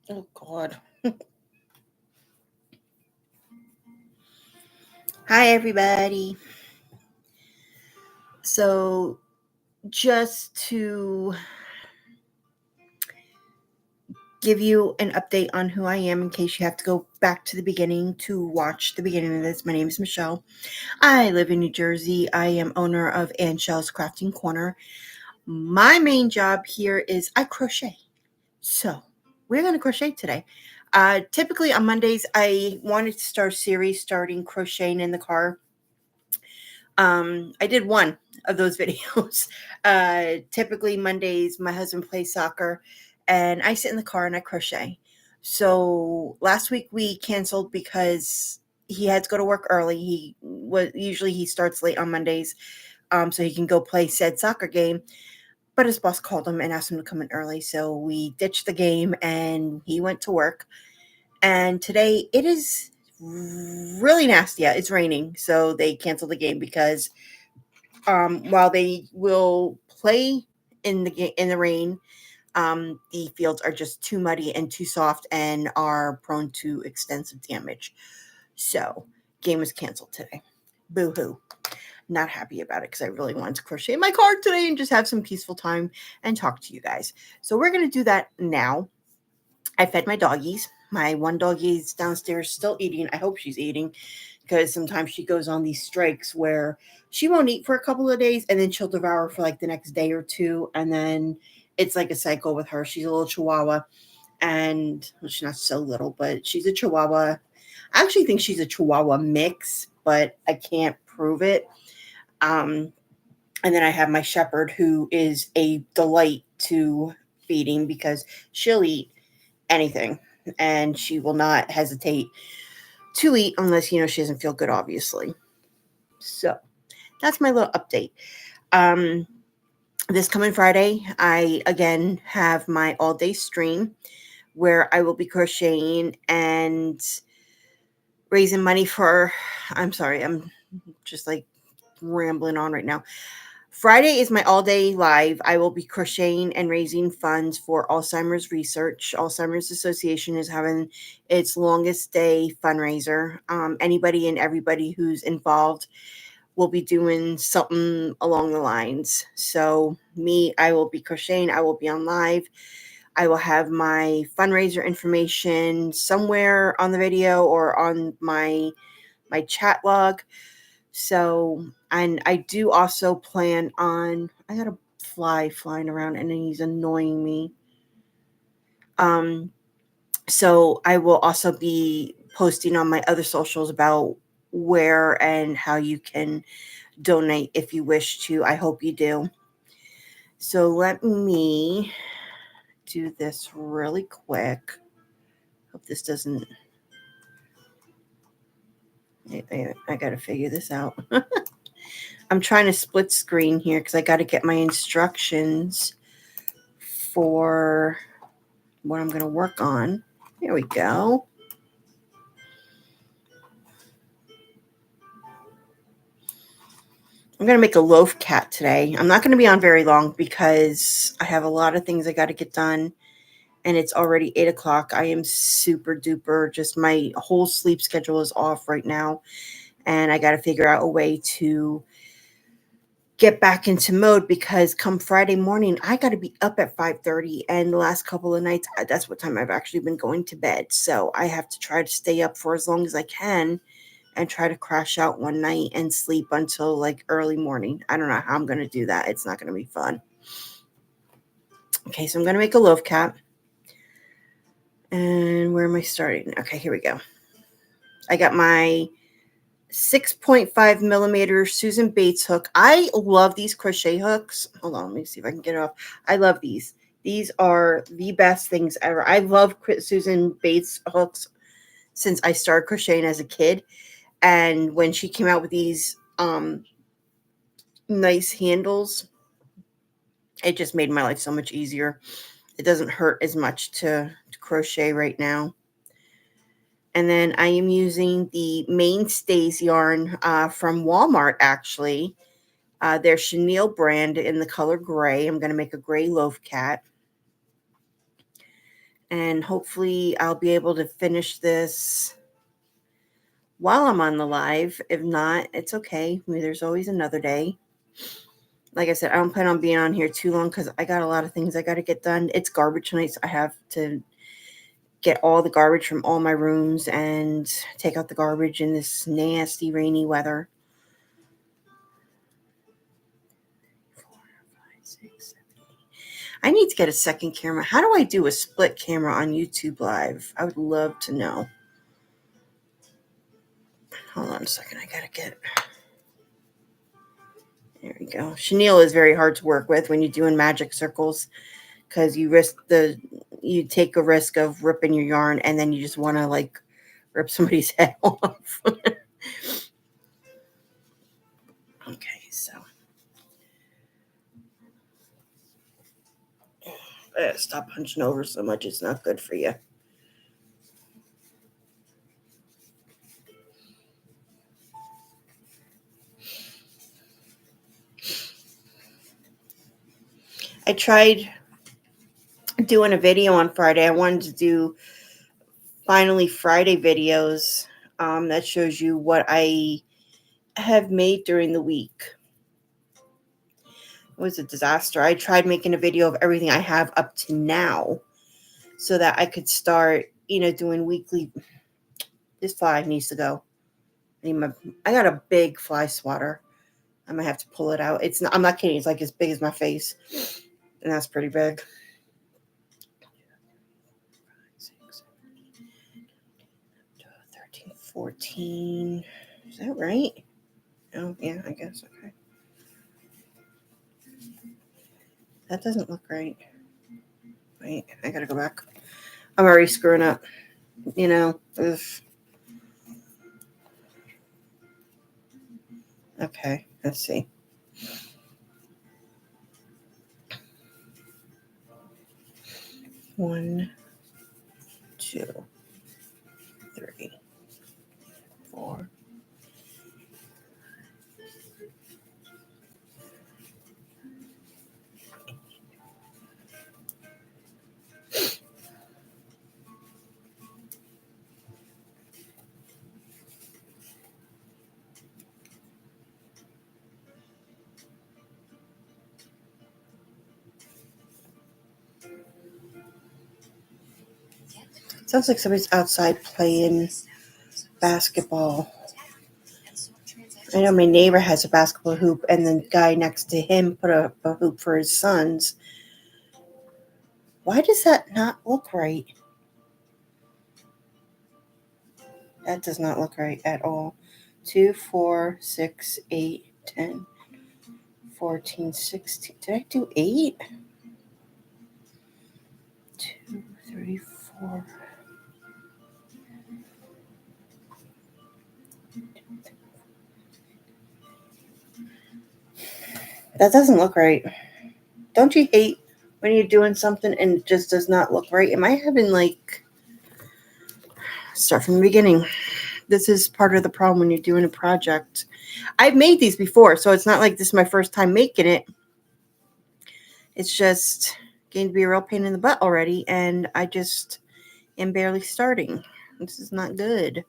Oh, God. Hi, everybody. So, just to give you an update on who I am in case you have to go back to the beginning to watch the beginning of this. My name is Michelle. I live in New Jersey. I am owner of Shell's Crafting Corner. My main job here is I crochet. So, we're going to crochet today. Typically on Mondays, I wanted to start a series starting crocheting in the car. I did one of those videos. Typically Mondays, my husband plays soccer and I sit in the car and I crochet. So last week we canceled because he had to go to work early. Usually he starts late on Mondays, so he can go play said soccer game. But his boss called him and asked him to come in early. So we ditched the game and he went to work. And today it is really nasty. Yeah, it's raining. So they canceled the game because while they will play in the rain, the fields are just too muddy and too soft and are prone to extensive damage. So, game was canceled today. Boo hoo. Not happy about it because I really wanted to crochet in my car today and just have some peaceful time and talk to you guys. So, we're going to do that now. I fed my doggies. My one doggie is downstairs still eating. I hope she's eating because sometimes she goes on these strikes where she won't eat for a couple of days and then she'll devour for like the next day or two. And then it's like a cycle with her. She's a little chihuahua and well, she's not so little, but she's a chihuahua. I actually think she's a chihuahua mix, but I can't prove it. And then I have my shepherd who is a delight to feeding because she'll eat anything and she will not hesitate to eat unless she doesn't feel good, obviously. So that's my little update. This coming Friday I again have my all day stream where I will be crocheting and raising money for I'm sorry, I'm just like rambling on right now. Friday is my all day live. I will be crocheting and raising funds for Alzheimer's research. Alzheimer's Association is having its longest day fundraiser. Anybody and everybody who's involved will be doing something along the lines. So, I will be crocheting, I will be on live. I will have my fundraiser information somewhere on the video or on my chat log. So, and I do also plan on, I got a fly flying around and he's annoying me. So I will also be posting on my other socials about where and how you can donate if you wish to. I hope you do. So let me do this really quick. Hope this doesn't. I got to figure this out. I'm trying to split screen here because I got to get my instructions for what I'm going to work on. There we go. I'm going to make a loaf cat today. I'm not going to be on very long because I have a lot of things I got to get done. And it's already 8 o'clock. I am super duper. Just my whole sleep schedule is off right now. And I got to figure out a way to get back into mode because come Friday morning, I got to be up at 5:30. And the last couple of nights, that's what time I've actually been going to bed. So I have to try to stay up for as long as I can and try to crash out one night and sleep until like early morning. I don't know how I'm going to do that. It's not going to be fun. Okay, so I'm going to make a loaf cat. And where am I starting? Okay, here we go. I got my 6.5 millimeter Susan Bates hook. I love these crochet hooks. Hold on, let me see if I can get it off. I love these. These are the best things ever. I love Susan Bates hooks since I started crocheting as a kid. And when she came out with these nice handles, it just made my life so much easier. It doesn't hurt as much to crochet right now. And then I am using the Mainstays yarn from Walmart, actually. Their Chenille brand in the color gray. I'm going to make a gray loaf cat. And hopefully I'll be able to finish this while I'm on the live. If not, it's okay. I mean, there's always another day. Like I said, I don't plan on being on here too long because I got a lot of things I got to get done. It's garbage night, so I have to get all the garbage from all my rooms and take out the garbage in this nasty rainy weather. 4, 5, 6, 7, 8. I need to get a second camera. How do I do a split camera on YouTube Live? I would love to know. Hold on a second. I gotta get. There we go. Chenille is very hard to work with when you're doing magic circles because you take a risk of ripping your yarn and then you just want to like rip somebody's head off. Okay, so stop punching over so much. It's not good for you. I tried doing a video on Friday. I wanted to do finally Friday videos that shows you what I have made during the week. It was a disaster. I tried making a video of everything I have up to now so that I could start, doing weekly. This fly needs to go. I got a big fly swatter. I might have to pull it out. I'm not kidding. It's like as big as my face. And that's pretty big. 13, 14. Is that right? Oh, yeah, I guess. Okay. That doesn't look right. Wait, I gotta go back. I'm already screwing up. Okay, let's see. One, 2, 3, 4. Sounds like somebody's outside playing basketball. I know my neighbor has a basketball hoop, and the guy next to him put a hoop for his sons. Why does that not look right? That does not look right at all. 2, 4, 6, 8, 10, 14, 16. Did I do 8? 2, 3, 4. That doesn't look right. Don't you hate when you're doing something and it just does not look right? Am I having start from the beginning? This is part of the problem when you're doing a project. I've made these before, so it's not like this is my first time making it. It's just getting to be a real pain in the butt already, and I just am barely starting. This is not good.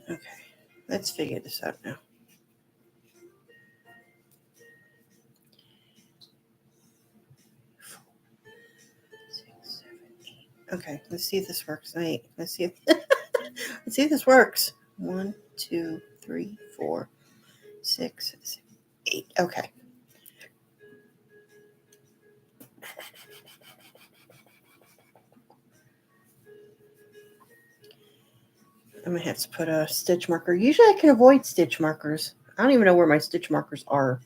Okay, let's figure this out now. Okay, let's see if this works. Let's see if this works. 1, 2, 3, 4, 6, 7, 8. Okay. I'm gonna have to put a stitch marker. Usually I can avoid stitch markers. I don't even know where my stitch markers are.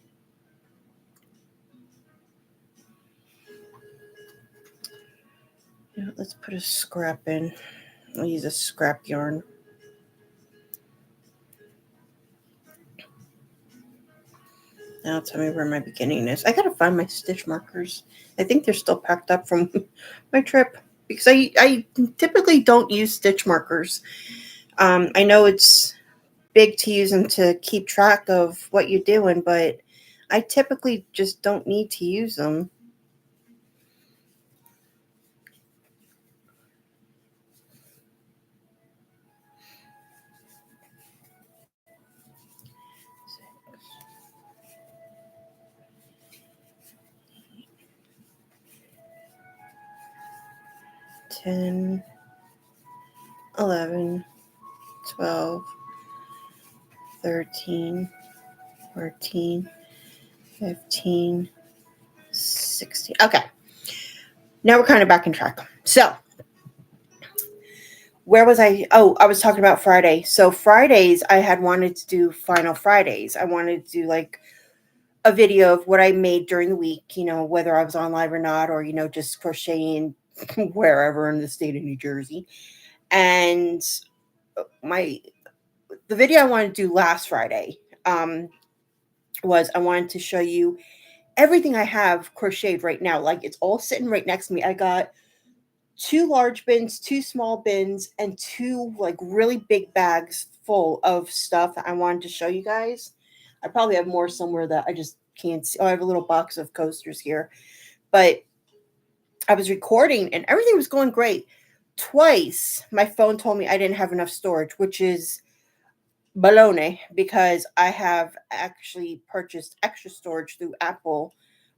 Let's put a scrap in. I'll use a scrap yarn. Now tell me where my beginning is. I gotta find my stitch markers. I think they're still packed up from my trip because I typically don't use stitch markers. I know it's big to use them to keep track of what you're doing, but I typically just don't need to use them. Ten, 11, 12, 13, 14, 15, 16. Okay. Now we're kind of back in track. So, where was I? Oh, I was talking about Friday. So, Fridays, I had wanted to do Final Fridays. I wanted to do like a video of what I made during the week, whether I was on live or not, or, just crocheting wherever in the state of New Jersey. And my the video I wanted to do last Friday was I wanted to show you everything I have crocheted right now. Like it's all sitting right next to me. I got 2 large bins, 2 small bins, and 2 like really big bags full of stuff that I wanted to show you guys. I probably have more somewhere that I just can't see. Oh, I have a little box of coasters here. But I was recording and everything was going great. Twice my phone told me I didn't have enough storage, which is baloney because I have actually purchased extra storage through Apple.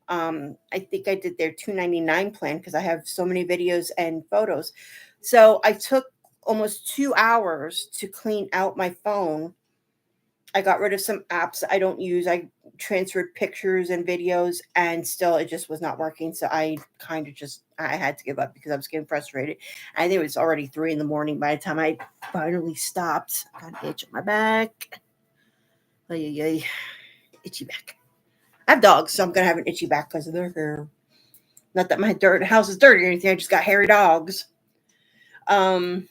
I think I did their $2.99 plan because I have so many videos and photos. So I took almost 2 hours to clean out my phone. I got rid of some apps I don't use. I transferred pictures and videos, and still it just was not working. So I kind of just I had to give up because I was getting frustrated. I think it was already 3 in the morning by the time I finally stopped. I got an itch on my back. Ay, ay, ay. Itchy back. I have dogs, so I'm gonna have an itchy back because of their hair. Not that my house is dirty or anything. I just got hairy dogs. Um,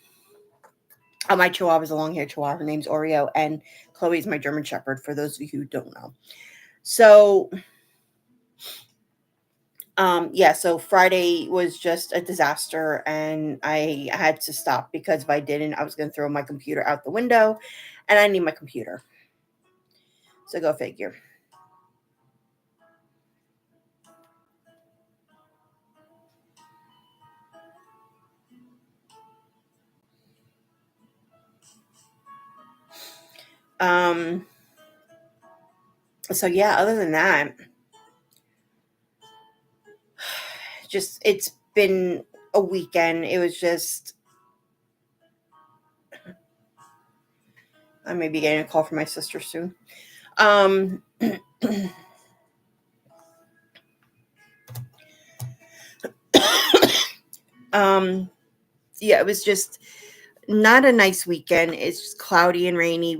my Chihuahua is a long-haired Chihuahua. Her name's Oreo, and Chloe's my German Shepherd. For those of you who don't know, so yeah. So Friday was just a disaster, and I had to stop because if I didn't, I was going to throw my computer out the window, and I need my computer. So go figure. Um, so yeah. Other than that, just it's been a weekend. It was just I may be getting a call from my sister soon. Um, um, yeah, it was just not a nice weekend. It's just cloudy and rainy.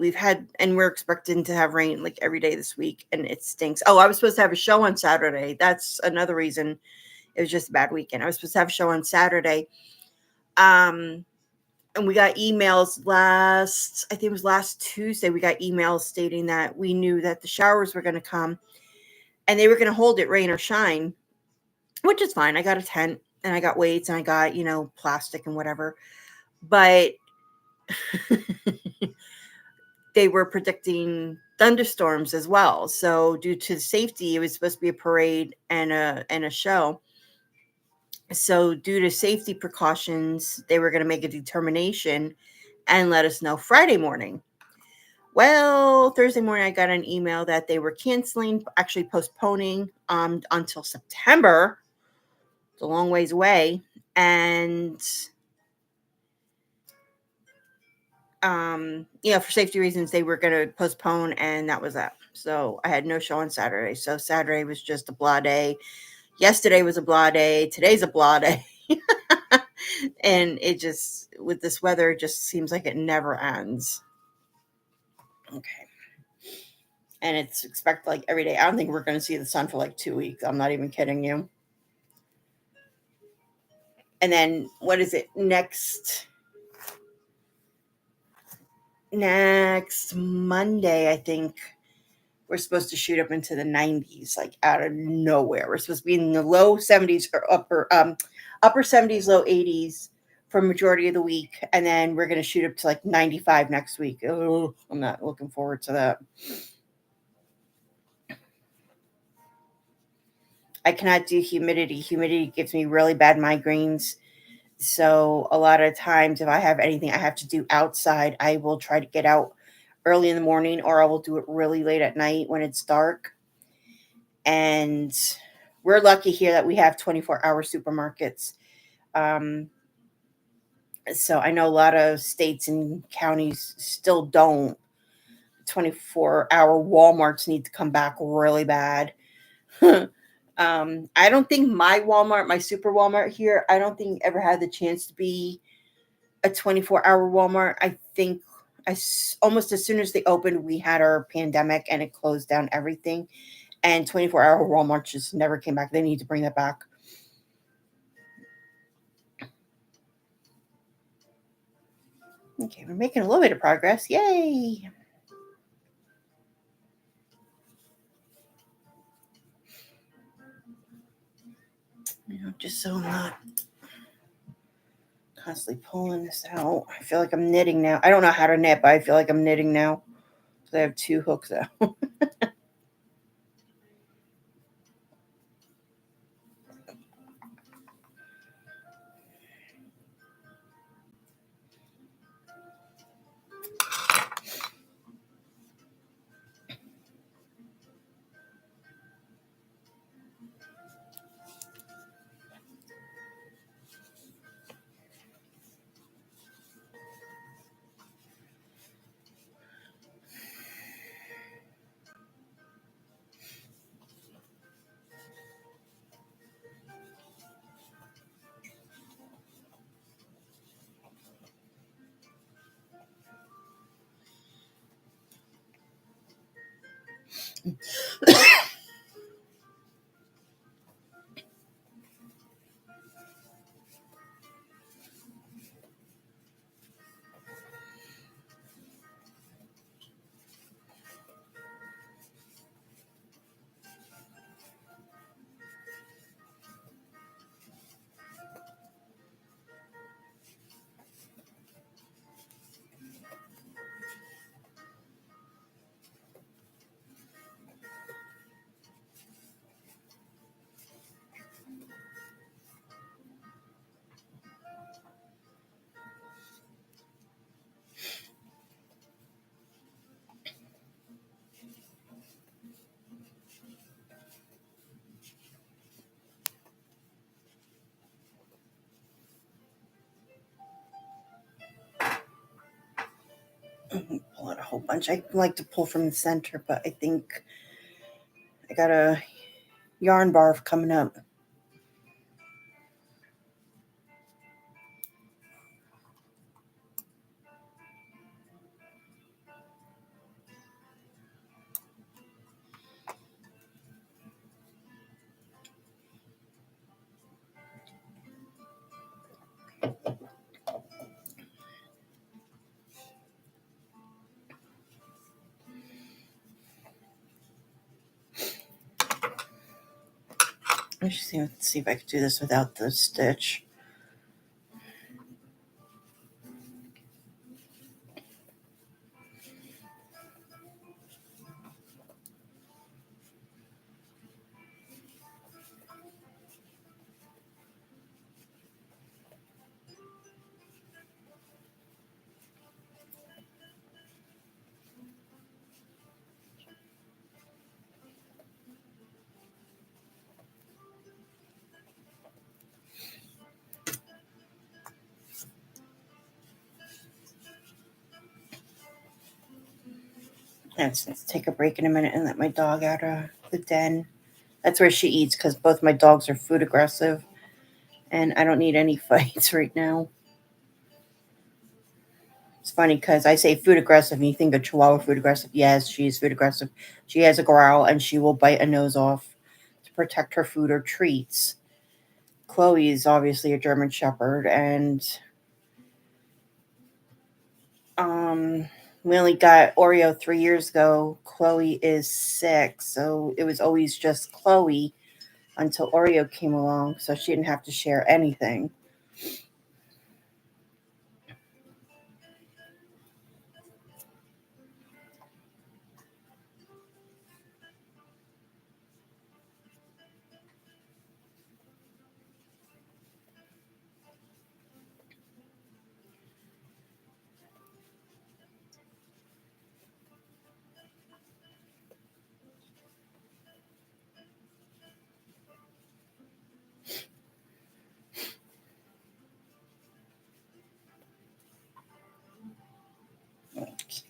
And we're expecting to have rain like every day this week, and it stinks. Oh, I was supposed to have a show on Saturday. That's another reason it was just a bad weekend. I was supposed to have a show on Saturday. Um, and we got emails I think it was last Tuesday, we got emails stating that we knew that the showers were going to come and they were going to hold it rain or shine, which is fine. I got a tent and I got weights and I got, plastic and whatever. But they were predicting thunderstorms as well. So due to safety, it was supposed to be a parade and a show. So due to safety precautions, they were going to make a determination and let us know Friday morning. Well, Thursday morning, I got an email that they were canceling, actually postponing until September. It's a long ways away. And, for safety reasons, they were going to postpone, and that was that. So I had no show on Saturday. So Saturday was just a blah day. Yesterday was a blah day. Today's a blah day. And it just, with this weather, it just seems like it never ends. Okay. And it's expected like every day. I don't think we're going to see the sun for like 2 weeks. I'm not even kidding you. And then what is it next Monday, I think we're supposed to shoot up into the 90s, like out of nowhere. We're supposed to be in the low 70s or upper 70s, low 80s for majority of the week, and then we're going to shoot up to like 95 next week. Oh, I'm not looking forward to that. I cannot do humidity. Humidity gives me really bad migraines. So a lot of times, if I have anything I have to do outside, I will try to get out early in the morning, or I will do it really late at night when it's dark. And we're lucky here that we have 24-hour supermarkets. Um, so I know a lot of states and counties still don't. 24-hour Walmarts need to come back really bad. I don't think my Walmart, my super Walmart here, I don't think ever had the chance to be a 24-hour Walmart. I think almost as soon as they opened, we had our pandemic and it closed down everything. And 24-hour Walmart just never came back. They need to bring that back. Okay, we're making a little bit of progress. Yay! Just so I'm not constantly pulling this out. I feel like I'm knitting now. I don't know how to knit, but I feel like I'm knitting now. So I have 2 hooks out. Pull out a whole bunch. I like to pull from the center, but I think I got a yarn barf coming up. Let's see if I can do this without the stitch. Let's take a break in a minute and let my dog out of the den. That's where she eats because both my dogs are food aggressive, and I don't need any fights right now. It's funny because I say food aggressive and you think of Chihuahua food aggressive. Yes, she is food aggressive. She has a growl and she will bite a nose off to protect her food or treats. Chloe is obviously a German Shepherd, and We only got Oreo 3 years ago. Chloe is 6, so it was always just Chloe until Oreo came along, so she didn't have to share anything.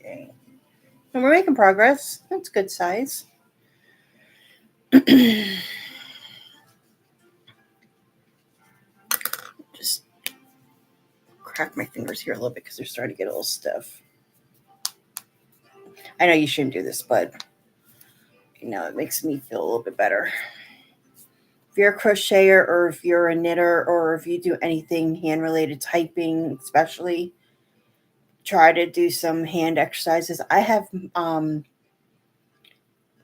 Okay. And we're making progress. That's good size. Just crack my fingers here a little bit because they're starting to get a little stiff. I know you shouldn't do this, but it makes me feel a little bit better. If you're a crocheter or if you're a knitter or if you do anything hand related, typing especially, try to do some hand exercises. I have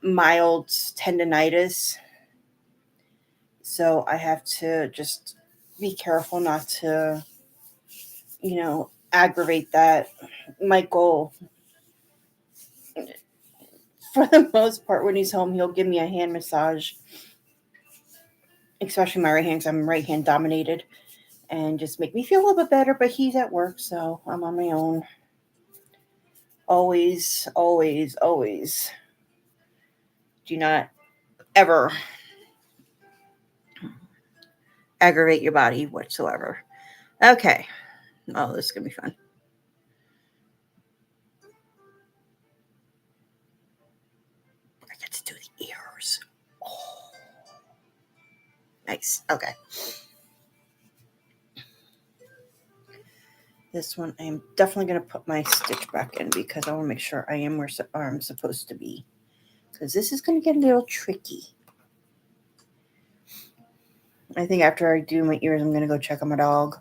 mild tendonitis, so I have to just be careful not to aggravate that. My goal, for the most part, when he's home, he'll give me a hand massage, especially my right hand because I'm right hand dominated, and just make me feel a little bit better. But he's at work, so I'm on my own. Always, always, always do not ever aggravate your body whatsoever. Okay. Oh, this is going to be fun. I get to do the ears. Oh. Nice. Okay. This one, I'm definitely going to put my stitch back in because I want to make sure I am where I'm supposed to be. Because this is going to get a little tricky. I think after I do my ears, I'm going to go check on my dog.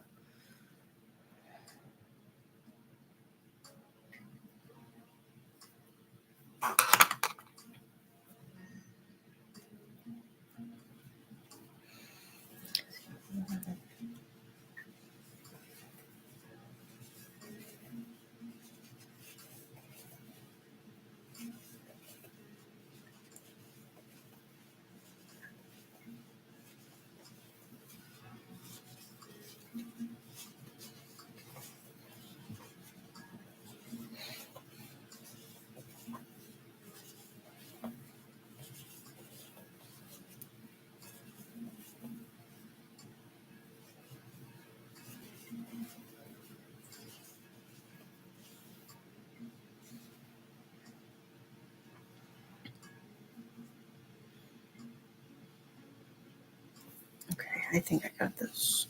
Okay, I think I got this.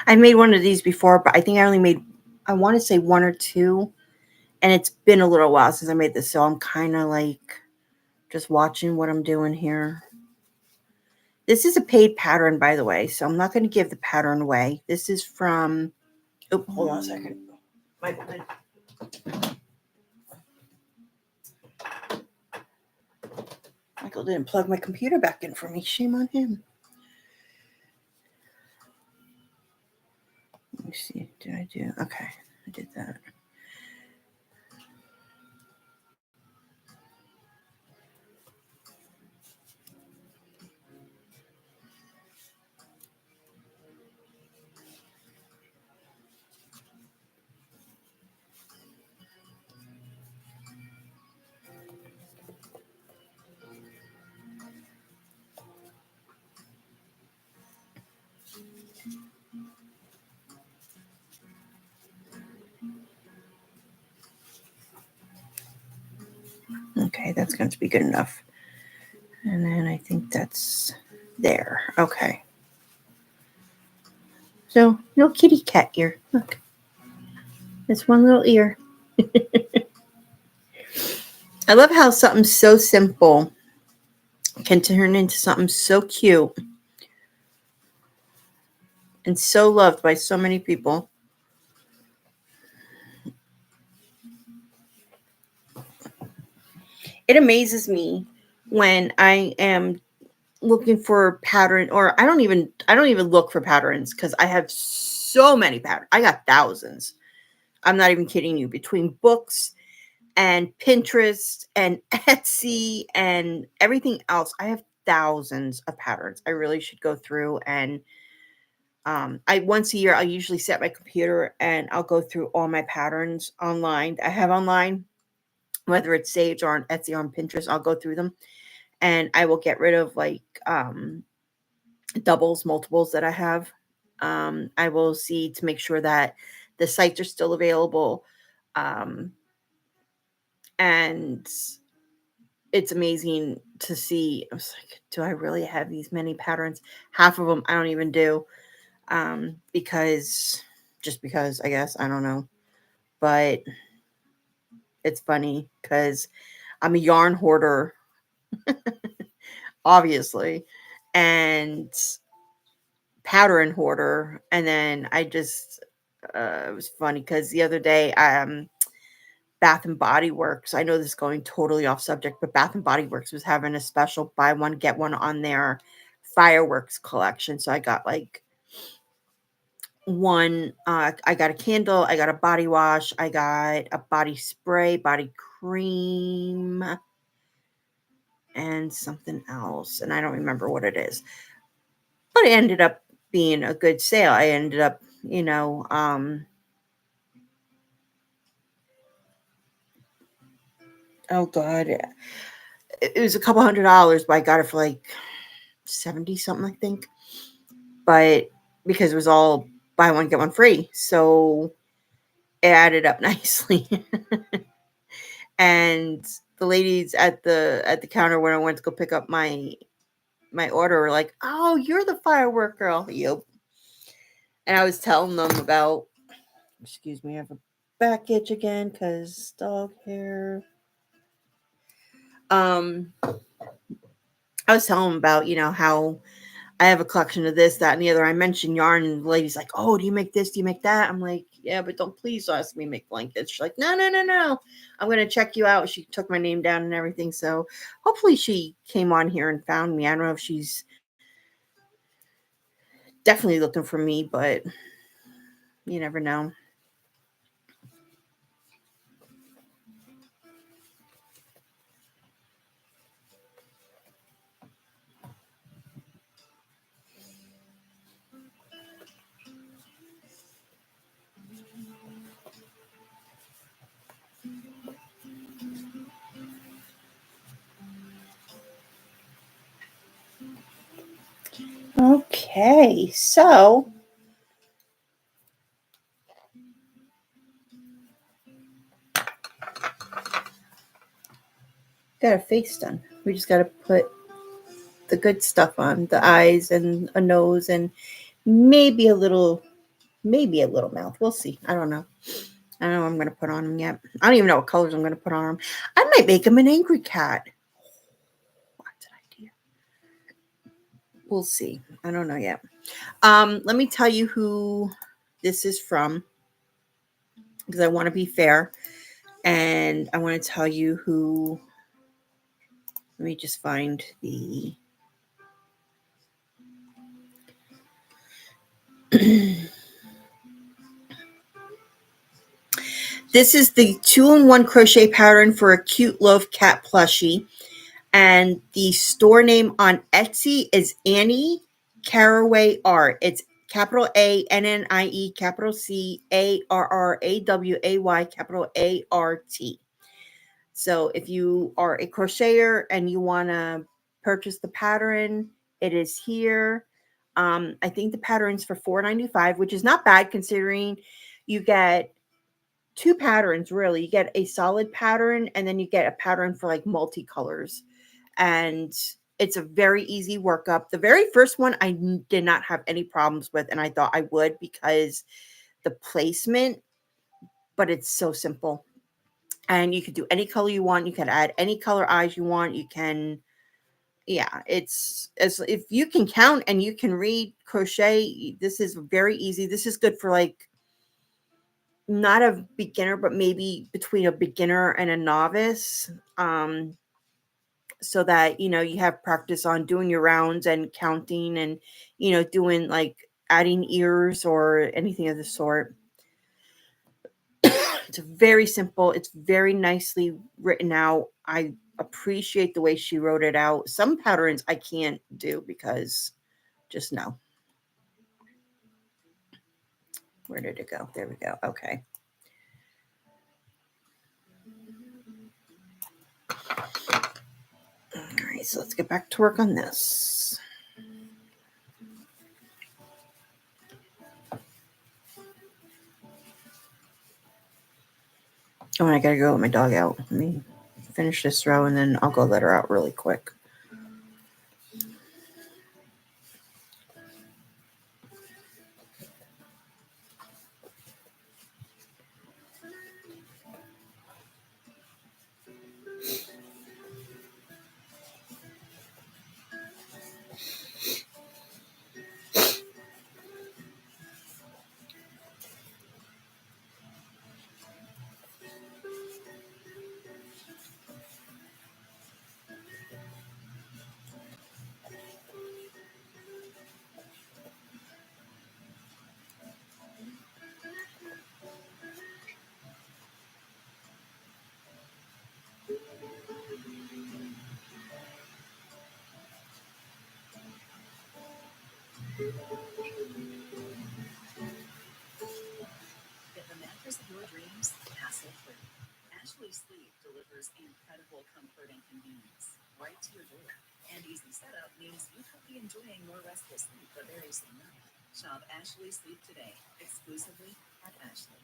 I made one of these before, but I think I only made, I want to say 1 or 2. And it's been a little while since I made this, so I'm kind of like just watching what I'm doing here. This is a paid pattern, by the way, so I'm not going to give the pattern away. This is from, oh, hold on a second. Michael didn't plug my computer back in for me. Shame on him. Let me see. Did I do? Okay, I did that. Okay, that's going to be good enough. And then I think that's there. Okay. So, little kitty cat ear. Look. It's one little ear. I love how something so simple can turn into something so cute. and so loved by so many people. It amazes me when I am looking for pattern, or I don't even look for patterns because I have so many patterns. I got thousands. I'm not even kidding you. Between books and Pinterest and Etsy and everything else, I have thousands of patterns. I really should go through and I once a year I usually set my computer and I'll go through all my patterns online. I have online, whether it's Sage or on Etsy or on Pinterest, I'll go through them and I will get rid of like doubles, multiples that I have. I will see to make sure that the sites are still available. Um, and it's amazing to see. I was like, do I really have these many patterns? Half of them I don't even do, because just because I guess I don't know, but it's funny because I'm a yarn hoarder, obviously, and pattern hoarder, and then I just it was funny because the other day, Bath and Body Works. I know this is going totally off subject, but Bath and Body Works was having a special buy one get one on their fireworks collection. So I got like one. I got a candle. I got a body wash. I got a body spray, body cream, and something else. And I don't remember what it is, but it ended up being a good sale. I ended up, oh God, it was a couple $100, but I got it for like 70 something, I think. But because it was all buy one get one free, so it added up nicely. And the ladies at the counter when I went to go pick up my order were like, "Oh, you're the firework girl." Yep. And I was telling them about, excuse me, I have a back itch again because dog hair. Um, I was telling them about, how I have a collection of this, that, and the other. I mentioned yarn, and the lady's like, "Oh, do you make this? Do you make that?" I'm like, "Yeah, but don't please ask me to make blankets." She's like, "No, no, no, no. I'm gonna check you out." She took my name down and everything. So hopefully she came on here and found me. I don't know if she's definitely looking for me, but you never know. Okay, so got a face done. We just got to put the good stuff on the eyes and a nose and maybe a little, maybe a little mouth. We'll see. I don't know. I don't know what I'm going to put on him yet. I don't even know what colors I'm going to put on him. I might make him an angry cat. What's an idea? We'll see. I don't know yet. Let me tell you who this is from because I want to be fair. And I want to tell you who. Let me just find the. This is the 2-in-1 crochet pattern for a cute Loaf Cat plushie. And the store name on Etsy is Annie Caraway Art. It's capital A N N I E, capital C A R R A W A Y, capital A R T. So if you are a crocheter and you want to purchase the pattern, it is here. I think the pattern's for $4.95, which is not bad considering you get two patterns really. You get a solid pattern and then you get a pattern for like multicolors. And it's a very easy workup. The very first one I did not have any problems with, and I thought I would because the placement, but it's so simple. And you could do any color you want. You can add any color eyes you want. You can Yeah, it's as if you can count and you can read crochet, this is very easy. This is good for like not a beginner, but maybe between a beginner and a novice. So that you have practice on doing your rounds and counting and doing like adding ears or anything of the sort. It's very simple. It's very nicely written out. I appreciate the way she wrote it out. Some patterns I can't do because just no. Where did it go? There we go. Okay. All right, so let's get back to work on this. Oh, and I gotta go let my dog out. Let me finish this row and then I'll go let her out really quick. Get the mattress of your dreams hassle-free. Ashley Sleep delivers incredible comfort and convenience right to your door. And easy setup means you could be enjoying more restful sleep the very same night. Shop Ashley Sleep today, exclusively at Ashley.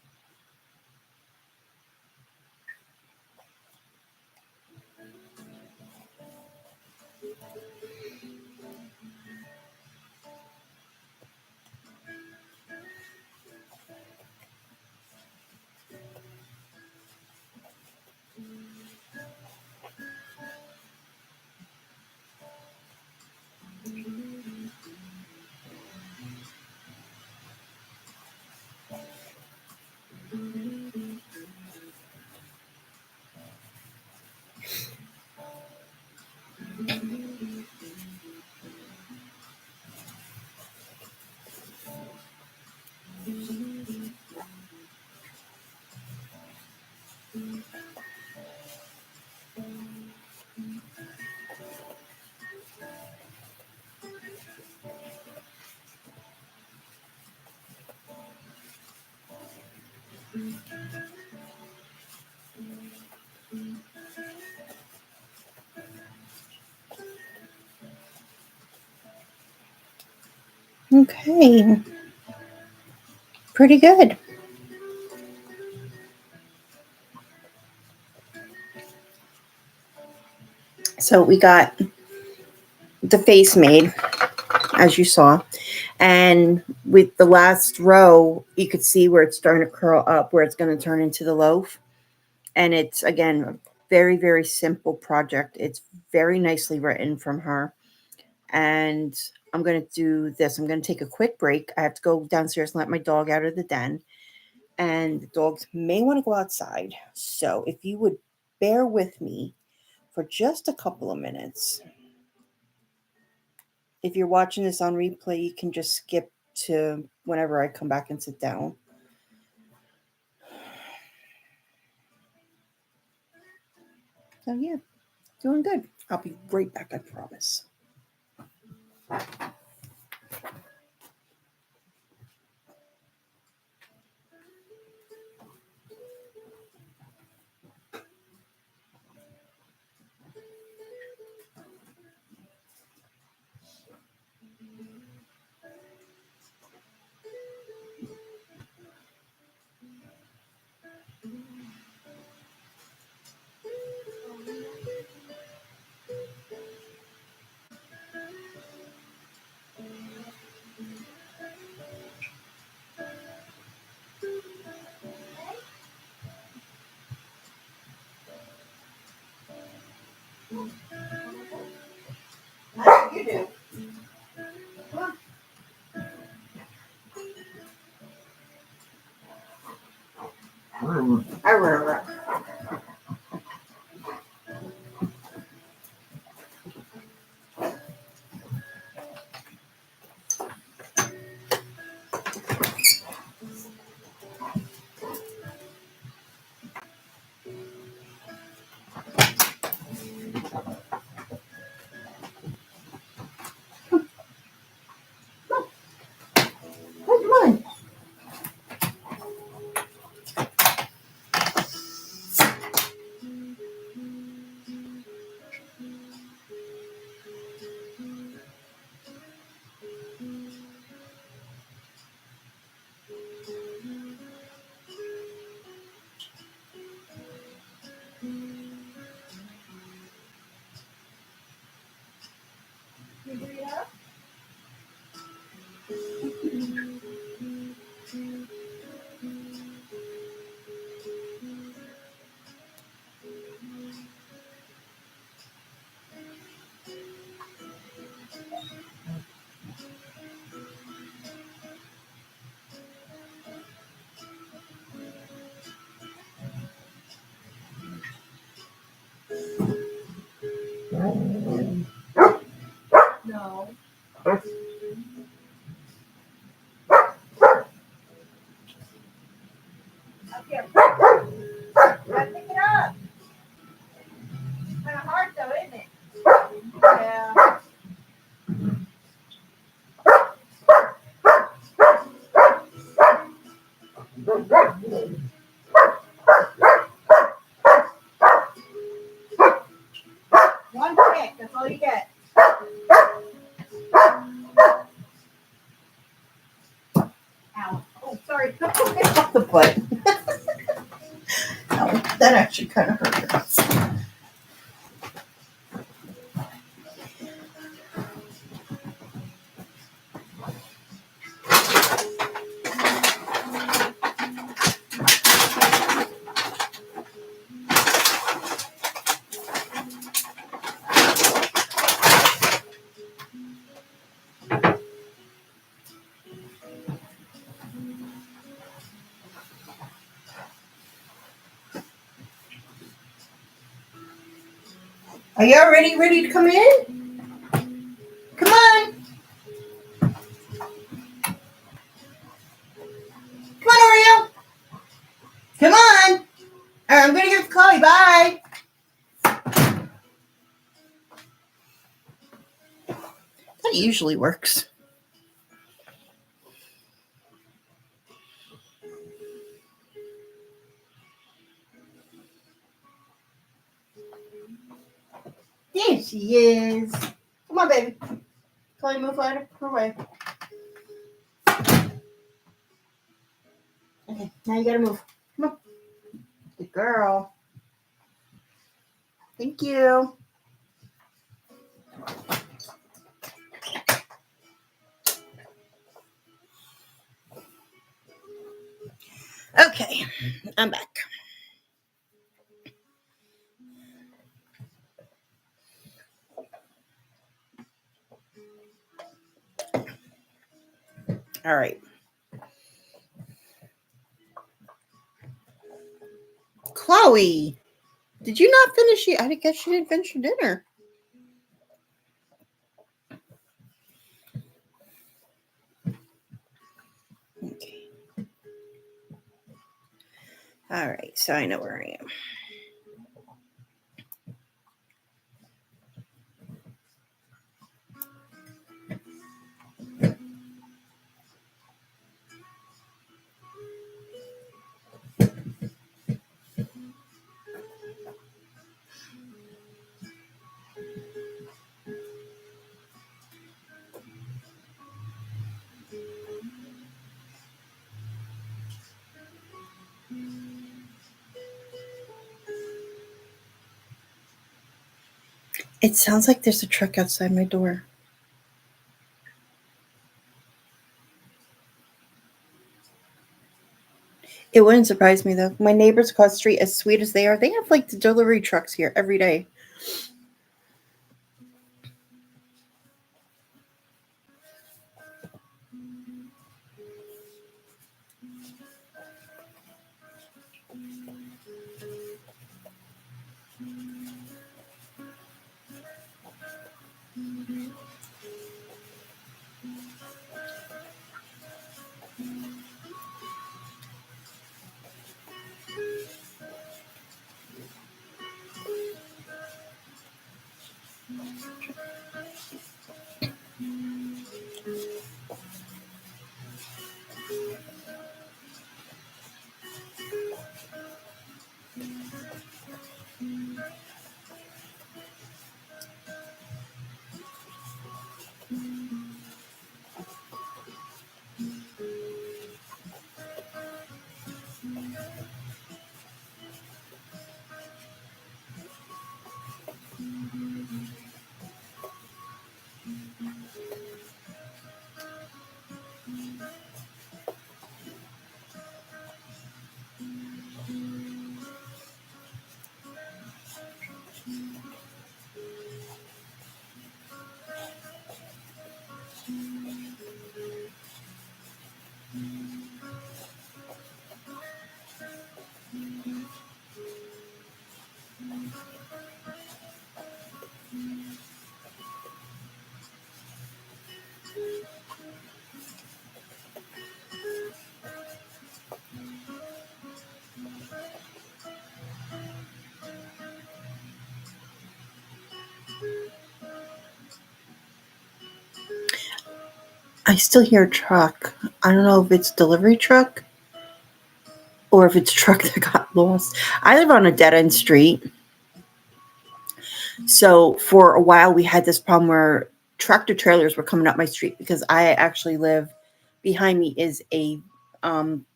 Okay. Pretty good. So we got the face made, as you saw. And with the last row, you could see where it's starting to curl up, where it's going to turn into the loaf. And it's, again, a very, very simple project. It's very nicely written from her. And I'm going to do this. I'm going to take a quick break. I have to go downstairs and let my dog out of the den. And the dogs may want to go outside. So if you would bear with me for just a couple of minutes. If you're watching this on replay, you can just skip to whenever I come back and sit down. So yeah, doing good. I'll be right back, I promise. Come on. No. Up here. Gotta pick it up. Kind of hard though, isn't it? Yeah. One pick, that's all you get. Ow. Oh, sorry. Off the butt. Oh, that actually kind of hurts. Are y'all ready to come in? Come on. Come on, Oreo. Come on. I'm going to give Chloe. Bye. That usually works. There she is. Come on, baby. Chloe, move out of her way. Okay, now you gotta move. Come on. Good girl. Thank you. Okay, I'm back. All right. Chloe, did you not finish it? I guess you didn't finish your dinner. Okay. All right, so I know where I am. It sounds like there's a truck outside my door. It wouldn't surprise me though. My neighbors across the street, as sweet as they are, they have like the delivery trucks here every day. I still hear a truck. I don't know if it's delivery truck or if it's a truck that got lost. I live on a dead end street. So for a while we had this problem where tractor trailers were coming up my street because I actually live behind me is a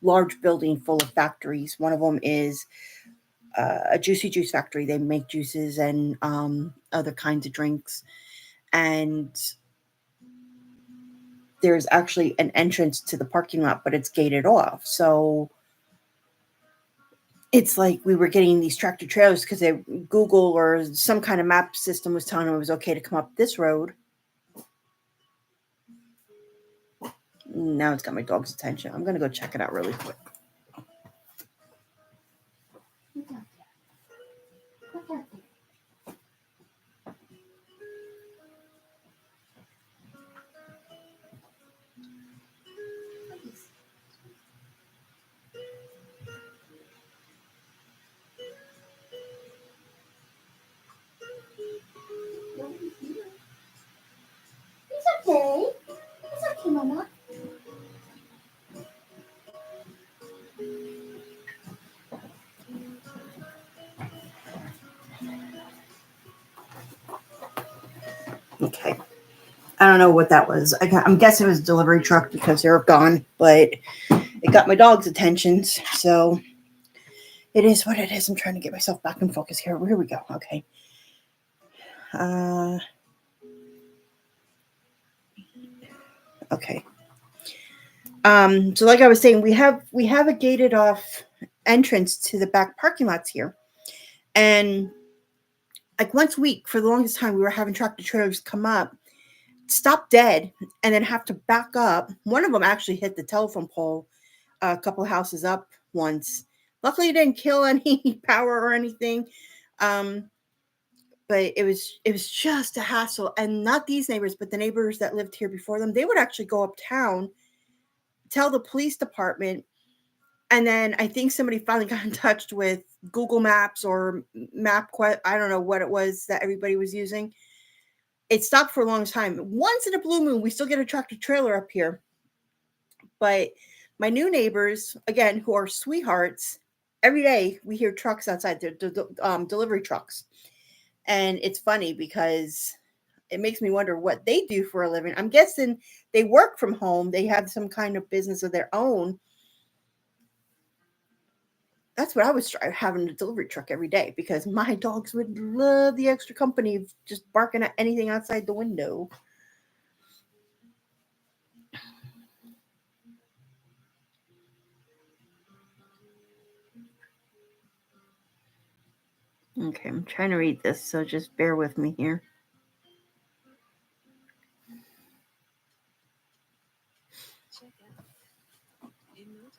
large building full of factories. One of them is a juicy juice factory. They make juices and other kinds of drinks. And there's actually an entrance to the parking lot, but it's gated off. So it's like we were getting these tractor trailers because Google or some kind of map system was telling them it was okay to come up this road. Now it's got my dog's attention. I'm going to go check it out really quick. It's okay. It's okay, Mama. Okay. I don't know what that was. I'm guessing it was a delivery truck because they're gone, but it got my dog's attention. So it is what it is. I'm trying to get myself back in focus here. Here we go. Okay. Okay. So like I was saying, we have a gated off entrance to the back parking lots here. And like once a week for the longest time we were having tractor trailers come up, stop dead, and then have to back up. One of them actually hit the telephone pole a couple houses up once. Luckily it didn't kill any power or anything. But it was just a hassle. And not these neighbors, but the neighbors that lived here before them, they would actually go uptown, tell the police department, and then I think somebody finally got in touch with Google Maps or MapQuest. I don't know what it was that everybody was using. It stopped for a long time. Once in a blue moon, we still get a tractor trailer up here. But my new neighbors, again, who are sweethearts, every day we hear trucks outside, delivery trucks. And it's funny because it makes me wonder what they do for a living. I'm guessing they work from home. They have some kind of business of their own. That's what I was having a delivery truck every day because my dogs would love the extra company of just barking at anything outside the window. Okay, I'm trying to read this, so just bear with me here. Check out in no time.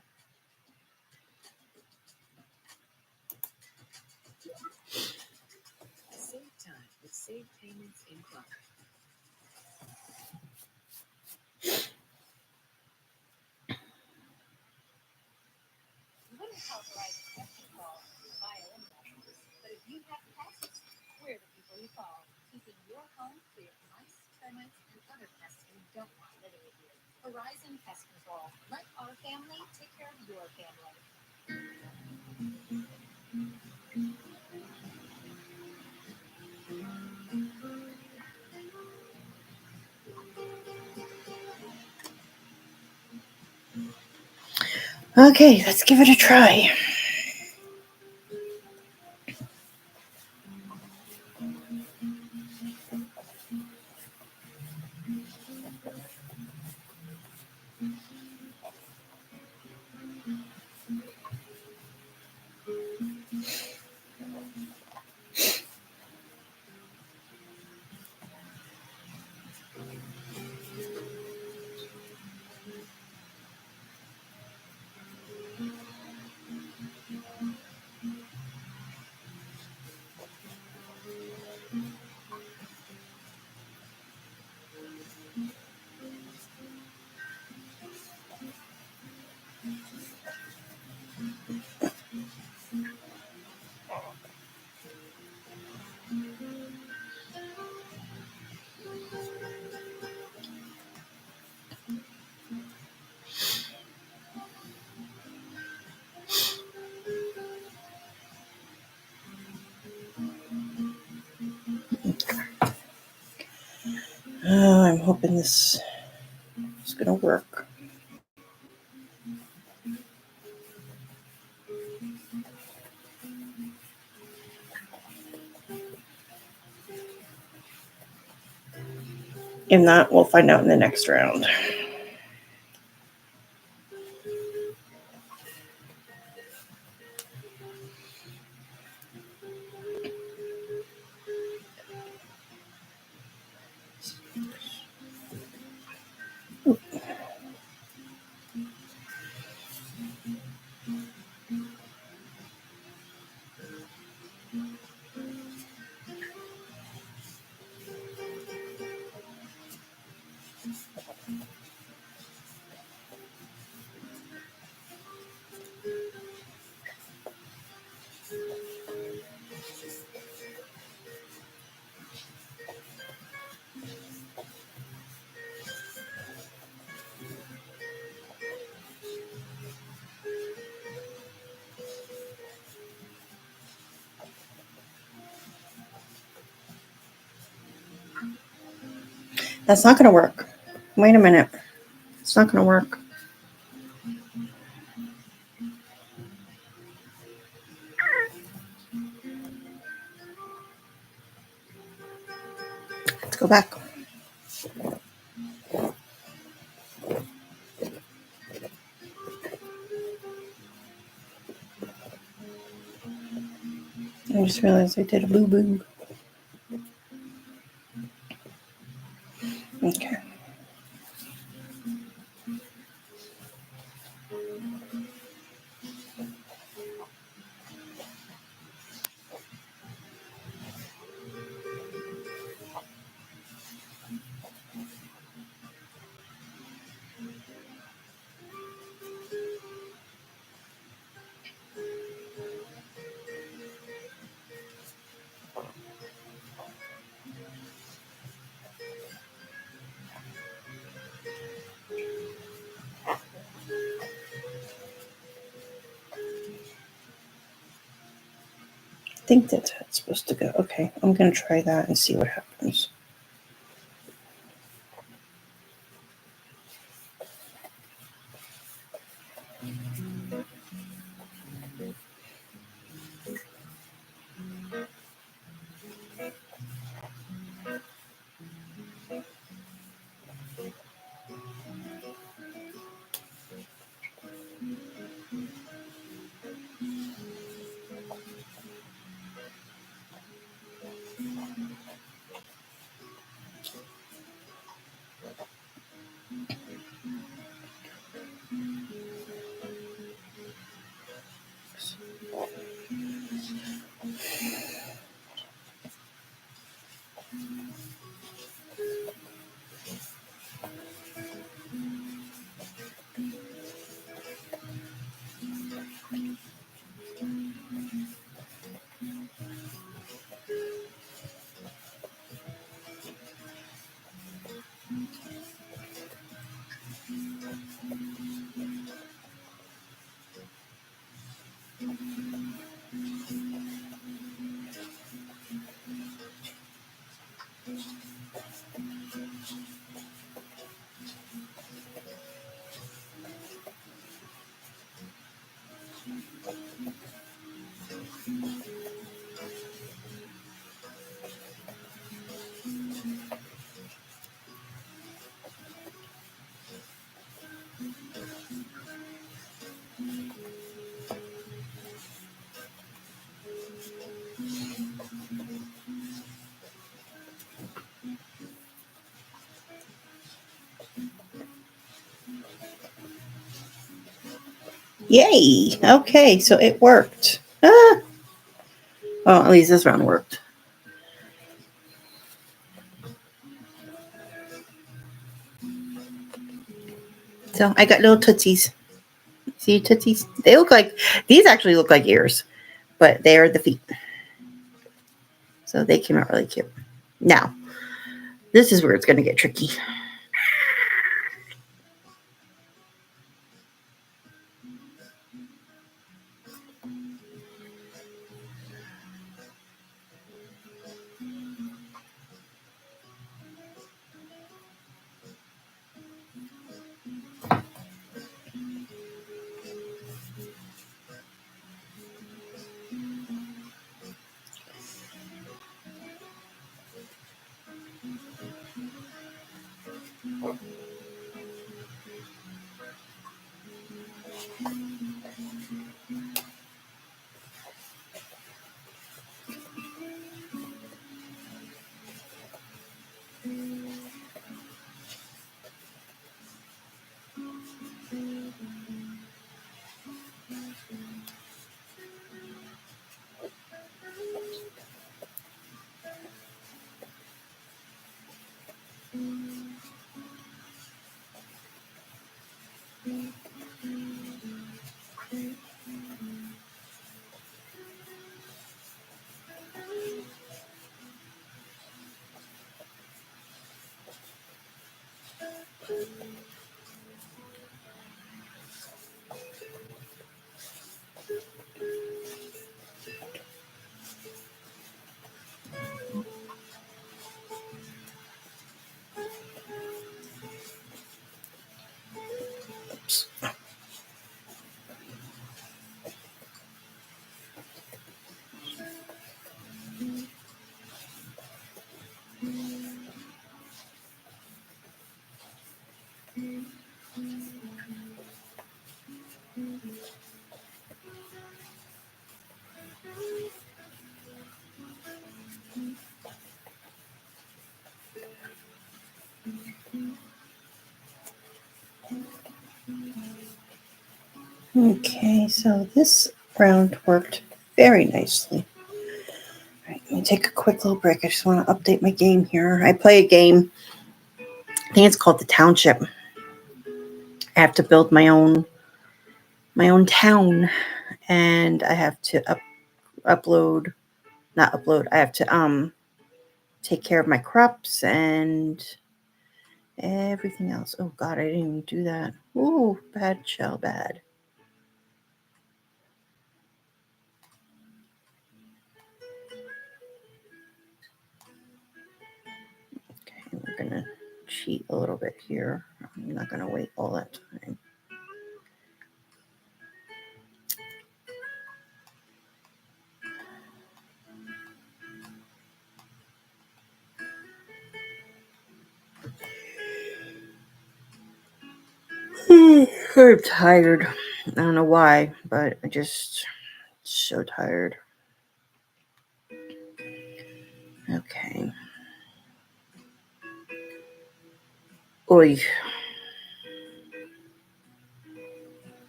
Save time with Save Payments in Crochet. You wouldn't authorize a customer call to buy a limb mattress, but if you have pests, we're the people you call, keeping your home clear of mice, termites, and other pests you don't want living with you. Horizon Pest Control. Let our family take care of your family. Okay, let's give it a try. hoping this is going to work. If not, we'll find out in the next round. That's not going to work. Wait a minute. It's not going to work. Let's go back. I just realized I did a boo-boo. Okay. I think that's how it's supposed to go. Okay, I'm going to try that and see what happens. Yay! Okay, so it worked. Ah! Well, at least this round worked. So I got little tootsies. See tootsies? They look like, these actually look like ears, but they are the feet. So they came out really cute. Now, this is where it's going to get tricky. Okay, so this round worked very nicely. All right, let me take a quick little break. I just want to update my game here. I play a game. I think it's called the Township. I have to build my own town, and I have to upload, not upload. I have to take care of my crops and everything else. Oh God, I didn't even do that. Ooh, bad shell, bad. Okay, we're gonna cheat a little bit here. I'm not gonna wait all that time. I'm tired. I don't know why, but I just so tired. Okay. Oy.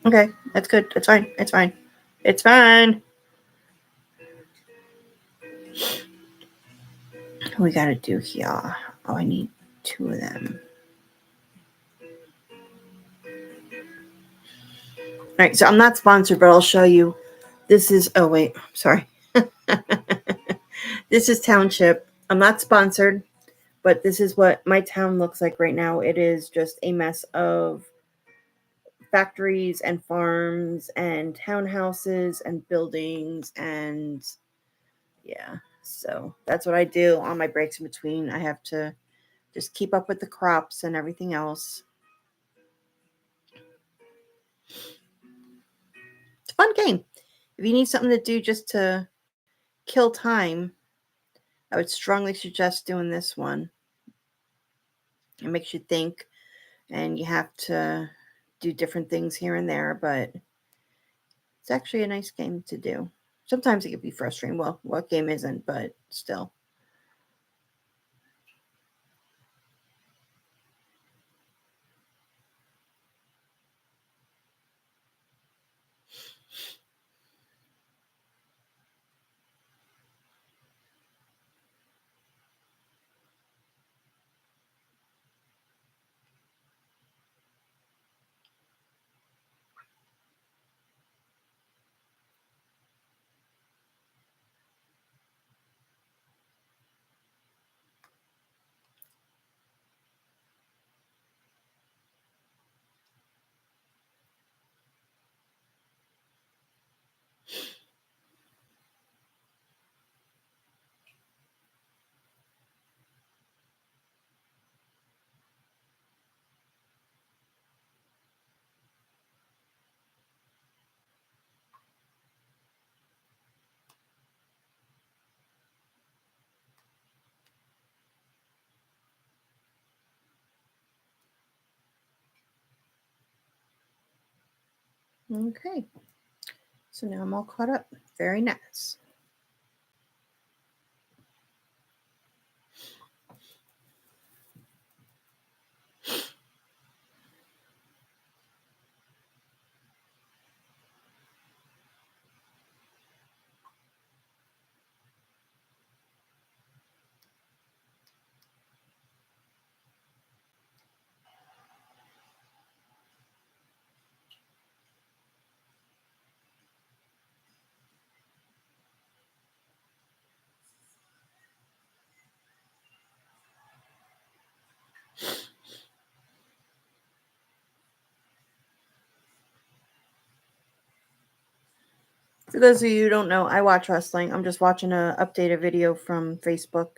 Okay, that's good. It's fine. It's fine. It's fine. What we gotta do here? Oh, I need 2 of them. All right, so I'm not sponsored, but I'll show you. This is, oh wait, sorry. This is Township. I'm not sponsored, but this is what my town looks like right now. It is just a mess of factories and farms and townhouses and buildings, and yeah. So that's what I do on my breaks in between. I have to just keep up with the crops and everything else. It's a fun game. If you need something to do just to kill time, I would strongly suggest doing this one. It makes you think, and you have to do different things here and there, but it's actually a nice game to do. Sometimes it can be frustrating. Well, what game isn't, but still. Okay. So now I'm all caught up. Very nice. For those of you who don't know, I watch wrestling. I'm just watching a updated video from Facebook.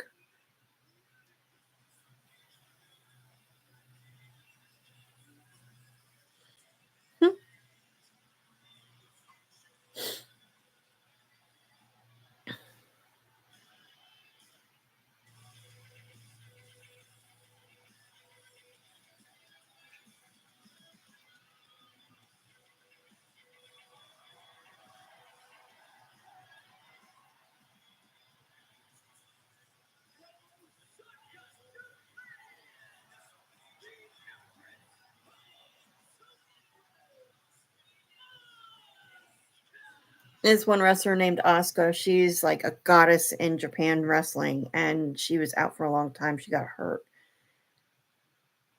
There's one wrestler named Asuka. She's like a goddess in Japan wrestling, and she was out for a long time. She got hurt,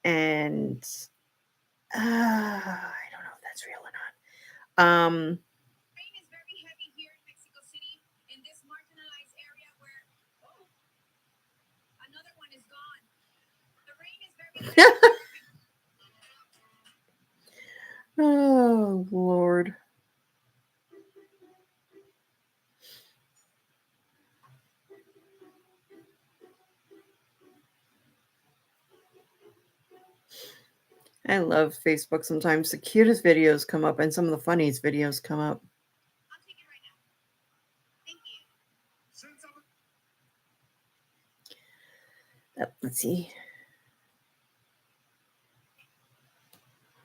and I don't know if that's real or not. Rain is very heavy here in Mexico City, in this marginalized area where, oh, another one is gone. The rain is very heavy. Oh Lord. I love Facebook sometimes. The cutest videos come up and some of the funniest videos come up. I'll take it right now. Thank you. Let's see.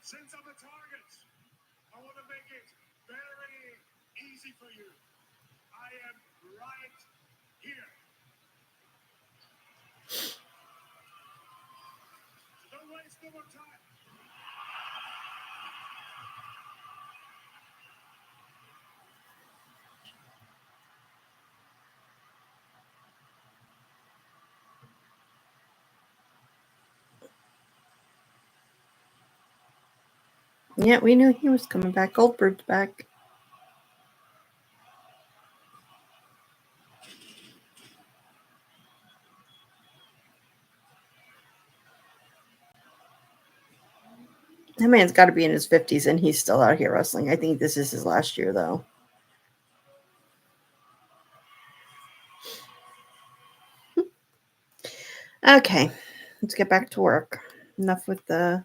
Since I'm a target, I want to make it very easy for you. I am right here. Don't waste no more time. Yeah, we knew he was coming back. Goldberg's back. That man's got to be in his 50s and he's still out here wrestling. I think this is his last year, though. Okay, let's get back to work. Enough with the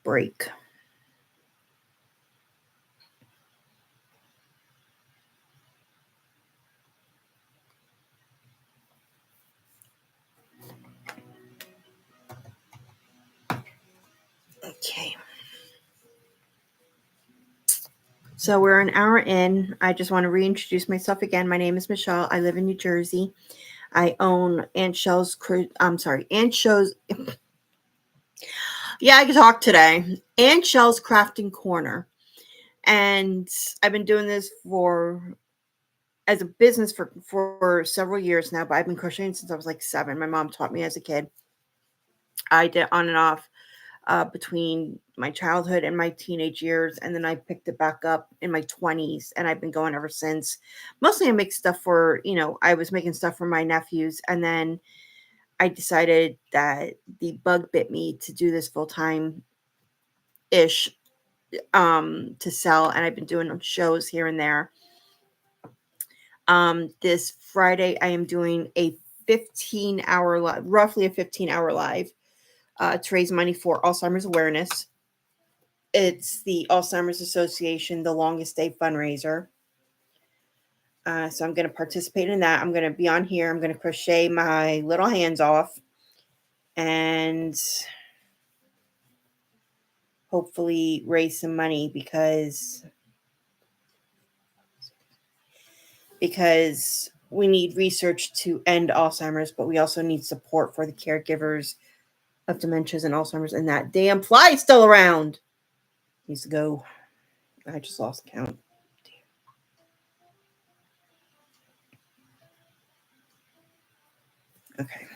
break. Okay. So we're an hour in. I just want to reintroduce myself again. My name is Michelle. I live in New Jersey. I own Aunt Shell's. Aunt Shell's. Yeah, I can talk today. Aunt Shell's Crafting Corner, and I've been doing this as a business for several years now. But I've been crocheting since I was like 7. My mom taught me as a kid. I did on and off between my childhood and my teenage years, and then I picked it back up in my 20s, and I've been going ever since. Mostly I make stuff for, I was making stuff for my nephews, and then I decided that the bug bit me to do this full time ish to sell, and I've been doing shows here and there. This Friday I am doing a 15-hour roughly a 15-hour live to raise money for Alzheimer's awareness. It's the Alzheimer's Association, the longest day fundraiser. So I'm going to participate in that. I'm going to be on here. I'm going to crochet my little hands off and hopefully raise some money because we need research to end Alzheimer's, but we also need support for the caregivers of dementias and Alzheimer's, and that damn fly is still around. Needs to go. I just lost count. Okay.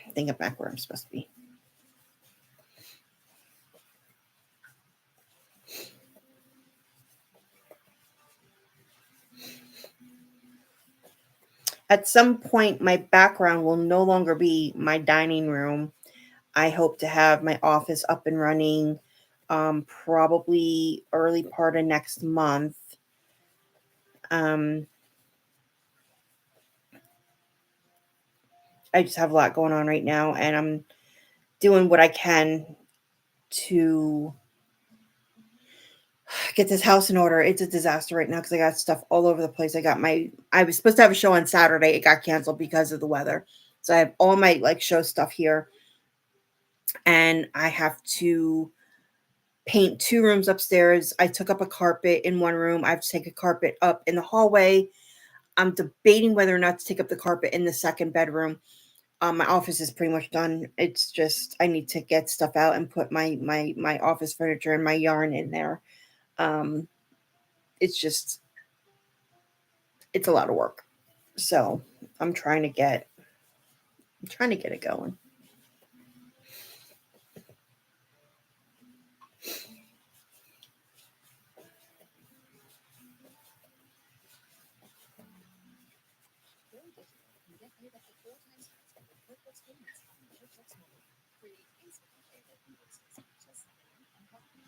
I think I'm back where I'm supposed to be. At some point, my background will no longer be my dining room. I hope to have my office up and running probably early part of next month. I just have a lot going on right now, and I'm doing what I can to get this house in order. It's a disaster right now because I got stuff all over the place. I was supposed to have a show on Saturday. It got canceled because of the weather. So I have all my show stuff here, and I have to paint 2 rooms upstairs. I took up a carpet in one room. I have to take a carpet up in the hallway. I'm debating whether or not to take up the carpet in the second bedroom. My office is pretty much done. It's just I need to get stuff out and put my office furniture and my yarn in there. It's just it's a lot of work. So I'm trying to get it going. Go digital and get paid up to 4 times faster with QuickBooks payments on the QuickBooks Mobile. Create instantly payable invoices. Just scan and copy.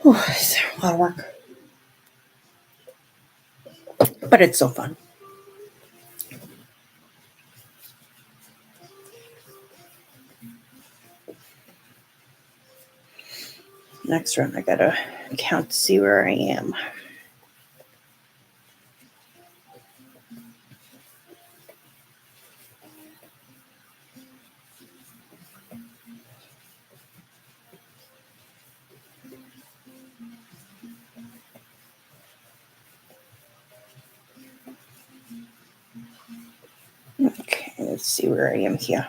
Whew, it's a lot of work, but it's so fun. Next round, I gotta count to see where I am. Okay, let's see where I am here.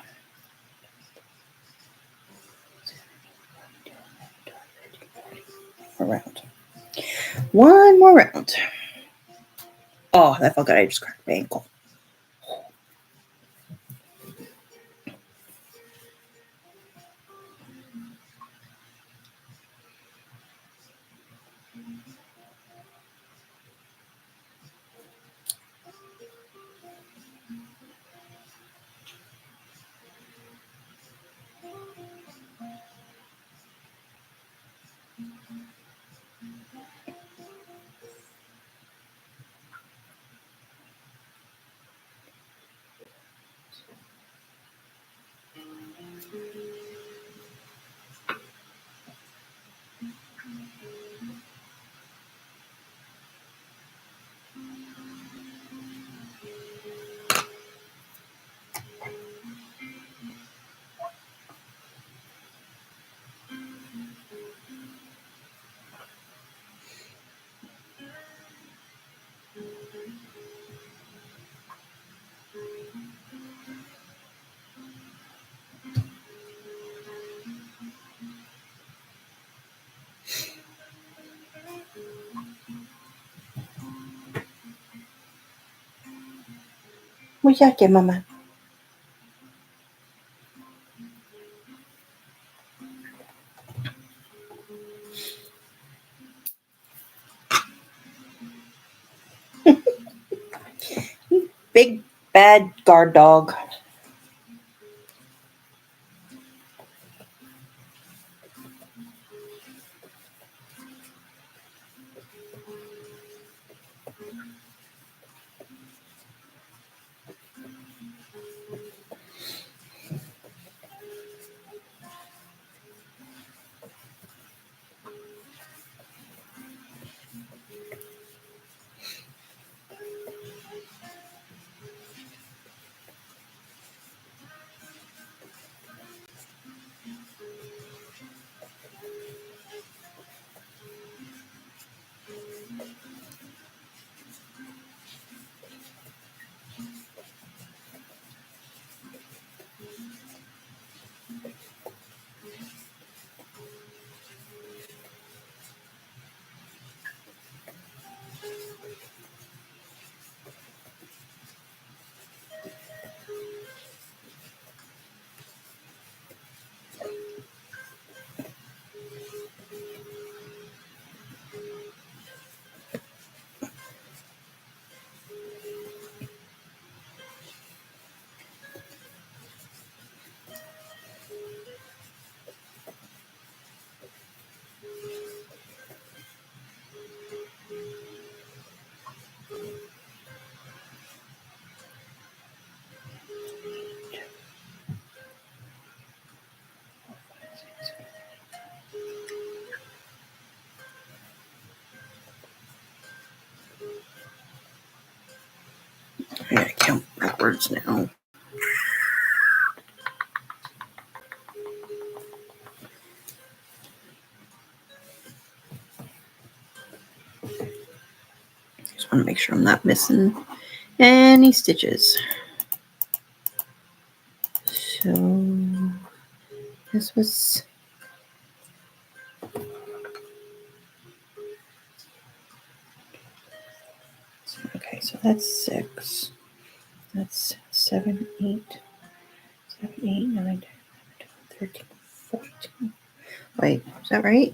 Round. One more round. Oh, that felt good. I just cracked my ankle. Muchacha, mamá. Big bad guard dog. I gotta count backwards now. Just want to make sure I'm not missing any stitches. So this was okay. So that's 6. That's 7, 8, 7, 8, 9, 10, 11, 12, 13, 14. Wait, is that right?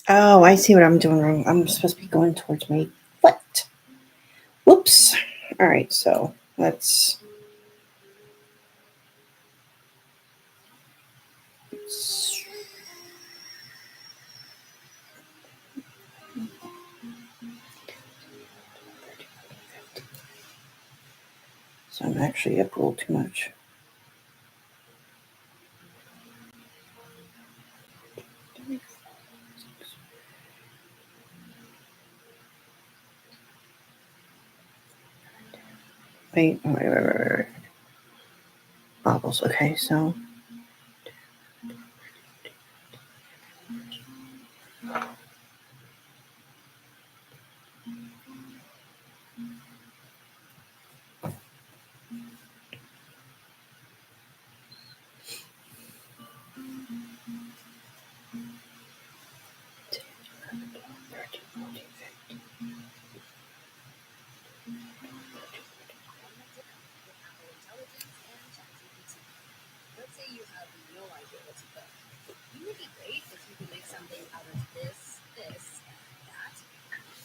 Oh, I see what I'm doing wrong. I'm supposed to be going towards my foot. Whoops. All right, so let's So I'm actually up a little too much. Wait. Bobbles. Okay, so. Let's say you have no idea what to cook. You would be great if you could make something out of this, and that.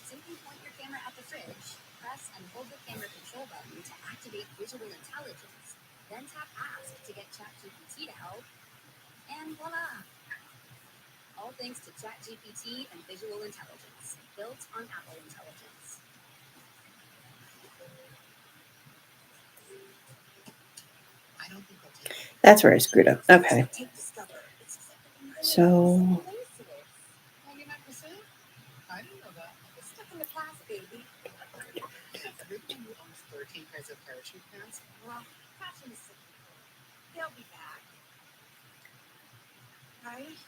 Simply point your camera at the fridge, press and hold the camera control button to activate visual intelligence, then tap Ask to get ChatGPT to help, and voila! All thanks to ChatGPT and visual intelligence, built on Apple Intelligence. I don't think they'll take it. That's where I screwed up. Okay. So. I didn't know that. It's stuck in the class, baby. Everything you owns 13 pairs of parachute pants. Well, fashion is so cool. They'll be back. Right?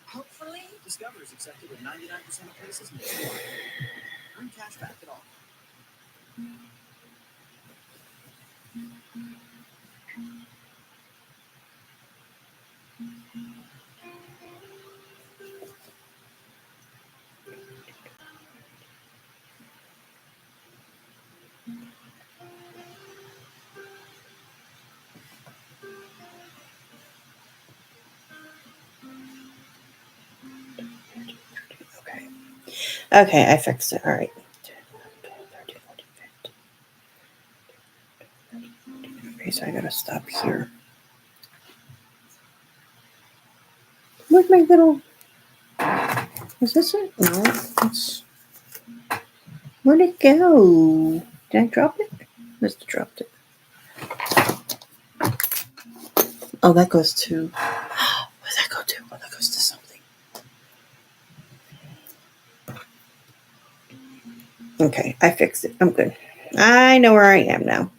Hopefully. Discover is accepted at 99% of places nationwide. Earn cash back at all. Okay, I fixed it. All right. Okay, so I gotta stop here. Where's my little? Is this it? No. Where'd it go? Did I drop it? Must have dropped it. Oh, that goes to. What does that go to? Oh, that goes to something. Okay, I fixed it. I'm good. I know where I am now.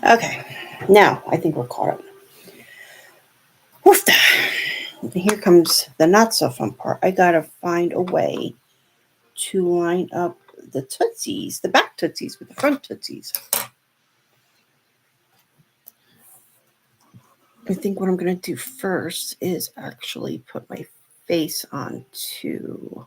Okay, now I think we're caught up. Woof! Here comes the not so fun part. I gotta find a way to line up the tootsies, the back tootsies with the front tootsies. I think what I'm gonna do first is actually put my face onto.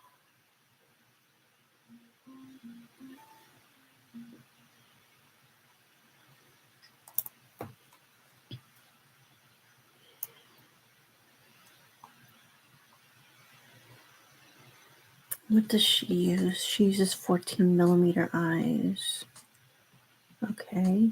What does she use? She uses 14 millimeter eyes. Okay.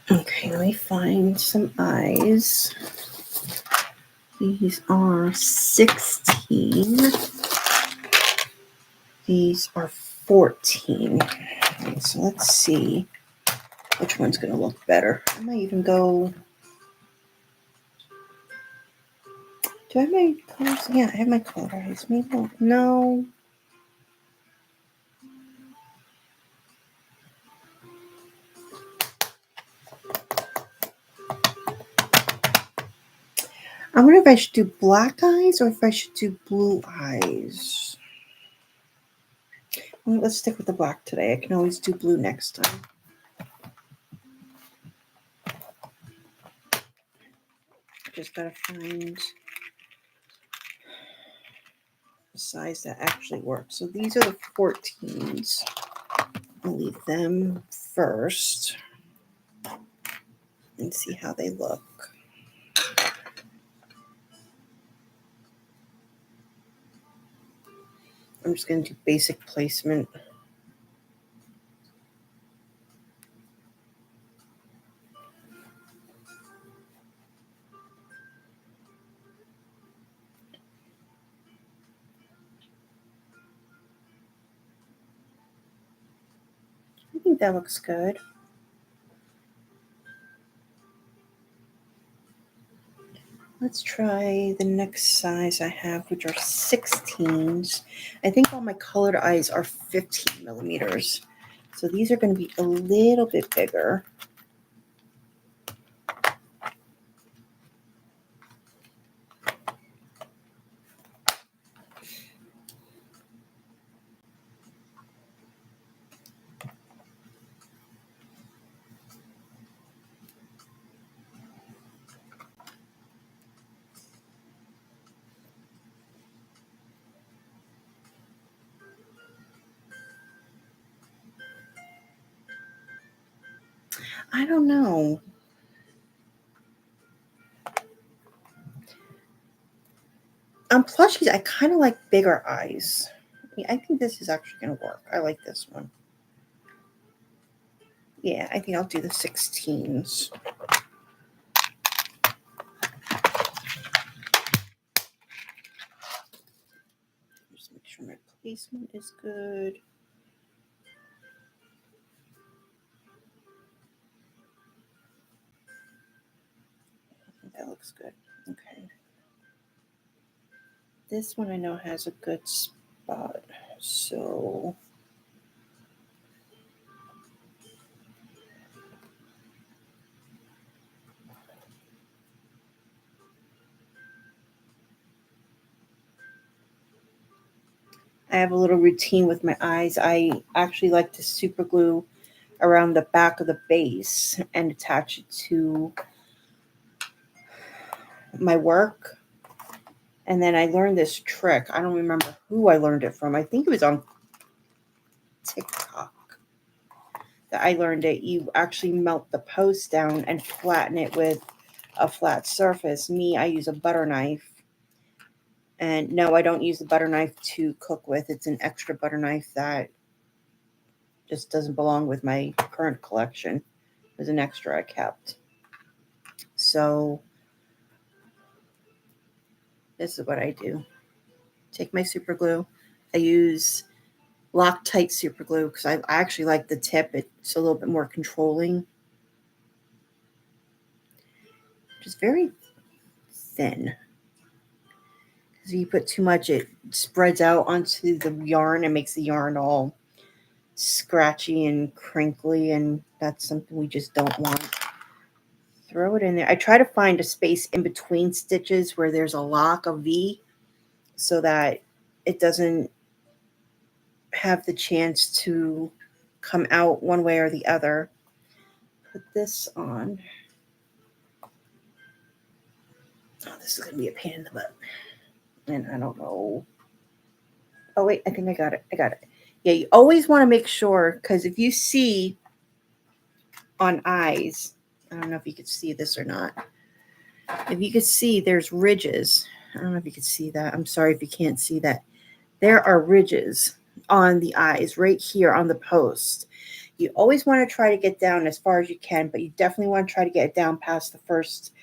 Okay, let me find some eyes. These are 16. These are 14. Okay, so let's see which one's going to look better. I might even go... Do I have my colors? Yeah, I have my colors. Maybe no. I wonder if I should do black eyes or if I should do blue eyes. Well, let's stick with the black today. I can always do blue next time. Just gotta find a size that actually works. So these are the 14s. I'll leave them first and see how they look. I'm just going to do basic placement. I think that looks good. Let's try the next size I have, which are 16s. I think all my colored eyes are 15 millimeters. So these are going to be a little bit bigger. I don't know. On plushies, I kind of like bigger eyes. I think this is actually going to work. I like this one. Yeah, I think I'll do the 16s. Just make sure my placement is good. I think that looks good. Okay. This one I know has a good spot. So I have a little routine with my eyes. I actually like to super glue around the back of the base and attach it to my work. And then I learned this trick. I don't remember who I learned it from. I think it was on TikTok that I learned it. You actually melt the post down and flatten it with a flat surface. Me, I use a butter knife. And no, I don't use the butter knife to cook with. It's an extra butter knife that just doesn't belong with my current collection. It was an extra I kept. So this is what I do. Take my super glue. I use Loctite super glue because I actually like the tip. It's a little bit more controlling. Just very thin. Because if you put too much, it spreads out onto the yarn and makes the yarn all scratchy and crinkly, and that's something we just don't want. Throw it in there. I try to find a space in between stitches where there's a lock, a V, so that it doesn't have the chance to come out one way or the other. Put this on. Oh, this is going to be a pain in the butt. And I don't know. Oh, wait, I think I got it. I got it. Yeah, you always want to make sure, because if you see on eyes, I don't know if you could see this or not. If you could see, there's ridges. I don't know if you could see that. I'm sorry if you can't see that. There are ridges on the eyes right here on the post. You always want to try to get down as far as you can, but you definitely want to try to get it down past the first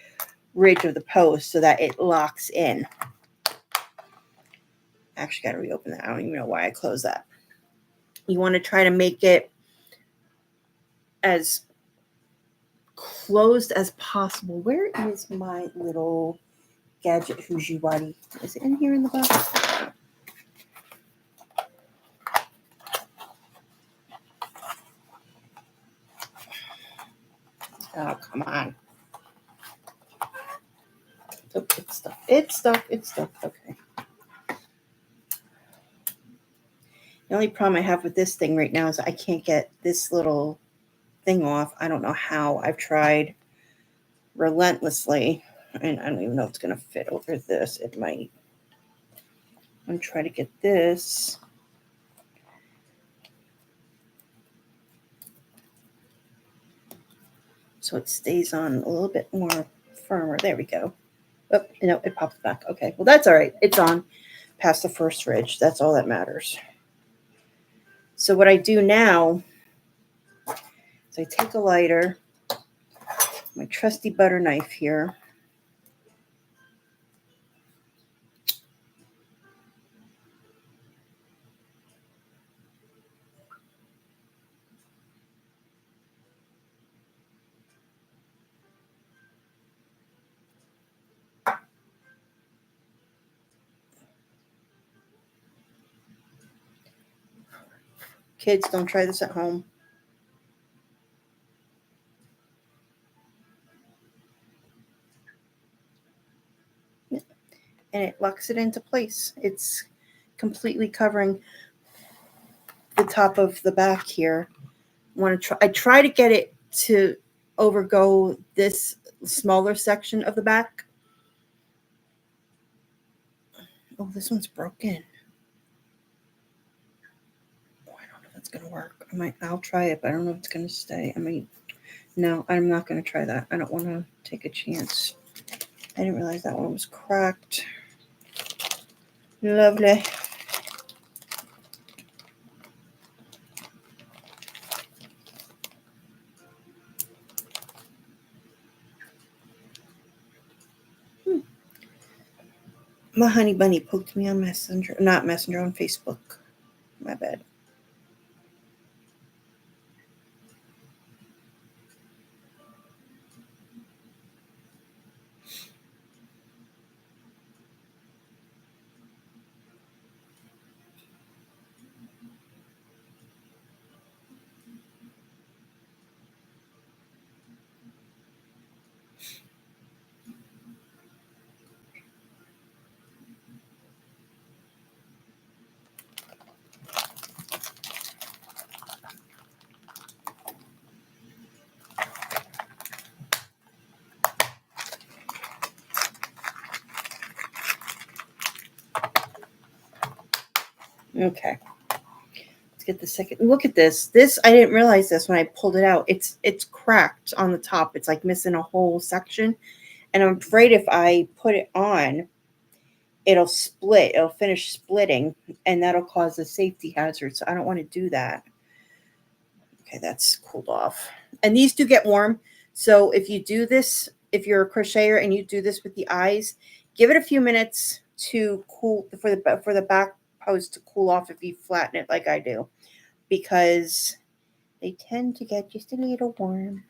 ridge of the post so that it locks in. Actually, got to reopen that. I don't even know why I closed that. You want to try to make it as closed as possible. Where is my little gadget Fujiwari? Is it in here in the box? Oh, come on. Oh, it's stuck. It's stuck. It's stuck. Okay. The only problem I have with this thing right now is I can't get this little thing off. I don't know how. I've tried relentlessly, and I don't even know if it's going to fit over this. It might. I'm trying to get this. So it stays on a little bit more firmer. There we go. Oh, no, it popped back. Okay, well, that's all right. It's on past the first ridge. That's all that matters. So what I do now is I take a lighter, my trusty butter knife here. Kids, don't try this at home. And it locks it into place. It's completely covering the top of the back here. I try to get it to overgo this smaller section of the back. Oh, this one's broken. Oh, I don't know if it's gonna work. I'll try it, but I don't know if it's gonna stay. No, I'm not gonna try that. I don't want to take a chance. I didn't realize that one was cracked. Lovely. My honey bunny poked me on Messenger. Not Messenger, on Facebook. My bad. Okay. Let's get the second. Look at this. This, I didn't realize this when I pulled it out. It's cracked on the top. It's like missing a whole section. And I'm afraid if I put it on, it'll split. It'll finish splitting, and that'll cause a safety hazard. So I don't want to do that. Okay, that's cooled off. And these do get warm. So if you do this, if you're a crocheter and you do this with the eyes, give it a few minutes to cool for the back post to cool off if you flatten it like I do, because they tend to get just a little warm.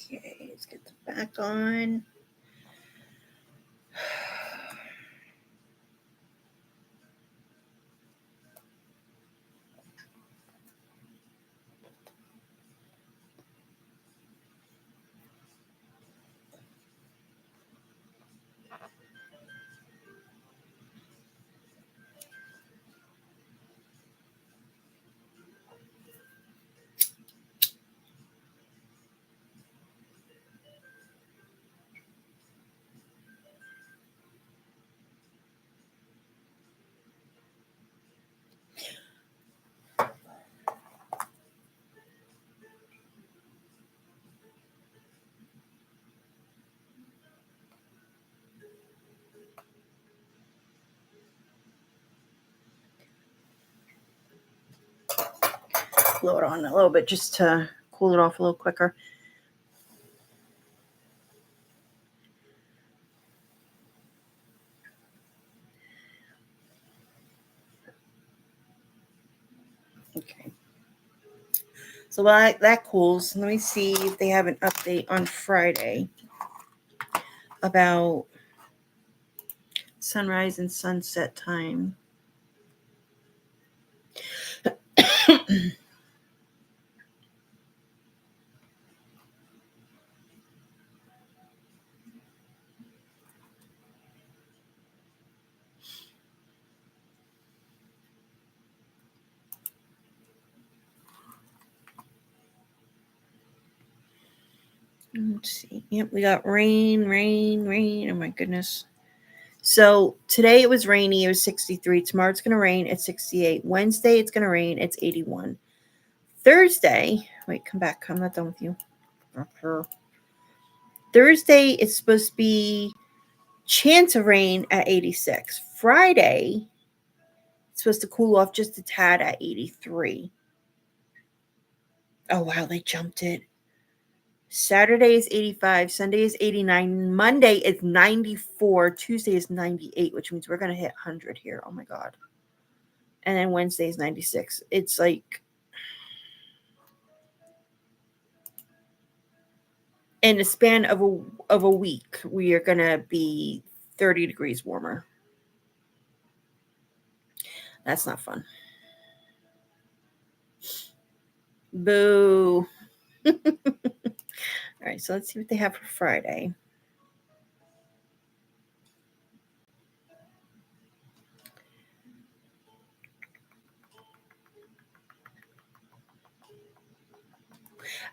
Okay, let's get the back on. blow it on a little bit just to cool it off a little quicker. Okay. So while that cools, let me see if they have an update on Friday about sunrise and sunset time. Let's see. Yep, we got rain. Oh my goodness. So today it was rainy. It was 63. Tomorrow it's going to rain. It's 68. Wednesday it's going to rain. It's 81. Thursday. Wait, come back. I'm not done with you. Thursday it's supposed to be chance of rain at 86. Friday it's supposed to cool off just a tad at 83. Oh wow, they jumped it. Saturday is 85, Sunday is 89, Monday is 94, Tuesday is 98, which means we're going to hit 100 here. Oh my God. And then Wednesday is 96. It's like, in the span of a week, we are going to be 30 degrees warmer. That's not fun. Boo. All right, so let's see what they have for Friday.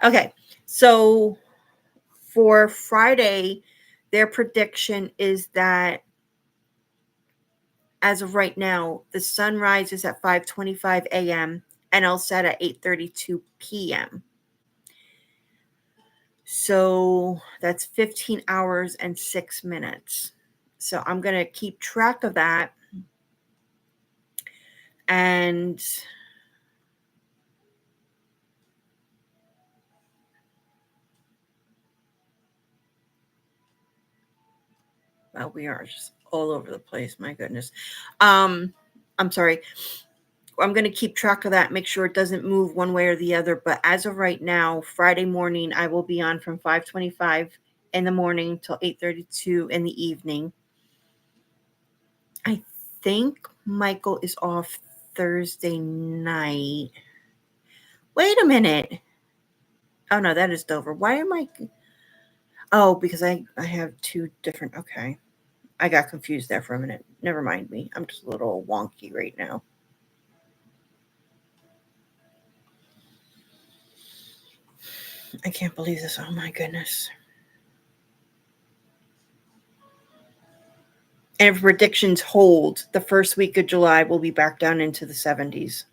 Okay, so for Friday, their prediction is that as of right now, the sun rises at 5:25 a.m. and it'll set at 8:32 p.m. So that's 15 hours and 6 minutes. So I'm going to keep track of that. And well, we are just all over the place. My goodness. I'm sorry. I'm going to keep track of that, make sure it doesn't move one way or the other. But as of right now, Friday morning, I will be on from 5:25 in the morning till 8:32 in the evening. I think Michael is off Thursday night. Wait a minute. Oh, no, that is Dover. Why am I? Oh, because I have two different. Okay. I got confused there for a minute. Never mind me. I'm just a little wonky right now. I can't believe this. Oh, my goodness. And if predictions hold, the first week of July will be back down into the 70s.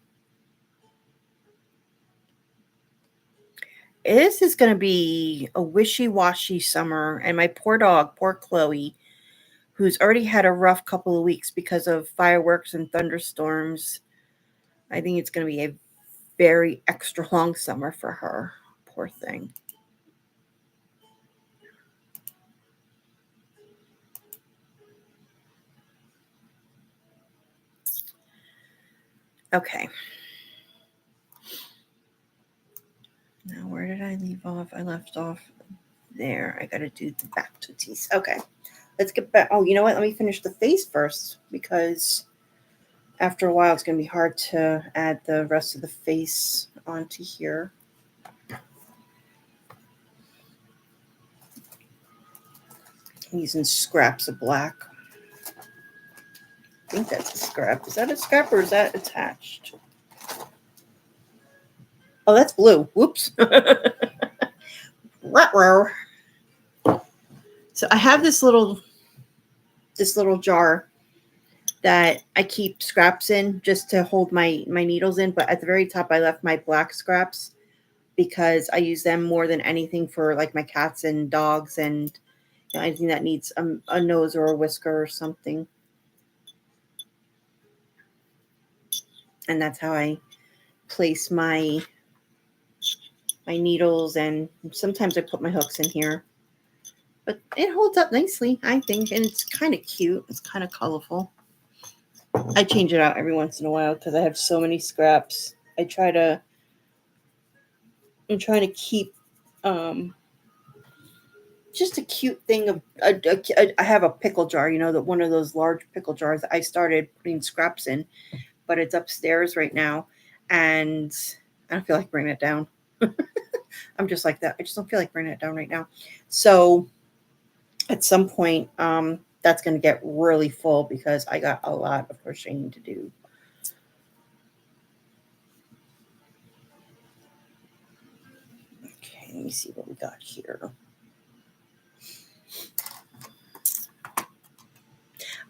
This is going to be a wishy-washy summer. And my poor dog, poor Chloe, who's already had a rough couple of weeks because of fireworks and thunderstorms. I think it's going to be a very extra long summer for her. Poor thing. Okay. Now, where did I leave off? I left off there. I got to do the back tooties. Okay. Let's get back. Oh, you know what? Let me finish the face first, because after a while, it's going to be hard to add the rest of the face onto here. I'm using scraps of black. I think that's a scrap. Is that a scrap or is that attached? Oh, that's blue. Whoops. So I have this little jar that I keep scraps in just to hold my needles in. But at the very top, I left my black scraps because I use them more than anything for like my cats and dogs and anything that needs a nose or a whisker or something. And that's how I place my my needles, and sometimes I put my hooks in here. But it holds up nicely, I think, and it's kind of cute. It's kind of colorful. I change it out every once in a while because I have so many scraps. I'm trying to keep just a cute thing of I have a pickle jar, that one of those large pickle jars I started putting scraps in, but it's upstairs right now, and I don't feel like bringing it down. I'm just like that. I just don't feel like bringing it down right now. So at some point, that's going to get really full because I got a lot of crocheting to do. Okay, let me see what we got here.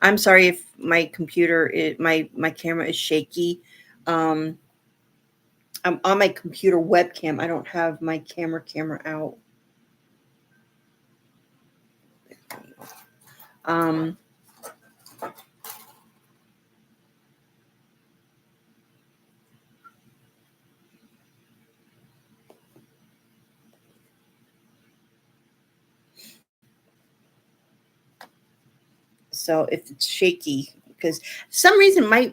I'm sorry if my my camera is shaky. Um, I'm on my computer webcam. I don't have my camera out. Um, so if it's shaky, because some reason my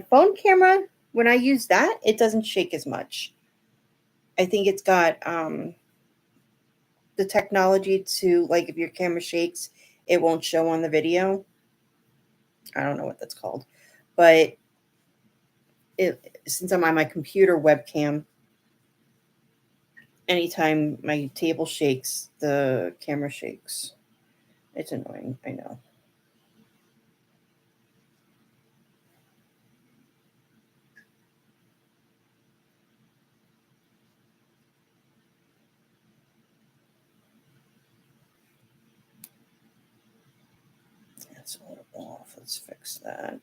phone camera, when I use that, it doesn't shake as much. I think it's got the technology to, like, if your camera shakes, it won't show on the video. I don't know what that's called, but since I'm on my computer webcam, anytime my table shakes, the camera shakes. It's annoying, I know. That's a little off. Let's fix that.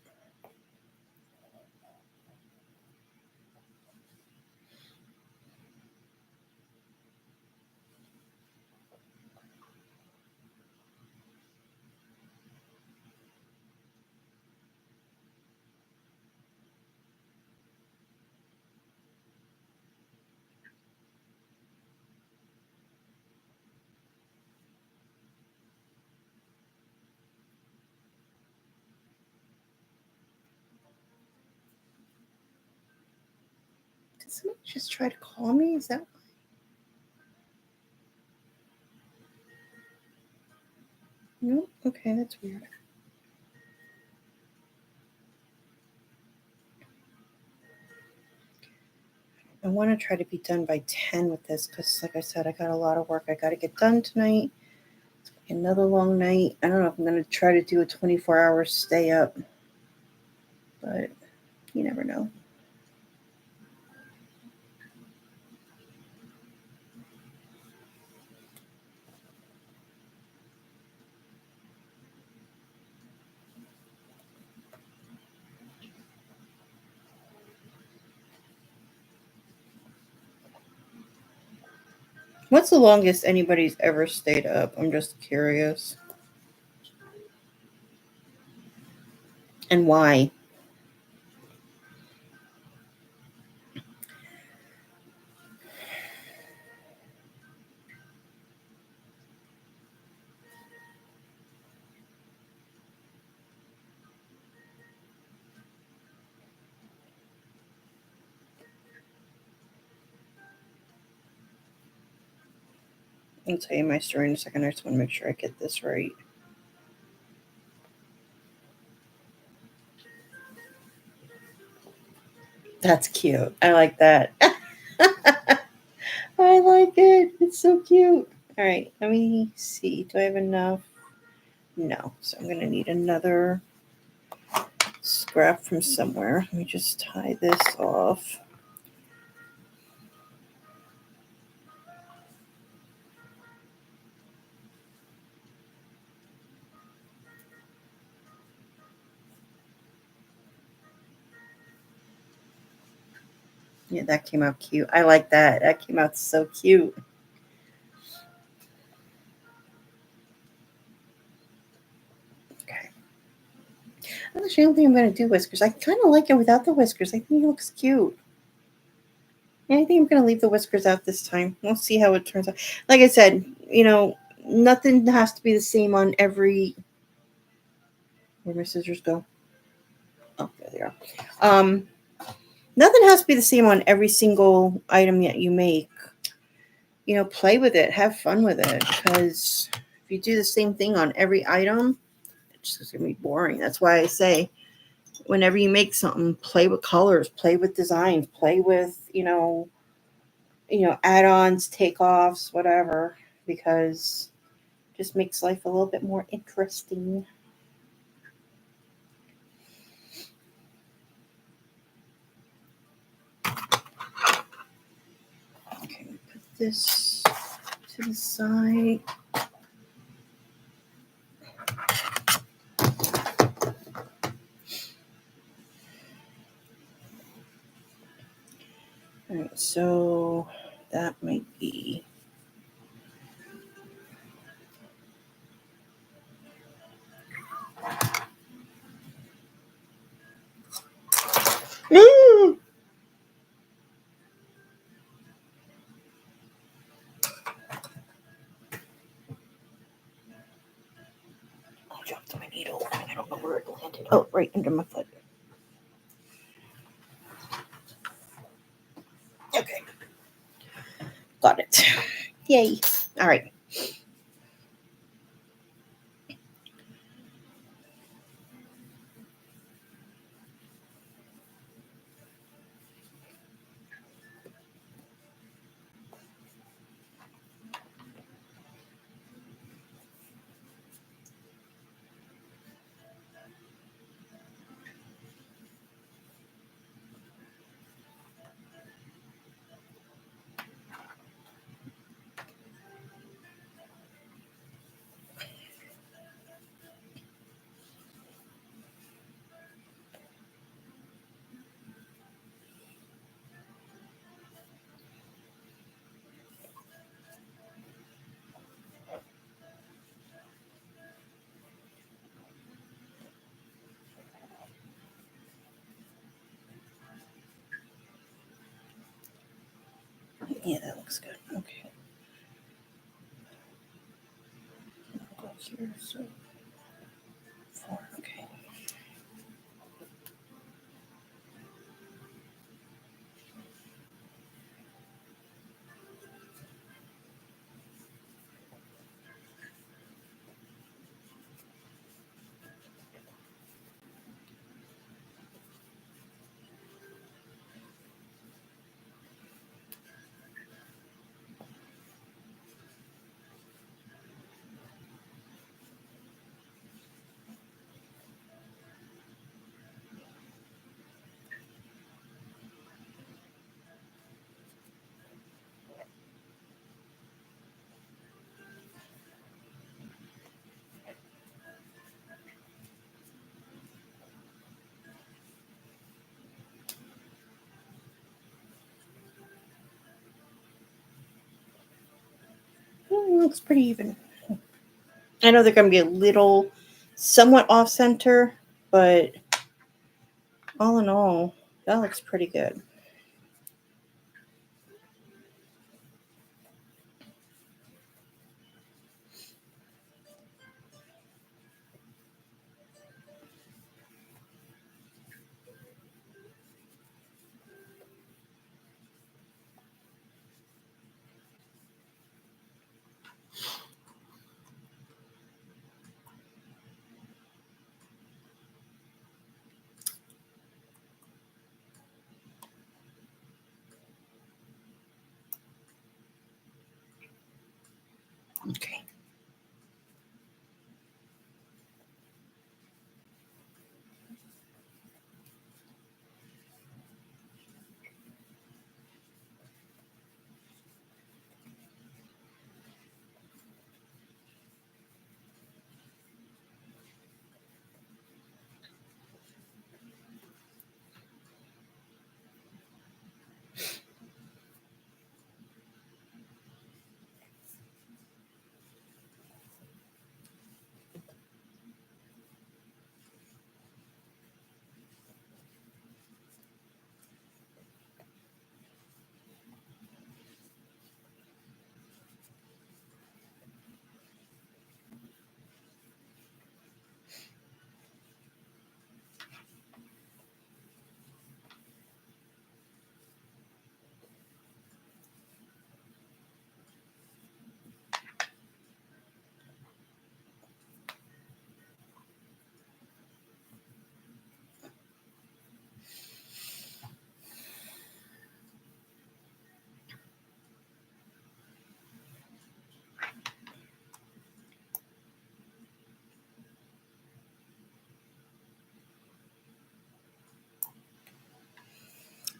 Did somebody just try to call me? Is that? No? Okay, that's weird. I want to try to be done by 10 with this because, like I said, I got a lot of work I got to get done tonight. It's gonna be another long night. I don't know if I'm going to try to do a 24-hour stay up, but you never know. What's the longest anybody's ever stayed up? I'm just curious. And why? I'll tell you my story in a second. I just want to make sure I get this right. That's cute. I like that. I like it. It's so cute. All right, let me see. Do I have enough? No. So I'm going to need another scrap from somewhere. Let me just tie this off. Yeah, that came out cute. I like that. That came out so cute. Okay. Actually, I don't think I'm going to do whiskers. I kind of like it without the whiskers. I think it looks cute. Yeah, I think I'm gonna leave the whiskers out this time. We'll see how it turns out. Like I said, nothing has to be the same on every. Where my scissors go? Oh, there they are. Nothing has to be the same on every single item that you make. Play with it, have fun with it, because if you do the same thing on every item, it's just gonna be boring. That's why I say, whenever you make something, play with colors, play with designs, play with add-ons, takeoffs, whatever, because it just makes life a little bit more interesting. Okay, put this to the side. All right, so that might be. Mm! I dropped my needle. I don't know where it landed. Oh, right under my foot. Okay. Got it. Yay. All right. Yeah, that looks good. Okay. I'll go here. So 4. Okay. Looks pretty even. I know they're going to be a little, somewhat off center, but all in all, that looks pretty good. Okay.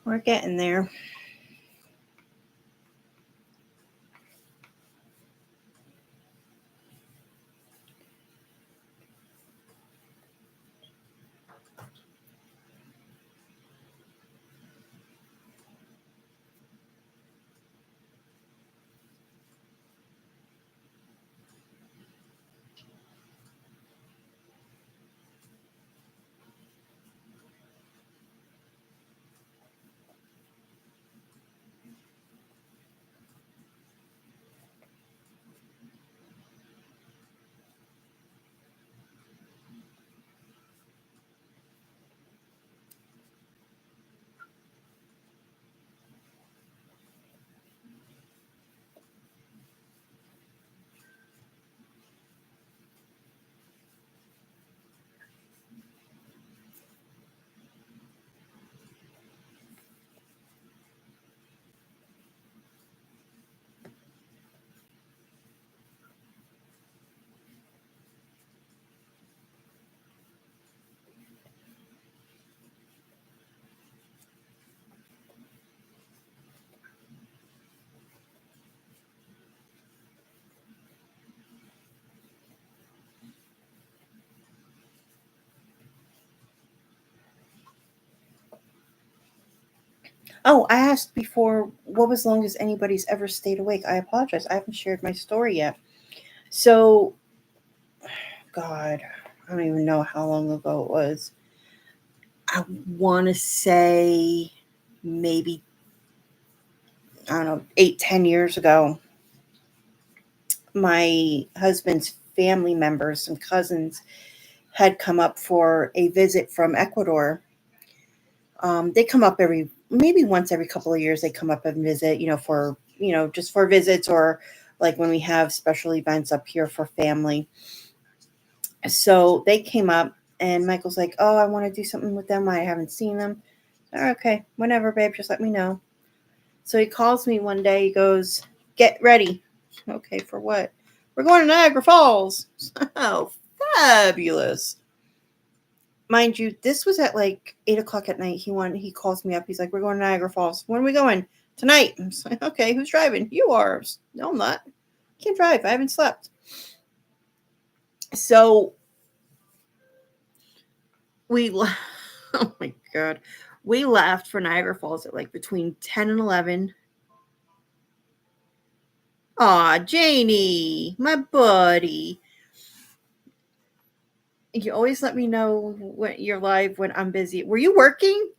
We're getting there. Oh, I asked before what was the longest anybody's ever stayed awake. I apologize. I haven't shared my story yet. So, God, I don't even know how long ago it was. I want to say maybe, I don't know, 8, 10 years ago. My husband's family members, some cousins, had come up for a visit from Ecuador. They come up maybe once every couple of years. They come up and visit, for just for visits, or like when we have special events up here for family. So they came up, and Michael's like, "Oh, I want to do something with them. I haven't seen them." Okay, whenever, babe, just let me know. So he calls me one day. He goes, "Get ready." Okay, for what? We're going to Niagara Falls. Oh, fabulous. Mind you, this was at like 8 o'clock at night. He calls me up. He's like, "We're going to Niagara Falls. When are we going? Tonight." I'm just like, "Okay, who's driving? You are." "No, I'm not. Can't drive. I haven't slept." So oh my God. We left for Niagara Falls at like between 10 and 11. Aw, Janie, my buddy. You always let me know when you're live when I'm busy. Were you working?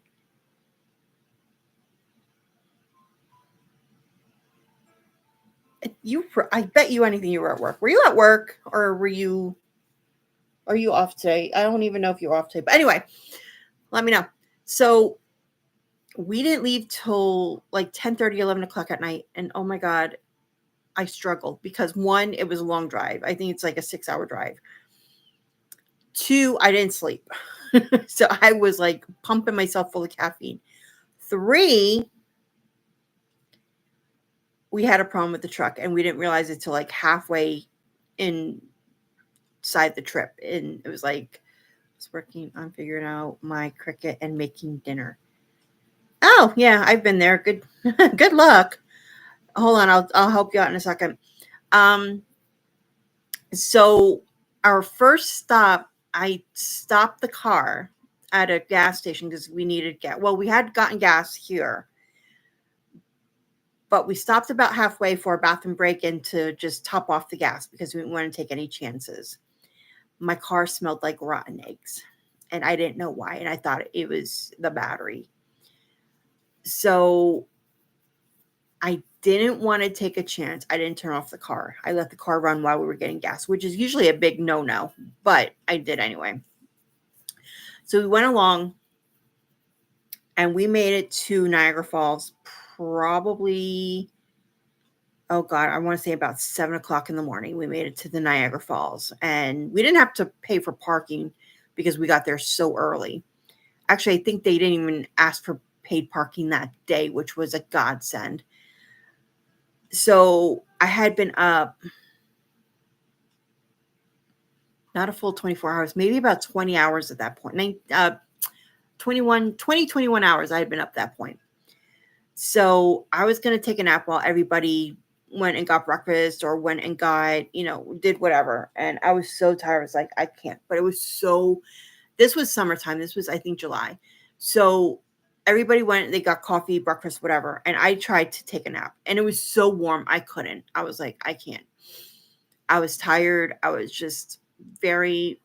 I bet you anything you were at work. Were you at work, or are you off today? I don't even know if you're off today. But anyway, let me know. So we didn't leave till like 10:30, 11 o'clock at night. And oh my God, I struggled because one, it was a long drive. I think it's like a 6-hour drive. Two, I didn't sleep. So I was like pumping myself full of caffeine. Three, we had a problem with the truck, and we didn't realize it till like halfway inside the trip. And it was like, I was working on figuring out my Cricut and making dinner. Oh yeah, I've been there. Good, good luck. Hold on, I'll help you out in a second. Um, so our first stop, I stopped the car at a gas station because we needed gas. Well, we had gotten gas here, but we stopped about halfway for a bathroom break in to just top off the gas because we didn't want to take any chances. My car smelled like rotten eggs, and I didn't know why, and I thought it was the battery. So I didn't want to take a chance. I didn't turn off the car. I let the car run while we were getting gas, which is usually a big no-no, but I did anyway. So we went along, and we made it to Niagara Falls probably, oh God, I want to say about 7 o'clock in the morning. We made it to the Niagara Falls, and we didn't have to pay for parking because we got there so early. Actually, I think they didn't even ask for paid parking that day, which was a godsend. So I had been up not a full 24 hours, maybe about 20 hours at that point. 21 hours I had been up at that point. So I was going to take a nap while everybody went and got breakfast or went and got, did whatever. And I was so tired. I was like, I can't. But it was this was summertime. This was, I think, July. So everybody went, they got coffee, breakfast, whatever. And I tried to take a nap. And it was so warm. I couldn't. I was like, I can't. I was tired. I was just very,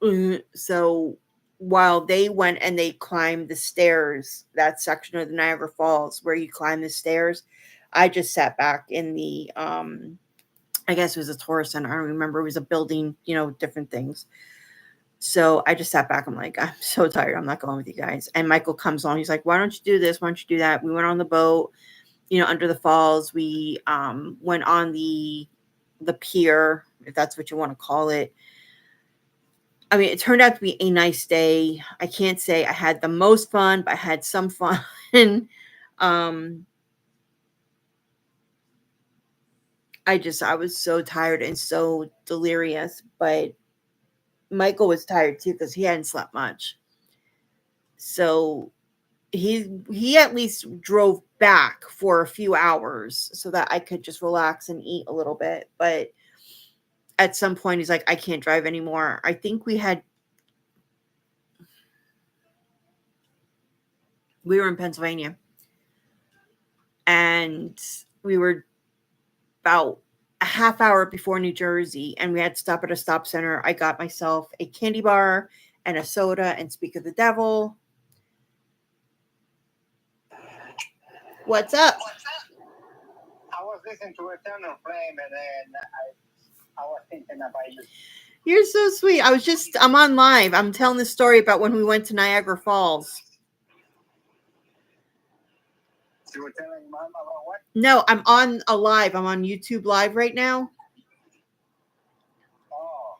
so while they went and they climbed the stairs, that section of the Niagara Falls where you climb the stairs, I just sat back in the, I guess it was a tourist center. I don't remember. It was a building, different things. So I just sat back. I'm like, I'm so tired. I'm not going with you guys. And Michael comes on. He's like, why don't you do this? Why don't you do that? We went on the boat, under the falls. We went on the pier, if that's what you want to call it. I mean, it turned out to be a nice day. I can't say I had the most fun, but I had some fun. I was so tired and so delirious, but Michael was tired too because he hadn't slept much. So he at least drove back for a few hours so that I could just relax and eat a little bit. But at some point he's like, I can't drive anymore. I think we were in Pennsylvania and we were about a half hour before New Jersey and we had to stop at a stop center. I got myself a candy bar and a soda and speak of the devil. What's up? I was listening to Eternal Flame and then I was thinking about you. You're so sweet. I'm on live. I'm telling the story about when we went to Niagara Falls. You were telling Mom about what? No, I'm on a live. I'm on YouTube Live right now. Oh.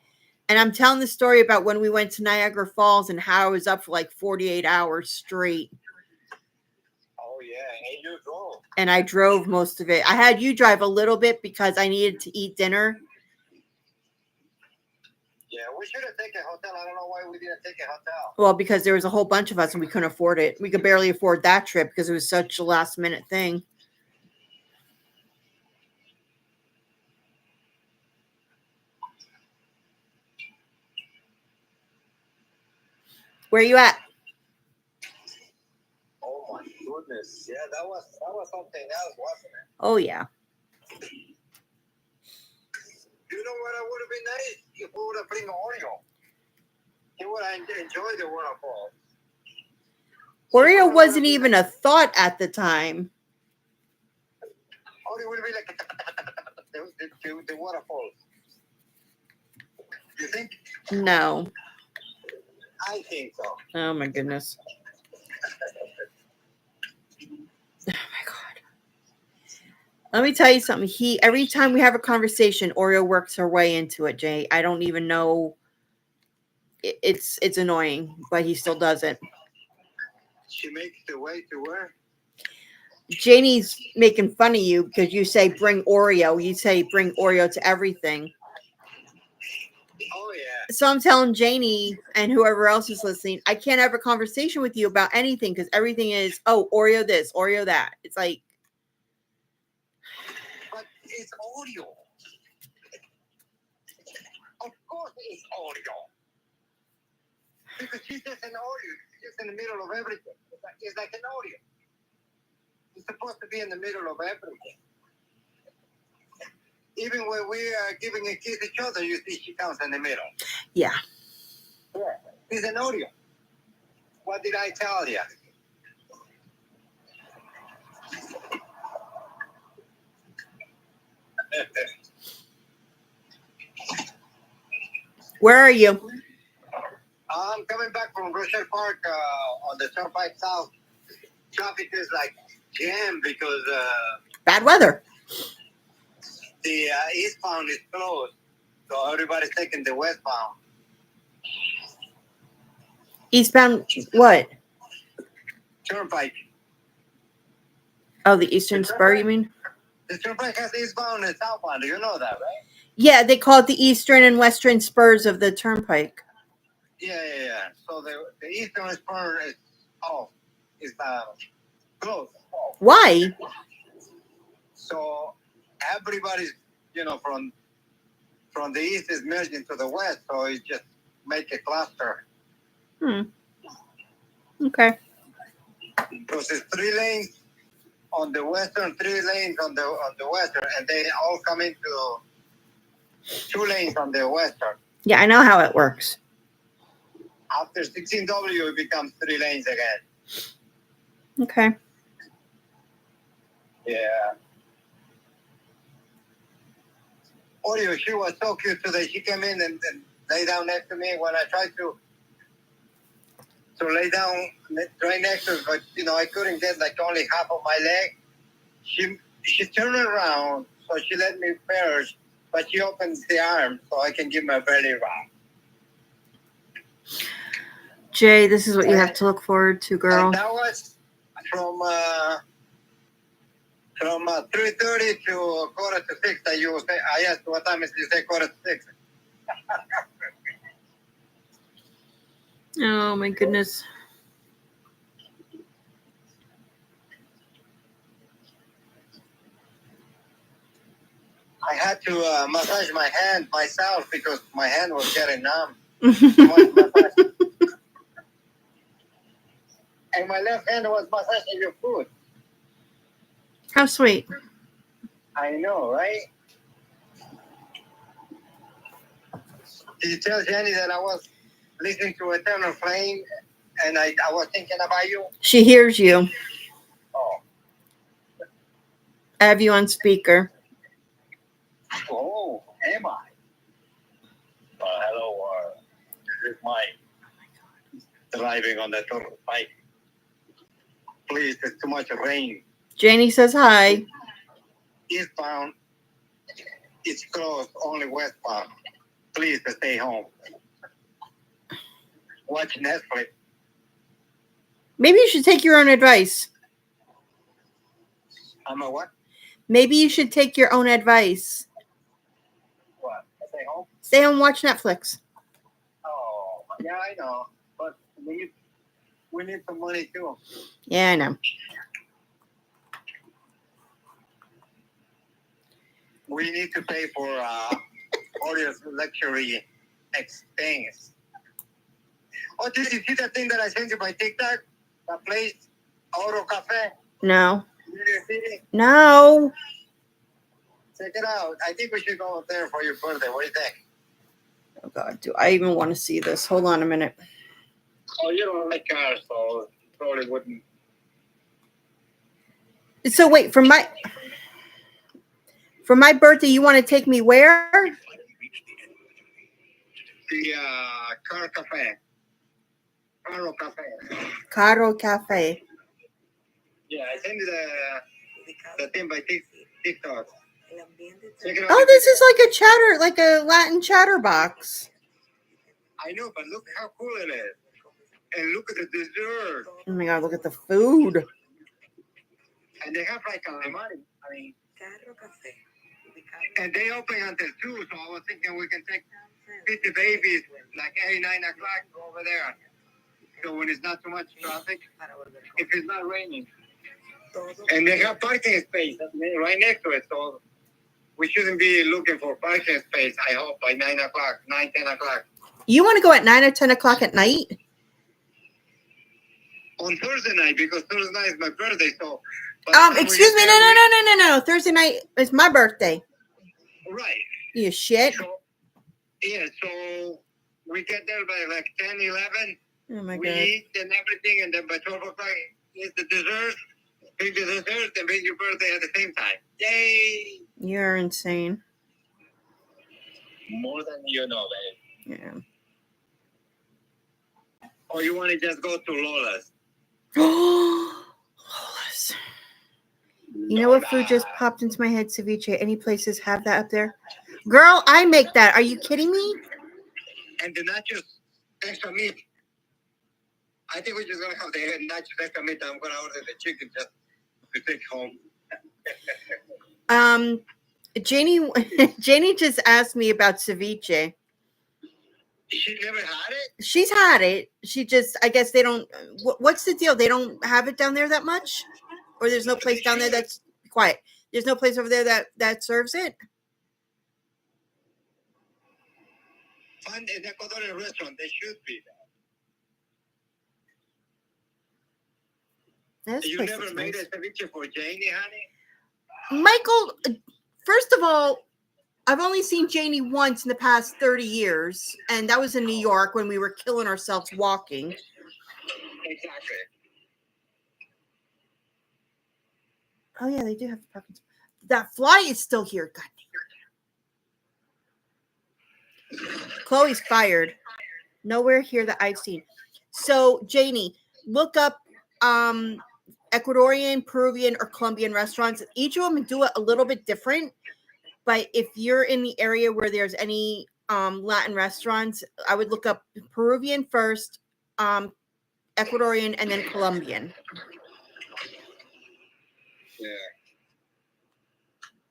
And I'm telling the story about when we went to Niagara Falls and how I was up for like 48 hours straight. Oh, yeah. And you drove. And I drove most of it. I had you drive a little bit because I needed to eat dinner. Yeah, we should have taken a hotel. I don't know why we didn't take a hotel. Well, because there was a whole bunch of us and we couldn't afford it. We could barely afford that trip because it was such a last minute thing. Where are you at? Oh my goodness. Yeah, that was something else, wasn't it? Oh yeah. You know what? It would have been nice if we would have bring Oreo. He would have enjoyed the waterfall. Oreo wasn't even a thought at the time. Oreo would be like the waterfall. You think? No. I think so. Oh my goodness. Oh my God. Let me tell you something. Every time we have a conversation, Oreo works her way into it, Jay. I don't even know. It's annoying, but he still does it. She makes the way to where? Janie's making fun of you because you say bring Oreo. You say bring Oreo to everything. Oh, yeah. So I'm telling Janie and whoever else is listening, I can't have a conversation with you about anything because everything is, oh, Oreo this, Oreo that. It's like. But it's Oreo. Of course it's Oreo. Because she's just an Oreo. She's just in the middle of everything. It's like an Oreo. It's supposed to be in the middle of everything. Even when we are giving a kiss each other, you see she comes in the middle. Yeah. Yeah. It's an Oreo. What did I tell you? Where are you? I'm coming back from Crochet Park on the Turnpike South. Traffic is like jammed because Bad weather. the eastbound is closed. So everybody's taking the westbound. Eastbound what? Turnpike. Oh, the Eastern Spur, you mean? The Turnpike has eastbound and southbound. You know that, right? Yeah, they call it the Eastern and Western Spurs of the Turnpike. Yeah. So the eastern spur is off. Is closed. Why? So everybody's, from the east is merging to the west, so it just make a cluster. Okay. Because it's 3 lanes on the western, 3 lanes on the western, and they all come into 2 lanes on the western. Yeah, I know how it works. After 16W, it becomes 3 lanes again. Okay. Yeah. Oreo, she was so cute today. She came in and lay down next to me when I tried to lay down right next to her, but I couldn't get like only half of my leg. She turned around, so she let me first, but she opens the arm so I can give my belly rub. Jay, this is what you have to look forward to, girl. And that was from 3:30 to 5:45 that you say. I asked what time is it? You say 5:45. Oh my goodness. I had to massage my hand myself because my hand was getting numb. And my left hand was massaging your foot. How sweet. I know, right? Did you tell Jenny that I was listening to Eternal Flame and I was thinking about you? She hears you. Oh. I have you on speaker. Oh, am I? Hello, this is Mike. Driving on the turnpike. Please, there's too much rain. Janie says hi. Eastbound, it's closed, only westbound. Please stay home. Watch Netflix. Maybe you should take your own advice. I'm a what? Maybe you should take your own advice. What? Stay home? Stay home, watch Netflix. Oh, yeah, I know. But we need some money too. Yeah, I know. We need to pay for all your luxury things. Oh, did you see that thing that I sent you by TikTok? That place, Auto Cafe? No. Did you see it? No. Check it out. I think we should go there for your birthday. What do you think? Oh, God. Do I even want to see this? Hold on a minute. Oh, you don't like cars, so probably wouldn't. So, wait, for my birthday, you want to take me where? The Car Cafe. Caro Cafe. Caro Cafe. Yeah, I sent you the thing by TikTok. Check it out. Oh, this is like a Latin chatterbox. I know, but look how cool it is. And look at the dessert. Oh my God, look at the food. And they have like a money. I mean, and they open until 2, so I was thinking we can take 50 babies like 8, 9 o'clock over there. So when it's not too much traffic, if it's not raining. And they have parking space right next to it, so we shouldn't be looking for parking space, I hope, by 9 o'clock, 9, 10 o'clock. You want to go at 9 or 10 o'clock at night? On Thursday night, because Thursday night is my birthday, so... Excuse me, no. Thursday night is my birthday. Right. You shit. So we get there by like 10, 11. Oh my we God. eat and everything, and then by 12 o'clock is the dessert. Bring the dessert and bring your birthday at the same time. Yay! You're insane. More than you know, babe. Yeah. Or you want to just go to Lola's? Lola's. You know what food just popped into my head, ceviche? Any places have that up there? Girl, I make that. Are you kidding me? And the nachos extra meat. I think we're just going to have the nachos extra meat. I'm going to order the chicken just to take home. Janie just asked me about ceviche. She never had it? She's had it. She just, I guess they don't, what's the deal? They don't have it down there that much? Or there's no place down there that's quiet. There's no place over there that serves it. Find an Ecuadorian restaurant. They should be there. You never made a ceviche for Janie, honey? Michael, first of all, I've only seen Janie once in the past 30 years, and that was in New York when we were killing ourselves walking. Exactly. Oh, yeah, they do have the parking spot. That fly is still here. God damn. Chloe's fired. Nowhere here that I've seen. So, Janie, look up Ecuadorian, Peruvian, or Colombian restaurants. Each of them do it a little bit different. But if you're in the area where there's any Latin restaurants, I would look up Peruvian first, Ecuadorian, and then Colombian. Yeah.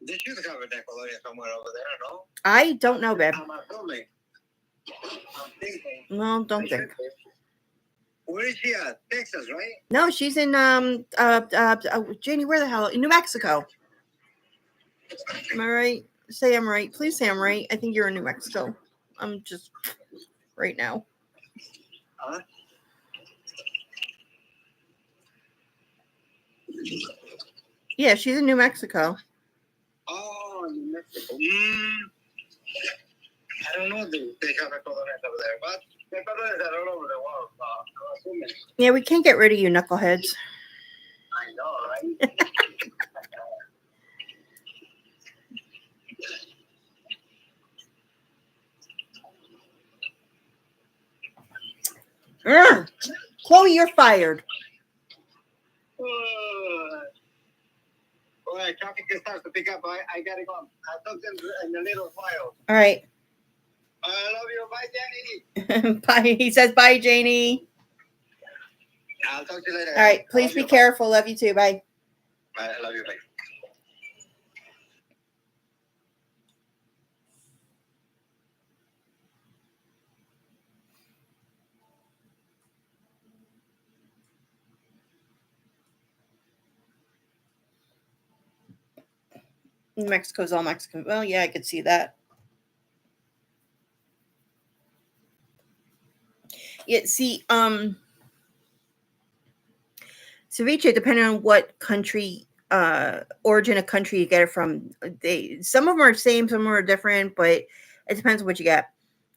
They should have an Ecuadorian somewhere over there, no? I don't know, babe. I'm assuming. I'm thinking. No, don't think. Where is she at? Texas, right? No, she's in Janie, where the hell? In New Mexico. Am I right? Say I'm right. Please say I'm right. I think you're in New Mexico. I'm just right now. Huh? Yeah, she's in New Mexico. Oh, New Mexico. I don't know if they have Ecuadorians over there, but Ecuadorians are all over the world. I'm assuming. Yeah, we can't get rid of you, knuckleheads. I know, right? Chloe, you're fired. All right, traffic starts to pick up. I gotta go. I'll talk to them in a little while. All right. I love you. Bye, Jenny. Bye. He says bye, Janie. I'll talk to you later. All right. Please be careful. Love you too. Bye. Bye. I love you. Bye. Mexico's all Mexican. Well, yeah, I could see that. Yeah, see, ceviche, depending on what country, origin of country you get it from, some of them are the same, some of them are different, but it depends on what you get.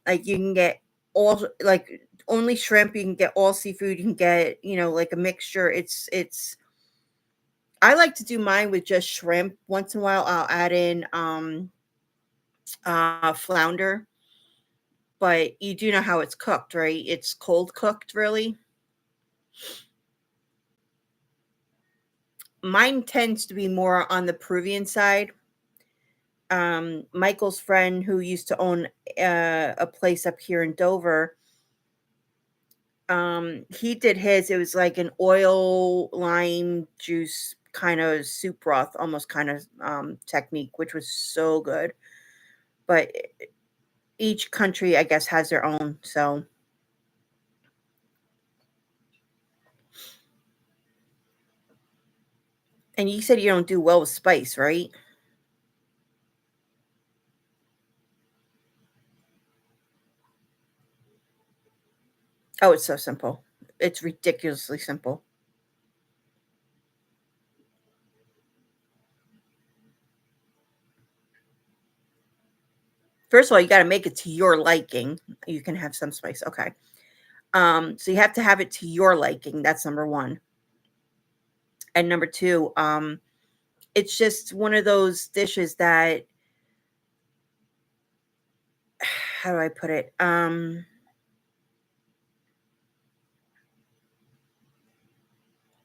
Like, you can get all, like, only shrimp, you can get all seafood, you can get, like a mixture. I like to do mine with just shrimp. Once in a while, I'll add in flounder. But you do know how it's cooked, right? It's cold cooked, really. Mine tends to be more on the Peruvian side. Michael's friend, who used to own a place up here in Dover, he did his. It was like an oil lime juice kind of soup broth, almost kind of technique, which was so good. But each country, I guess, has their own. So, and you said you don't do well with spice, right? Oh, it's so simple. It's ridiculously simple. First of all, you got to make it to your liking. You can have some spice. Okay. So you have to have it to your liking. That's number one. And number two, it's just one of those dishes that, how do I put it?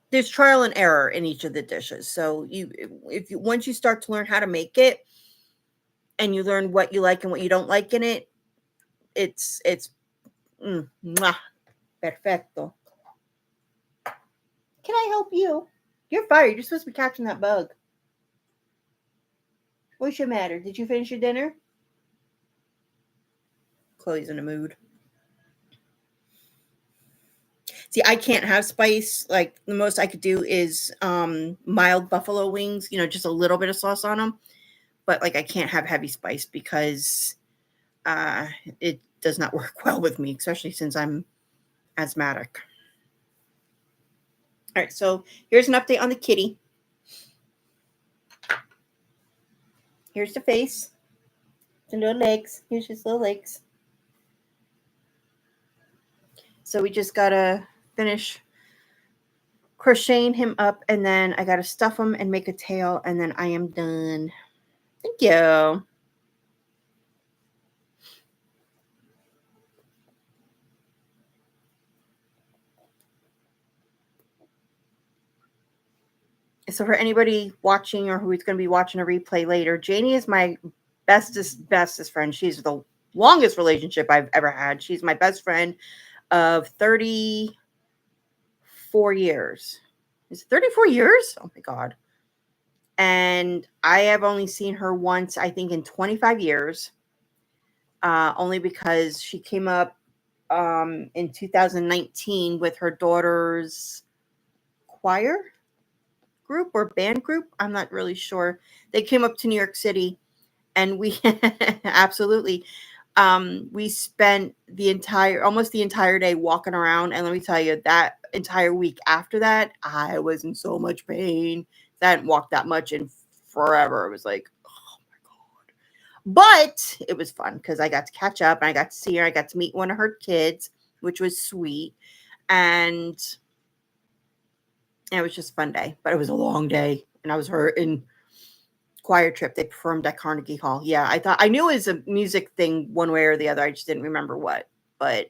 There's trial and error in each of the dishes. So once you start to learn how to make it, and you learn what you like and what you don't like in it, it's mwah, perfecto. Can I help you? You're fired. You're supposed to be catching that bug. What's your matter? Did you finish your dinner? Chloe's in a mood. See, I can't have spice. Like the most I could do is mild buffalo wings, just a little bit of sauce on them. But like I can't have heavy spice because it does not work well with me, especially since I'm asthmatic. All right, so here's an update on the kitty. Here's the face. The little legs. Here's his little legs. So we just gotta finish crocheting him up, and then I gotta stuff him and make a tail, and then I am done. Thank you. So for anybody watching or who's going to be watching a replay later, Janie is my bestest friend. She's the longest relationship I've ever had. She's my best friend of 34 years. Is it 34 years? Oh my God. And I have only seen her once, I think, in 25 years. Only because she came up in 2019 with her daughter's choir group or band group. I'm not really sure. They came up to New York City, and we absolutely we spent almost the entire day walking around. And let me tell you, that entire week after that, I was in so much pain. I hadn't walked that much in forever. It was like, oh my God. But it was fun because I got to catch up and I got to see her. I got to meet one of her kids, which was sweet. And it was just a fun day, but it was a long day, and I was hurting. Choir trip. They performed at Carnegie Hall. Yeah, I knew it was a music thing one way or the other. I just didn't remember what. But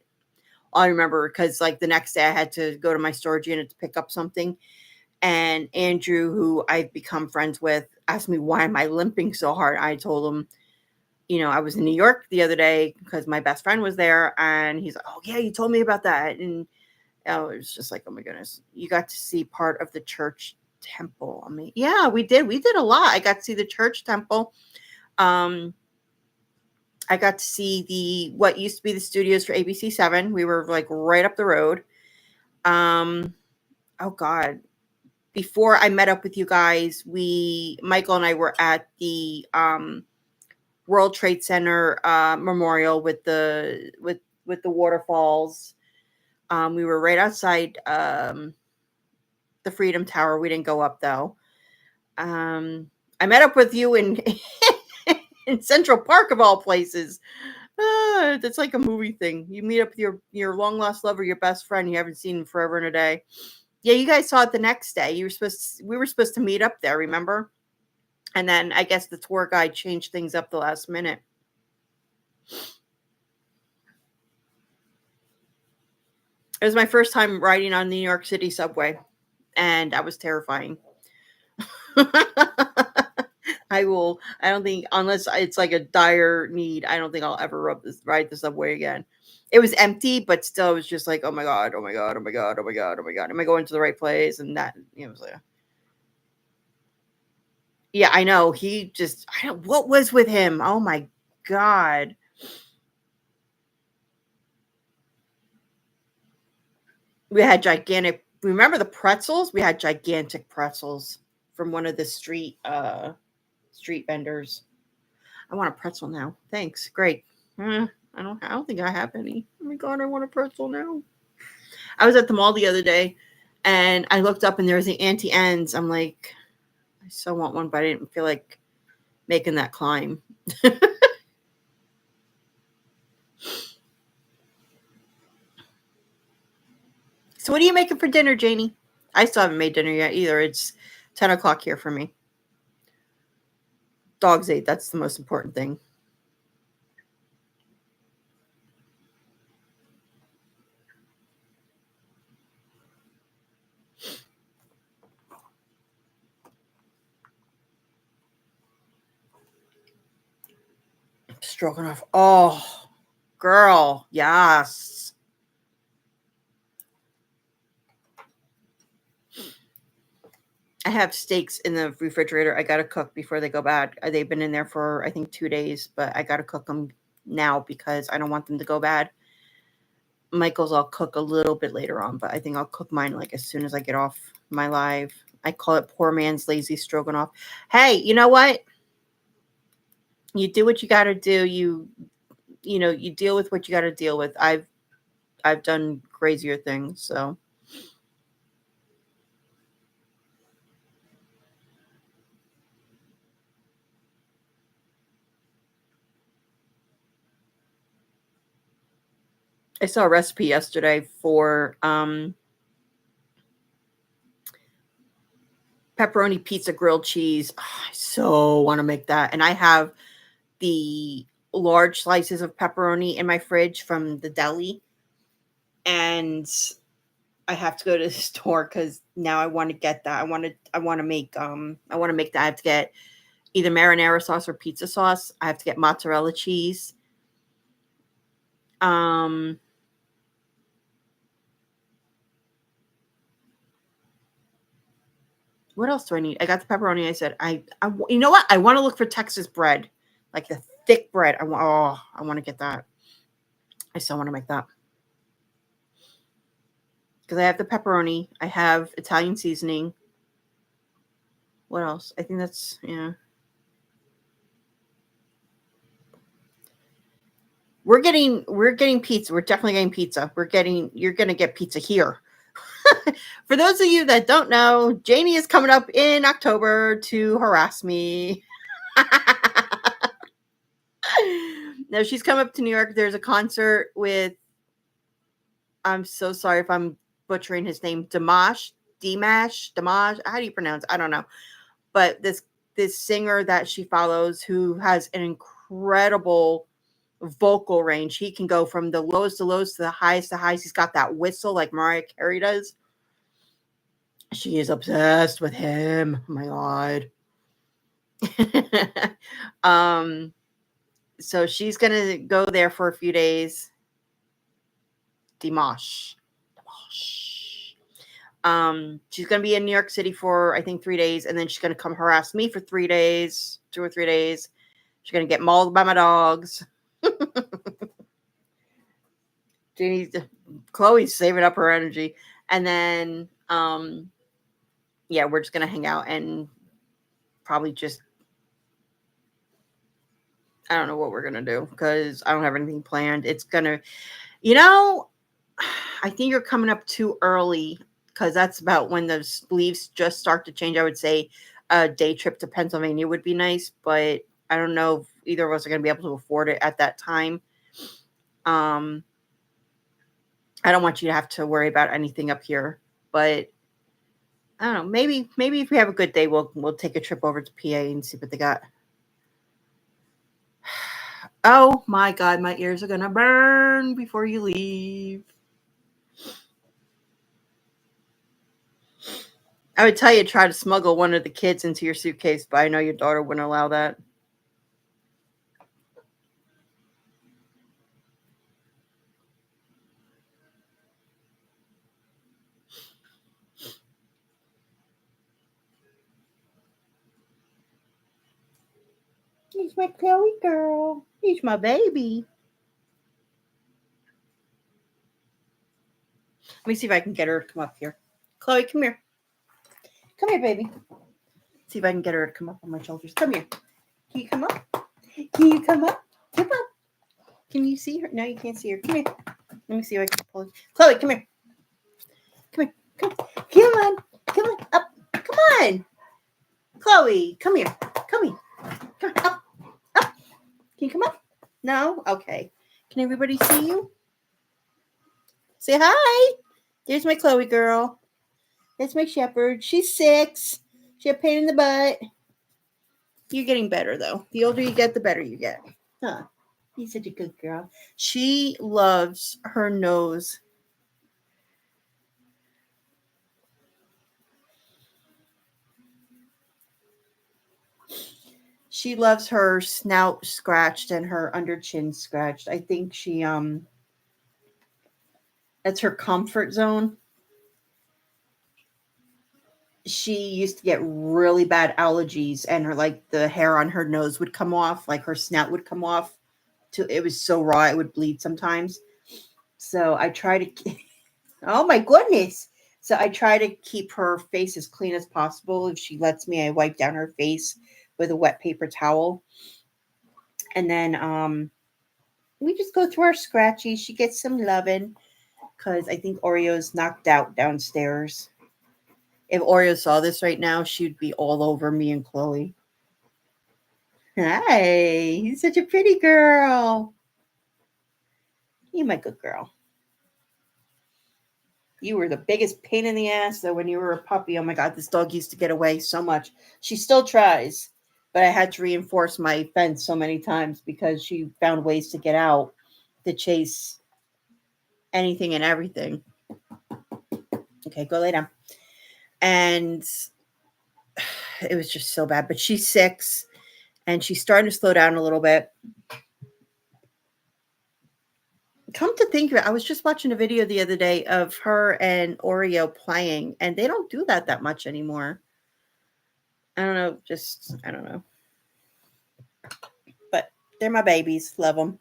I remember because like the next day I had to go to my storage unit to pick up something, and Andrew, who I've become friends with, asked me why am I limping so hard. I told him, I was in New York the other day because my best friend was there, and he's like, "Oh yeah, you told me about that." And it was just like, oh my goodness, you got to see part of the church temple. I mean, yeah, we did a lot. I got to see the church temple. I got to see what used to be the studios for ABC7. We were like right up the road. Oh God. Before I met up with you guys, Michael and I were at the World Trade Center memorial with the waterfalls. We were right outside the Freedom Tower. We didn't go up though. I met up with you in in Central Park of all places. It's like a movie thing. You meet up with your long lost lover, your best friend you haven't seen in forever and a day. Yeah, you guys saw it the next day. We were supposed to meet up there, remember? And then I guess the tour guide changed things up the last minute. It was my first time riding on the New York City subway, and that was terrifying. I don't think, unless it's like a dire need, I don't think I'll ever ride the subway again. It was empty, but still, it was just like, oh my God, oh my God, oh my God, oh my God, oh my God. Am I going to the right place? And that, it was like, yeah, I know. What was with him? Oh my God. We had remember the pretzels? We had gigantic pretzels from one of the street vendors. I want a pretzel now. Thanks. Great. I don't think I have any. Oh my God, I want a pretzel now. I was at the mall the other day and I looked up and there was the Auntie Anne's. I'm like, I so want one, but I didn't feel like making that climb. So what are you making for dinner, Janie? I still haven't made dinner yet either. It's 10 o'clock here for me. Dogs ate. That's the most important thing. Stroganoff. Oh, girl. Yes. I have steaks in the refrigerator. I got to cook before they go bad. They've been in there for, I think, 2 days, but I got to cook them now because I don't want them to go bad. Michael's I'll cook a little bit later on, but I think I'll cook mine like as soon as I get off my live. I call it poor man's lazy stroganoff. Hey, you know what? You do what you got to do. You know, you deal with what you got to deal with. I've done crazier things, so. I saw a recipe yesterday for pepperoni pizza grilled cheese. Oh, I so want to make that. And I have the large slices of pepperoni in my fridge from the deli. And I have to go to the store because now I want to get that. I want to make that. I have to get either marinara sauce or pizza sauce. I have to get mozzarella cheese. What else do I need? I got the pepperoni. I said, you know what? I want to look for Texas bread, like the thick bread. I want to get that. I still want to make that because I have the pepperoni. I have Italian seasoning. What else? I think that's, yeah. We're getting pizza. We're definitely getting pizza. You're going to get pizza here. For those of you that don't know, Janie is coming up in October to harass me. No, she's come up to New York. There's a concert with, I'm so sorry if I'm butchering his name, Dimash. How do you pronounce it? I don't know. But this singer that she follows who has an incredible vocal range. He can go from the lowest to lows to the highest to highs. He's got that whistle like Mariah Carey does. She is obsessed with him. Oh my God. So she's gonna go there for a few days. Dimash. She's gonna be in New York City for I think 3 days, and then she's gonna come harass me for 3 days, 2 or 3 days. She's gonna get mauled by my dogs. Chloe's saving up her energy, and then yeah, we're just gonna hang out and probably just, I don't know what we're gonna do because I don't have anything planned. It's gonna, I think you're coming up too early because that's about when the leaves just start to change. I would say a day trip to Pennsylvania would be nice, but I don't know if either of us are going to be able to afford it at that time. I don't want you to have to worry about anything up here, but I don't know. Maybe if we have a good day, we'll take a trip over to PA and see what they got. Oh my God, my ears are gonna burn before you leave. I would tell you to try to smuggle one of the kids into your suitcase, but I know your daughter wouldn't allow that. He's my Chloe girl. He's my baby. Let me see if I can get her to come up here. Chloe, come here. Come here, baby. See if I can get her to come up on my shoulders. Come here. Can you come up? Can you come up? Come up. Can you see her? No, you can't see her. Come here. Let me see if I can pull her. Chloe, come here. Come here. Come on. Come on. Up. Come on. Chloe, come here. Come here. Come on. Up. Up. Can you come up? No? Okay. Can everybody see you? Say hi. There's my Chloe girl. That's my shepherd. She's 6. She's a pain in the butt. You're getting better, though. The older you get, the better you get. Huh. You're such a good girl. She loves her nose. She loves her snout scratched and her under chin scratched. I think she, that's her comfort zone. She used to get really bad allergies and the hair on her nose would come off, like her snout would come off. It was so raw it would bleed sometimes. So I try to, oh my goodness. So I try to keep her face as clean as possible. If she lets me, I wipe down her face with a wet paper towel. And then we just go through our scratchies. She gets some loving because I think Oreo's knocked out downstairs. If Oreo saw this right now, she'd be all over me and Chloe. Hi, you're such a pretty girl. You my good girl. You were the biggest pain in the ass though when you were a puppy. Oh my god, this dog used to get away so much. She still tries, but I had to reinforce my fence so many times because she found ways to get out to chase anything and everything. Okay, go lay down. And it was just so bad. But she's 6 and she's starting to slow down a little bit. Come to think of it, I was just watching a video the other day of her and Oreo playing, and they don't do that much anymore. I don't know, I don't know. But they're my babies. Love them.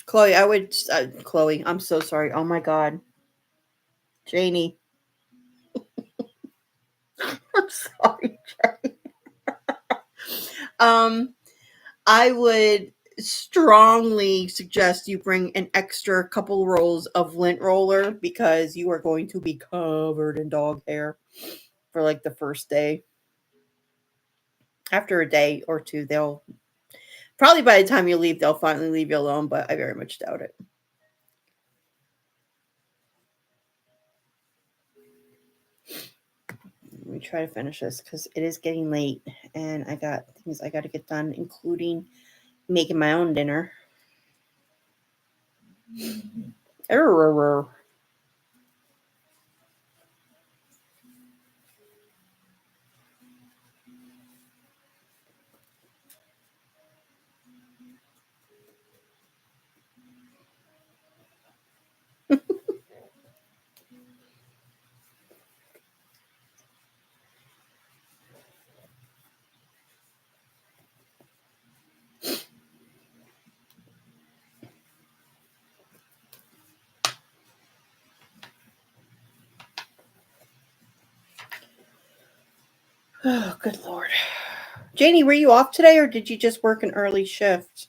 Chloe, Chloe, I'm so sorry. Oh my God. Janie. I'm sorry, Janie. I would strongly suggest you bring an extra couple rolls of lint roller because you are going to be covered in dog hair for like the first day. After a day or two, they'll probably by the time you leave, they'll finally leave you alone, but I very much doubt it. Let me try to finish this because it is getting late and I got things I got to get done, including making my own dinner. Oh, good Lord. Janie, were you off today or did you just work an early shift?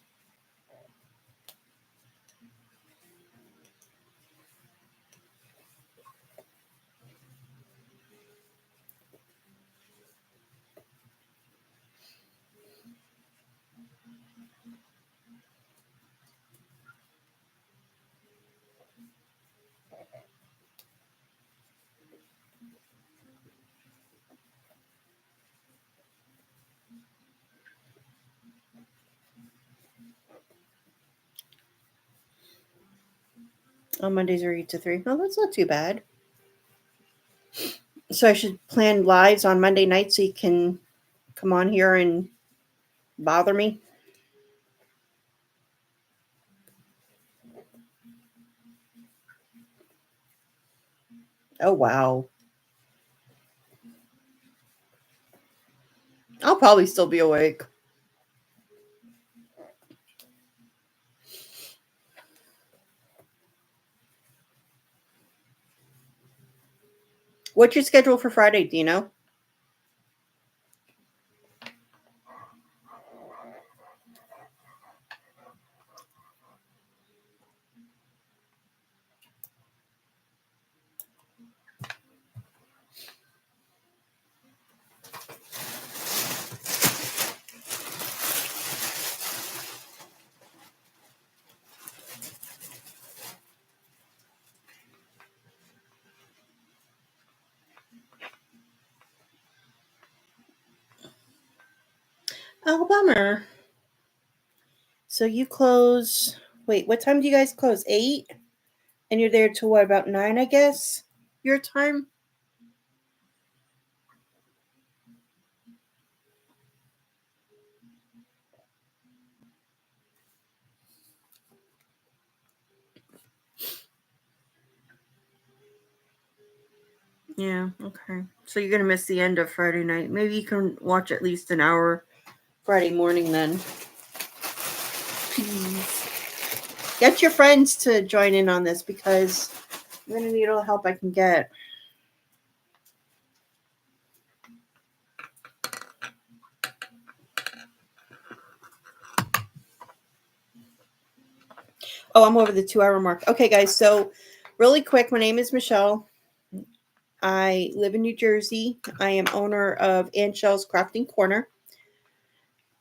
On Mondays are 8 to 3. Oh, that's not too bad. So I should plan lives on Monday night so you can come on here and bother me. Oh, wow. I'll probably still be awake. What's your schedule for Friday? Do you know? Oh, bummer. So you close. Wait, what time do you guys close? 8? And you're there till what, about 9, I guess? Your time? Yeah, okay. So you're going to miss the end of Friday night. Maybe you can watch at least an hour Friday morning then. Please. Get your friends to join in on this because I'm going to need all the help I can get. Oh, I'm over the 2-hour mark. Okay, guys. So, really quick, my name is Michelle. I live in New Jersey. I am owner of Aunt Shell's Crafting Corner.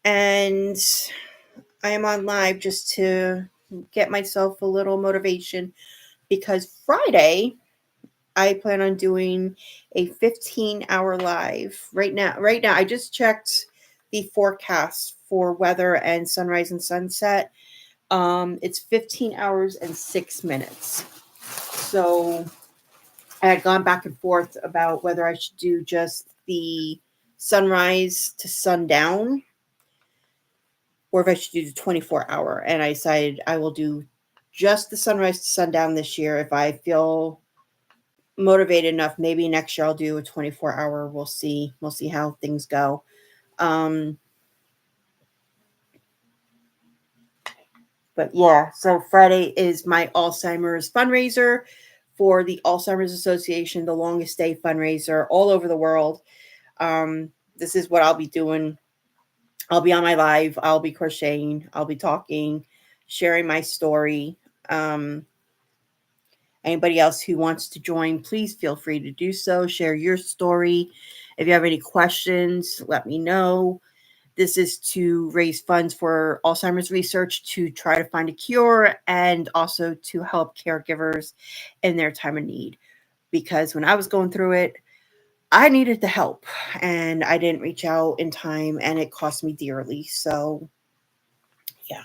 And I am on live just to get myself a little motivation because Friday I plan on doing a 15-hour live. Right now I just checked the forecast for weather and sunrise and sunset. It's 15 hours and 6 minutes. So I had gone back and forth about whether I should do just the sunrise to sundown or if I should do the 24-hour. And I decided I will do just the sunrise to sundown this year. If I feel motivated enough, maybe next year I'll do a 24-hour. We'll see. We'll see how things go. But yeah, so Friday is my Alzheimer's fundraiser for the Alzheimer's Association, the longest day fundraiser all over the world. This is what I'll be doing. I'll be on my live. I'll be crocheting. I'll be talking, sharing my story. Anybody else who wants to join, please feel free to do so. Share your story. If you have any questions, let me know. This is to raise funds for Alzheimer's research to try to find a cure and also to help caregivers in their time of need. Because when I was going through it, I needed the help and I didn't reach out in time and it cost me dearly. So, yeah.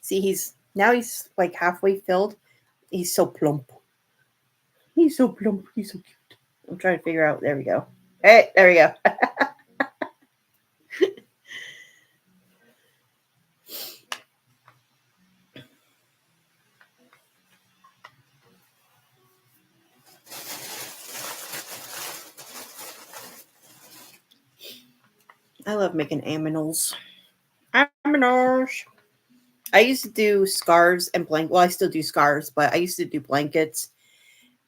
See, he's like halfway filled. He's so plump. He's so plump. He's so cute. I'm trying to figure out. There we go. Hey, there we go. I love making aminals. Aminals. I used to do scarves and blanket. Well, I still do scarves, but I used to do blankets,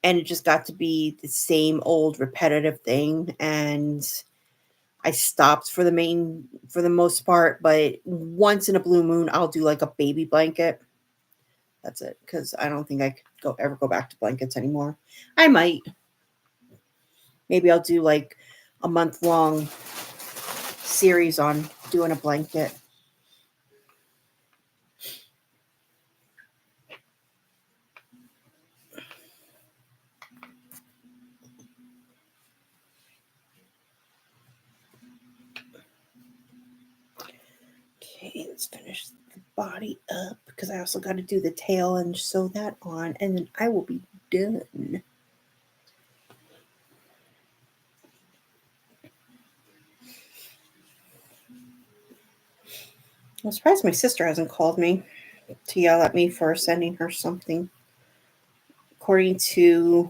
and it just got to be the same old repetitive thing. And I stopped for the most part. But once in a blue moon, I'll do like a baby blanket. That's it, because I don't think I could ever go back to blankets anymore. I might. Maybe I'll do like a month-long series on doing a blanket. Okay, let's finish the body up because I also got to do the tail and sew that on, and then I will be done. I'm surprised my sister hasn't called me to yell at me for sending her something. According to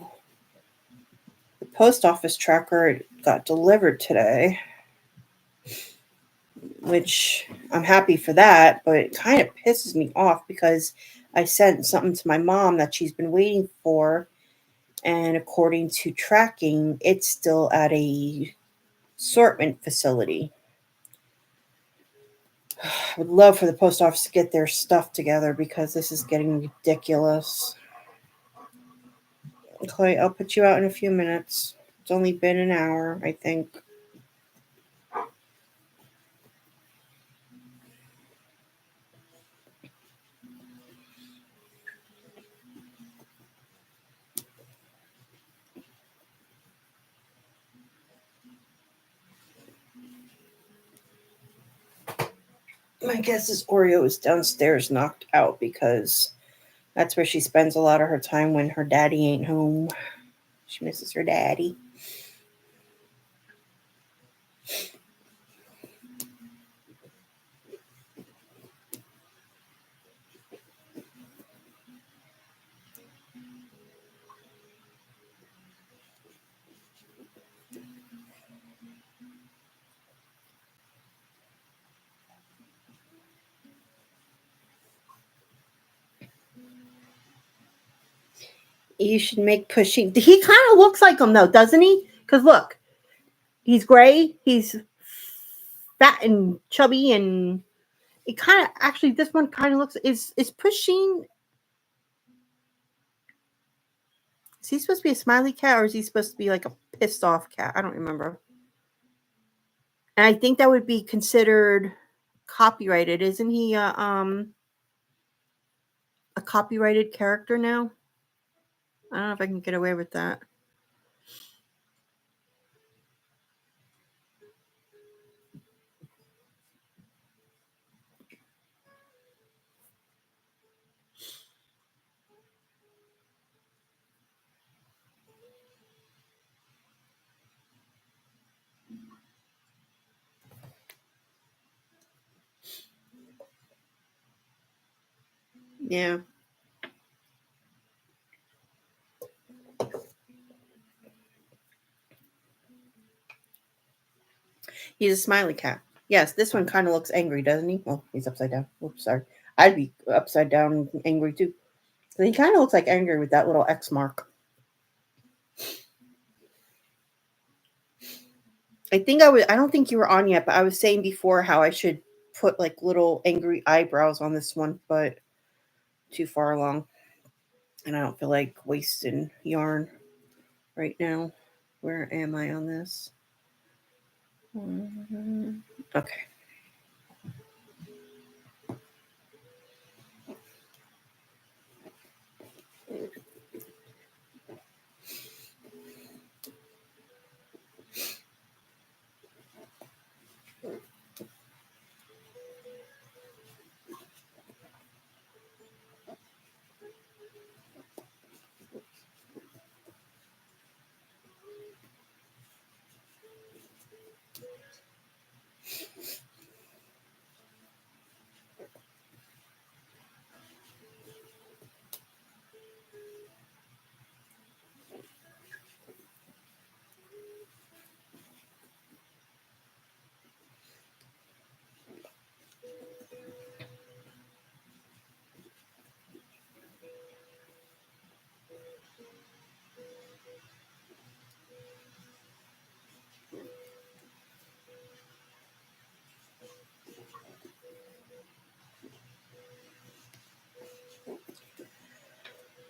the post office tracker, it got delivered today, which I'm happy for that, but it kind of pisses me off because I sent something to my mom that she's been waiting for, and according to tracking, it's still at a assortment facility. I would love for the post office to get their stuff together because this is getting ridiculous. Okay, I'll put you out in a few minutes. It's only been an hour, I think. My guess is Oreo is downstairs knocked out because that's where she spends a lot of her time when her daddy ain't home. She misses her daddy. You should make pushing. He kind of looks like him though, doesn't he? Because look, he's gray. He's fat and chubby, and it kind of actually this one kind of looks is pushing. Is he supposed to be a smiley cat, or is he supposed to be like a pissed off cat? I don't remember. And I think that would be considered copyrighted, isn't he? A copyrighted character now. I don't know if I can get away with that. Yeah. He's a smiley cat. Yes, this one kind of looks angry, doesn't he? Oh, he's upside down. Oops, sorry. I'd be upside down angry too. So he kind of looks like angry with that little X mark. I don't think you were on yet, but I was saying before how I should put like little angry eyebrows on this one, but too far along. And I don't feel like wasting yarn right now. Where am I on this? Okay.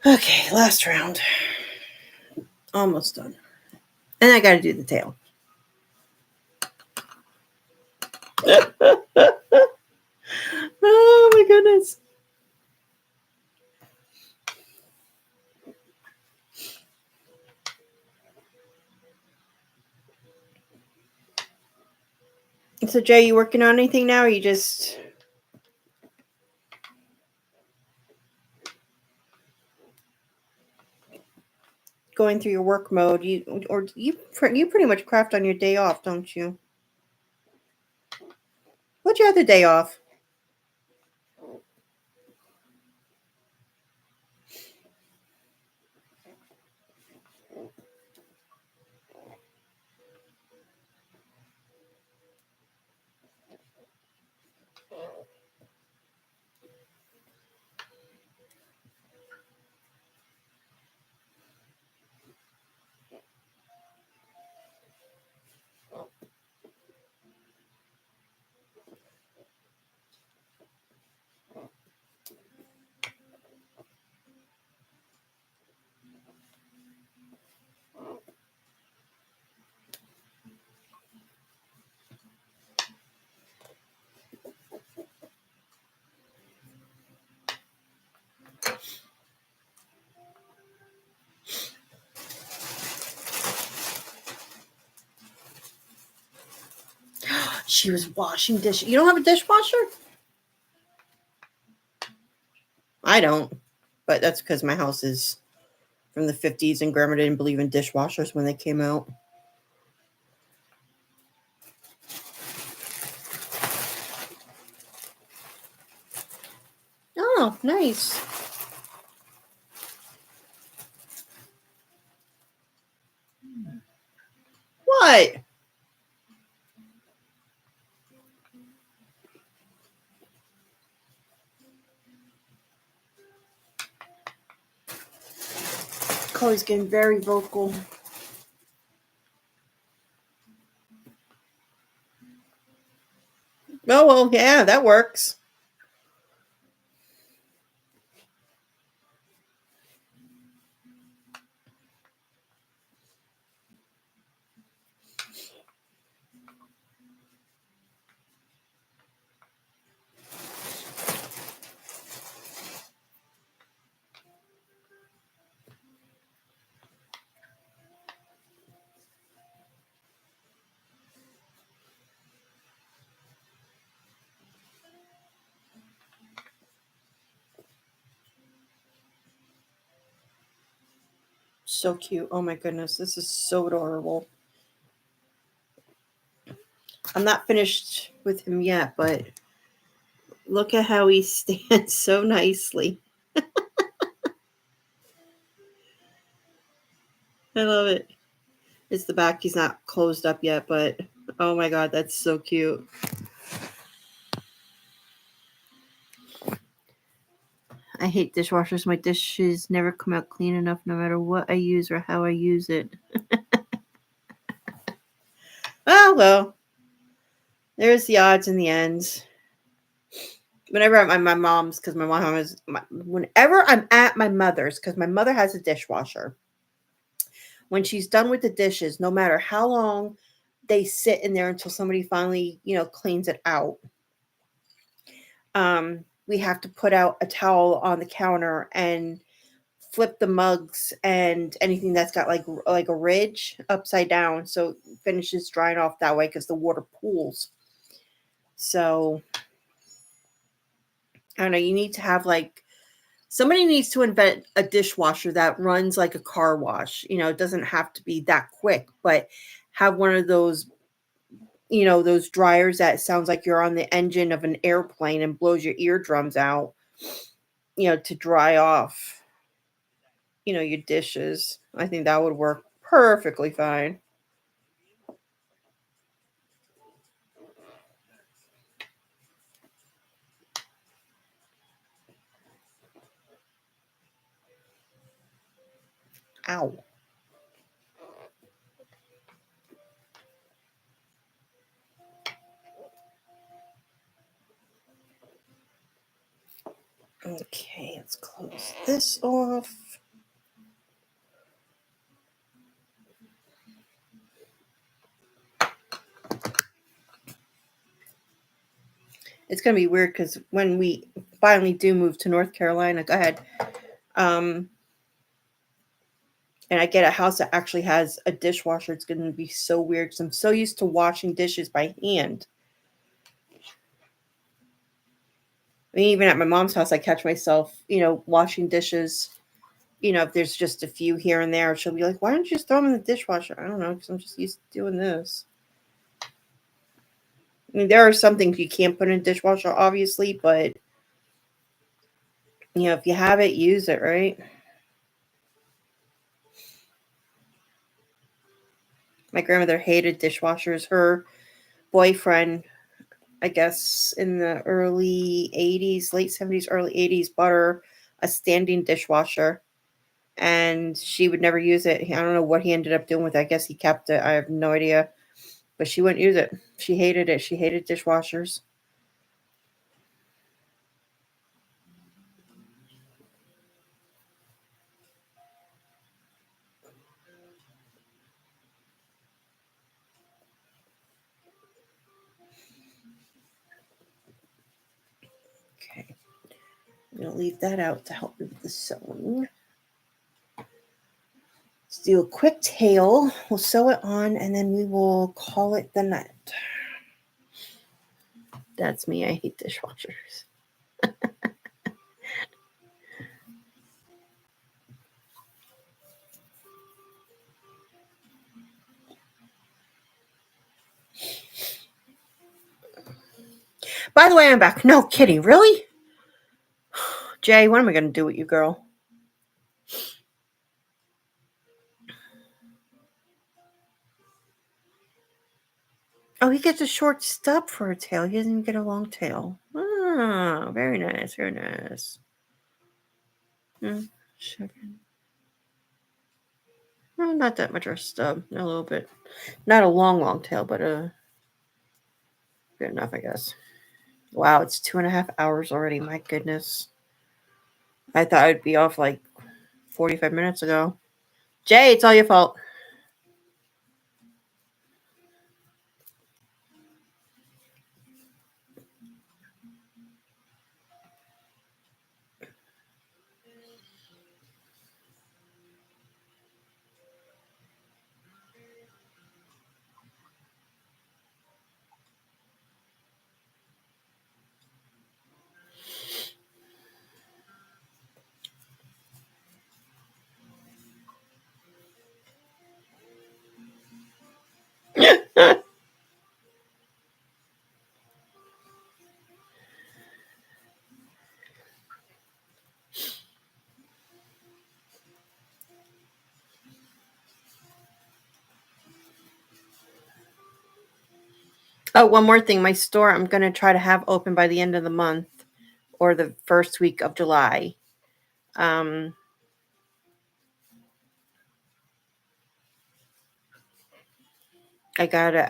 Okay, last round. Almost done. And I got to do the tail. Oh my goodness. So, Jay, you working on anything now, or you just going through your work mode? You pretty much craft on your day off, don't you? What's your other day off? She was washing dishes. You don't have a dishwasher? I don't. But that's because my house is from the 50s and grandma didn't believe in dishwashers when they came out. Oh, nice. What? is getting very vocal. Oh, well, yeah, that works. So cute. Oh my goodness, this is so adorable. I'm not finished with him yet, but look at how he stands so nicely. I love it. It's the back. He's not closed up yet, but oh my god, that's so cute. I hate dishwashers. My dishes never come out clean enough no matter what I use or how I use it. Oh, well. There's the odds and the ends. Whenever I'm at my mom's, because my mom is, whenever I'm at my mother's, because my mother has a dishwasher, when she's done with the dishes, no matter how long they sit in there until somebody finally, cleans it out, we have to put out a towel on the counter and flip the mugs and anything that's got like a ridge upside down so it finishes drying off that way because the water pools. So I don't know, you need to have somebody needs to invent a dishwasher that runs like a car wash. It doesn't have to be that quick, but have one of those, those dryers that sounds like you're on the engine of an airplane and blows your eardrums out, to dry off, your dishes. I think that would work perfectly fine. Ow. Okay, let's close this off. It's going to be weird because when we finally do move to North Carolina, go ahead. And I get a house that actually has a dishwasher, it's going to be so weird because I'm so used to washing dishes by hand. I mean, even at my mom's house, I catch myself, washing dishes. If there's just a few here and there, she'll be like, "Why don't you just throw them in the dishwasher?" I don't know, because I'm just used to doing this. I mean, there are some things you can't put in a dishwasher, obviously, but if you have it, use it, right? My grandmother hated dishwashers. Her boyfriend, I guess in the early 80s, late 70s, early 80s, bought her a standing dishwasher and she would never use it. I don't know what he ended up doing with it. I guess he kept it. I have no idea. But she wouldn't use it. She hated it. She hated dishwashers. Okay. I'm going to leave that out to help me with the sewing. Let's do a quick tail. We'll sew it on and then we will call it the night. That's me. I hate dishwashers. By the way, I'm back. No kidding. Really? Jay, what am I going to do with you, girl? Oh, he gets a short stub for a tail. He doesn't even get a long tail. Ah, very nice. Very nice. not that much of a stub. A little bit. Not a long tail, but good enough, I guess. Wow, it's 2.5 hours already. My goodness. I thought I'd be off like 45 minutes ago. Jay, it's all your fault. Oh, one more thing. My store, I'm going to try to have open by the end of the month or the first week of July. I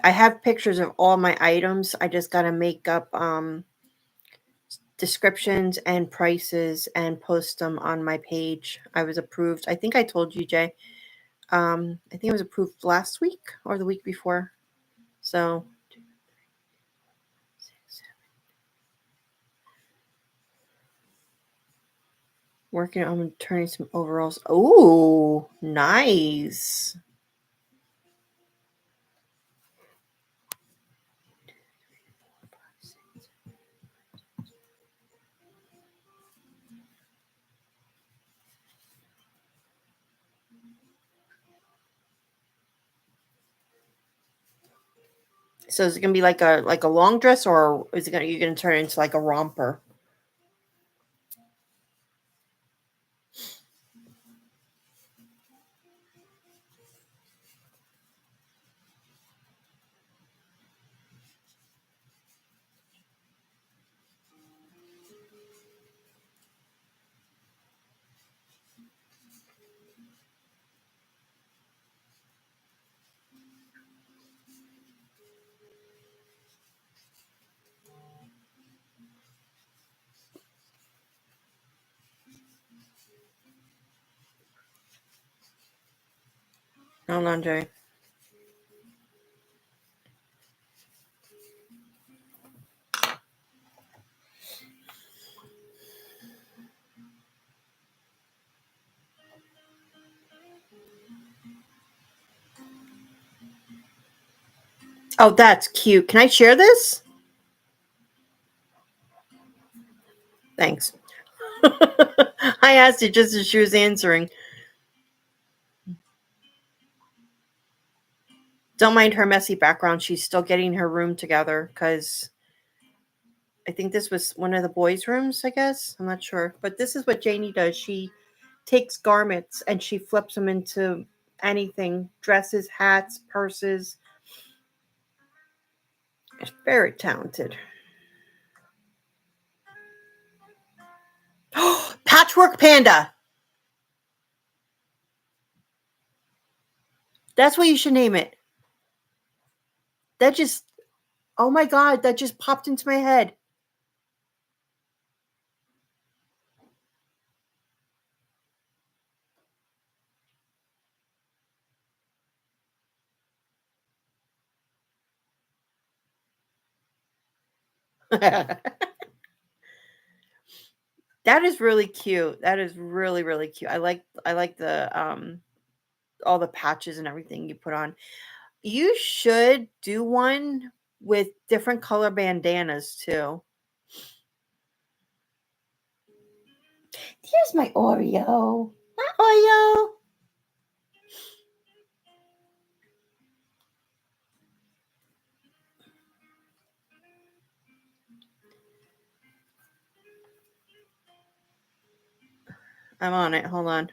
have pictures of all my items. I just gotta make up descriptions and prices and post them on my page. I was approved. I think I told you, Jay. I think it was approved last week or the week before. So working on turning some overalls. Oh, nice. So is it gonna be like a long dress, or is you're gonna turn it into like a romper? Hold on, Jay. Oh, that's cute. Can I share this? Thanks. I asked it just as she was answering. Don't mind her messy background. She's still getting her room together because I think this was one of the boys' rooms, I guess. I'm not sure. But this is what Janie does. She takes garments and she flips them into anything, dresses, hats, purses. She's very talented. Patchwork Panda. That's what you should name it. That just, oh my God, that just popped into my head. That is really cute. That is really, really cute. I like the all the patches and everything you put on. You should do one with different color bandanas too. Here's my Oreo. My Oreo. I'm on it. Hold on.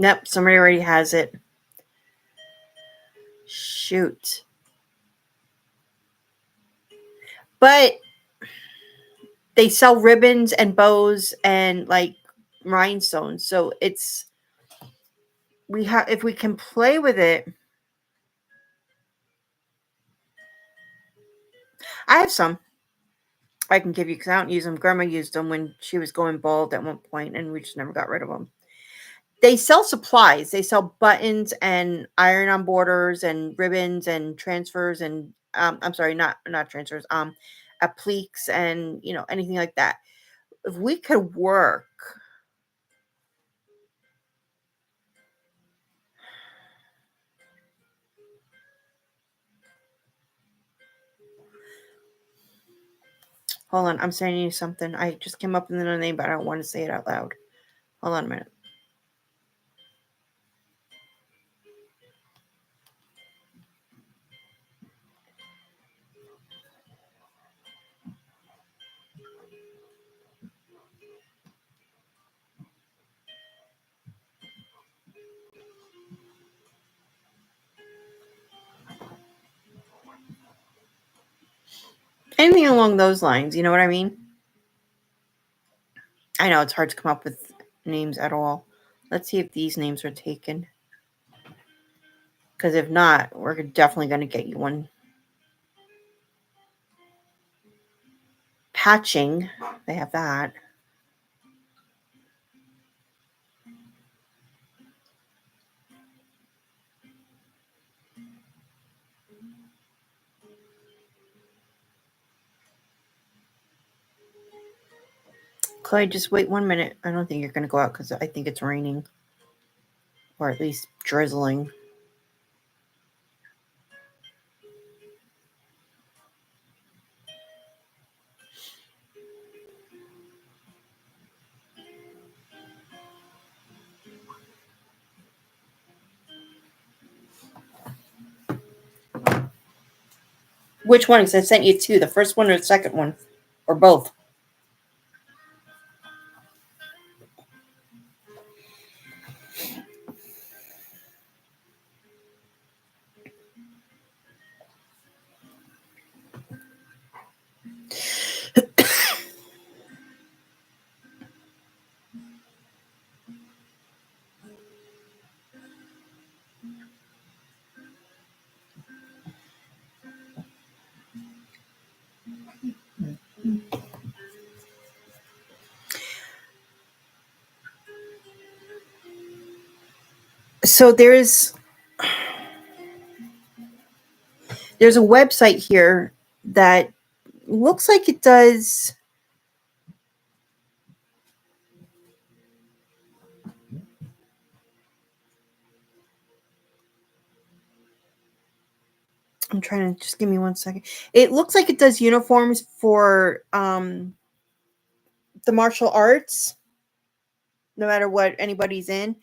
Nope, somebody already has it. Shoot. But they sell ribbons and bows and like rhinestones. So it's we have if we can play with it. I have some I can give you because I don't use them. Grandma used them when she was going bald at one point, and we just never got rid of them. They sell supplies. They sell buttons and iron-on borders and ribbons and transfers and I'm sorry, not transfers. Appliques and anything like that. If we could work. Hold on, I'm sending you something. I just came up with another name, but I don't want to say it out loud. Hold on a minute. Anything along those lines, you know what I mean? I know it's hard to come up with names at all. Let's see if these names are taken. Because if not, we're definitely going to get you one. Patching, they have that. Chloe, just wait 1 minute. I don't think you're going to go out because I think it's raining. Or at least drizzling. Which one? Because I sent you two. The first one or the second one? Or both? So there's a website here that looks like it does. I'm trying to just give me 1 second. It looks like it does uniforms for the martial arts, no matter what anybody's in.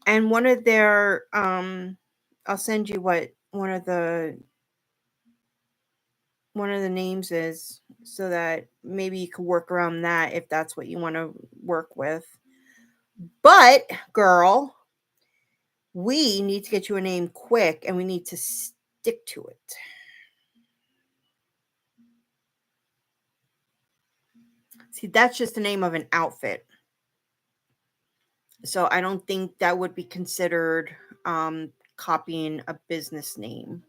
And one of their I'll send you what one of the names is so that maybe you could work around that if that's what you want to work with. But girl, we need to get you a name quick and we need to stick to it. See, that's just the name of an outfit. So I don't think that would be considered copying a business name.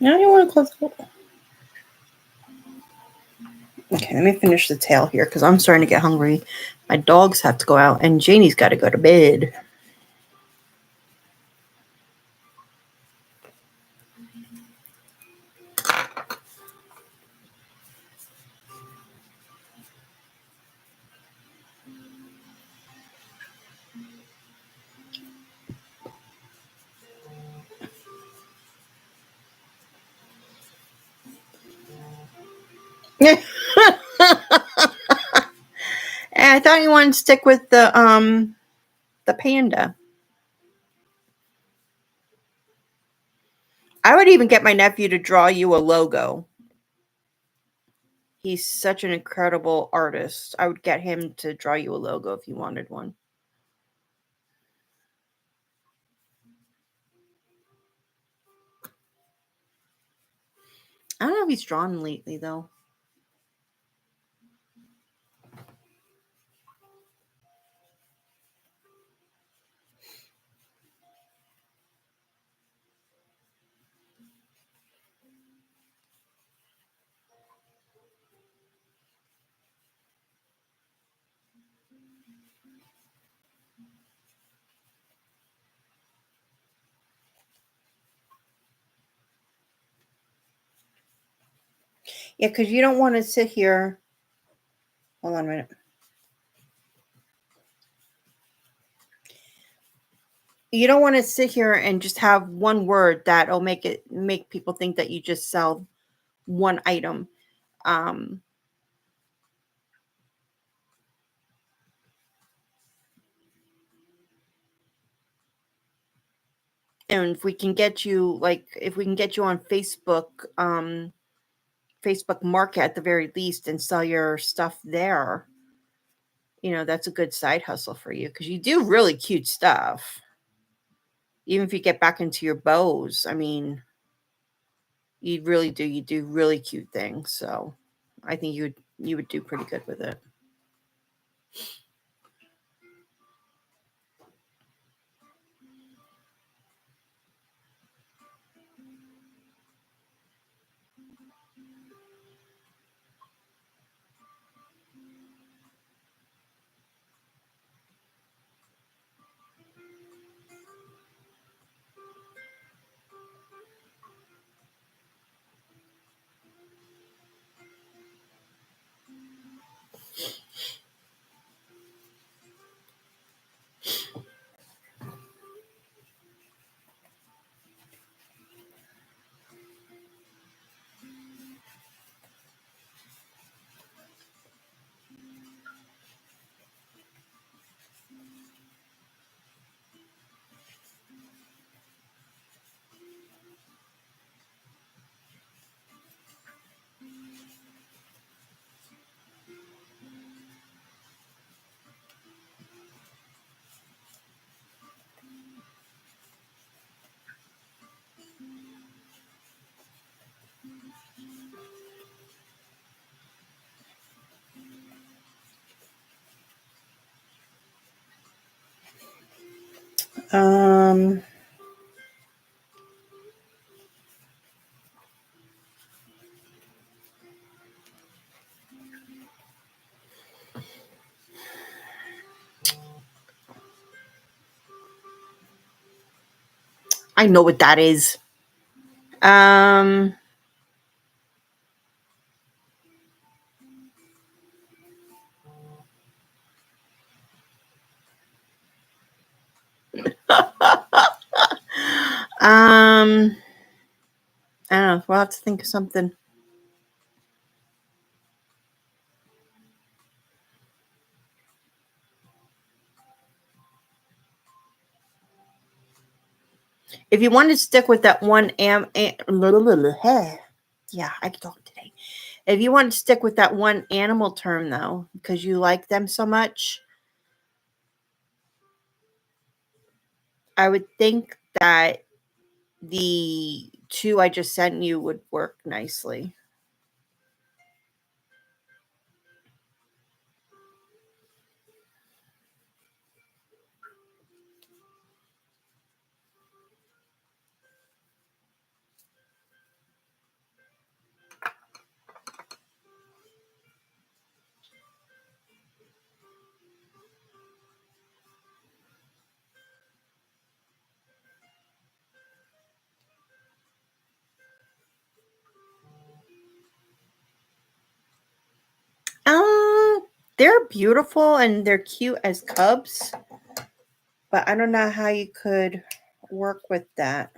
Now you want to close the door. Okay, let me finish the tail here because I'm starting to get hungry. My dogs have to go out, and Janie's got to go to bed. And I thought you wanted to stick with the panda. I would even get my nephew to draw you a logo. He's such an incredible artist. I would get him to draw you a logo if you wanted one. I don't know if he's drawn lately, though. Yeah, because you don't want to sit here. Hold on a minute. You don't want to sit here and just have one word that'll make people think that you just sell one item. And if we can get you on Facebook, Facebook Market at the very least, and sell your stuff there, that's a good side hustle for you because you do really cute stuff. Even if you get back into your bows, I mean, you really do. You do really cute things. So I think you would do pretty good with it. Um, I know what that is. Um, I don't know. We'll have to think of something. If you want to stick with that one yeah, I can talk today. If you want to stick with that one animal term though, because you like them so much, I would think that the two I just sent you would work nicely. They're beautiful and they're cute as cubs, but I don't know how you could work with that.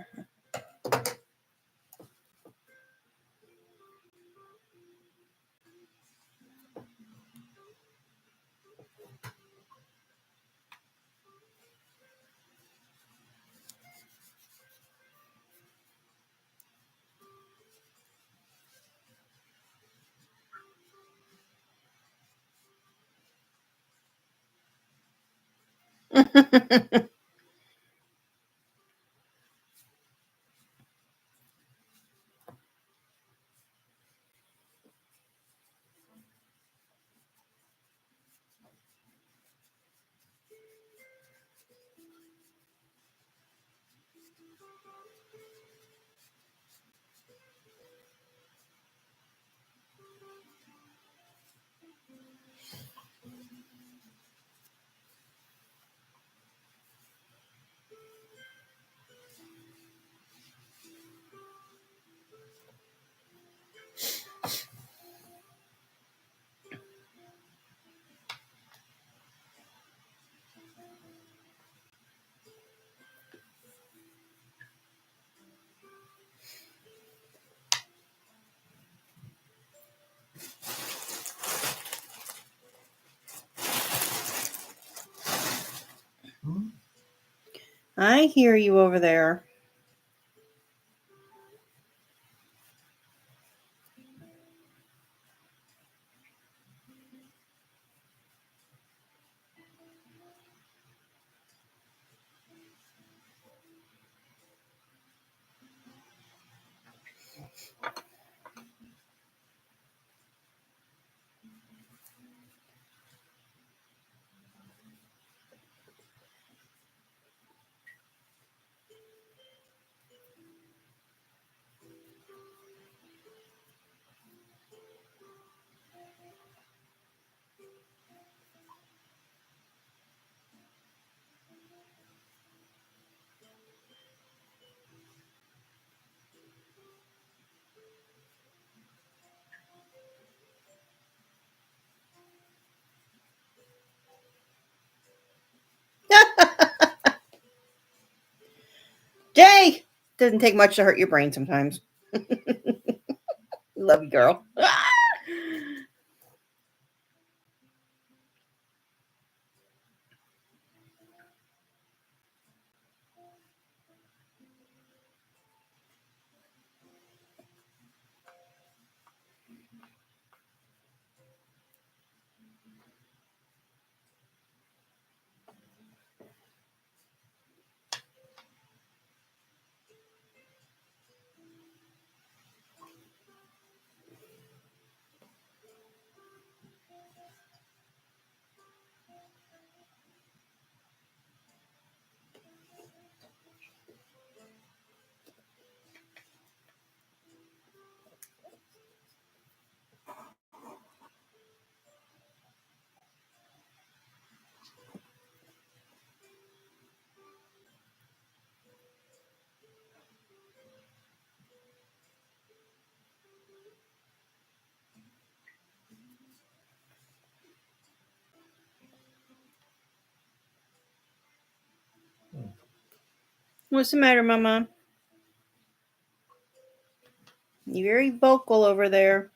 I hear you over there. Jay! Doesn't take much to hurt your brain sometimes. Love you, girl. What's the matter, Mama? You're very vocal over there.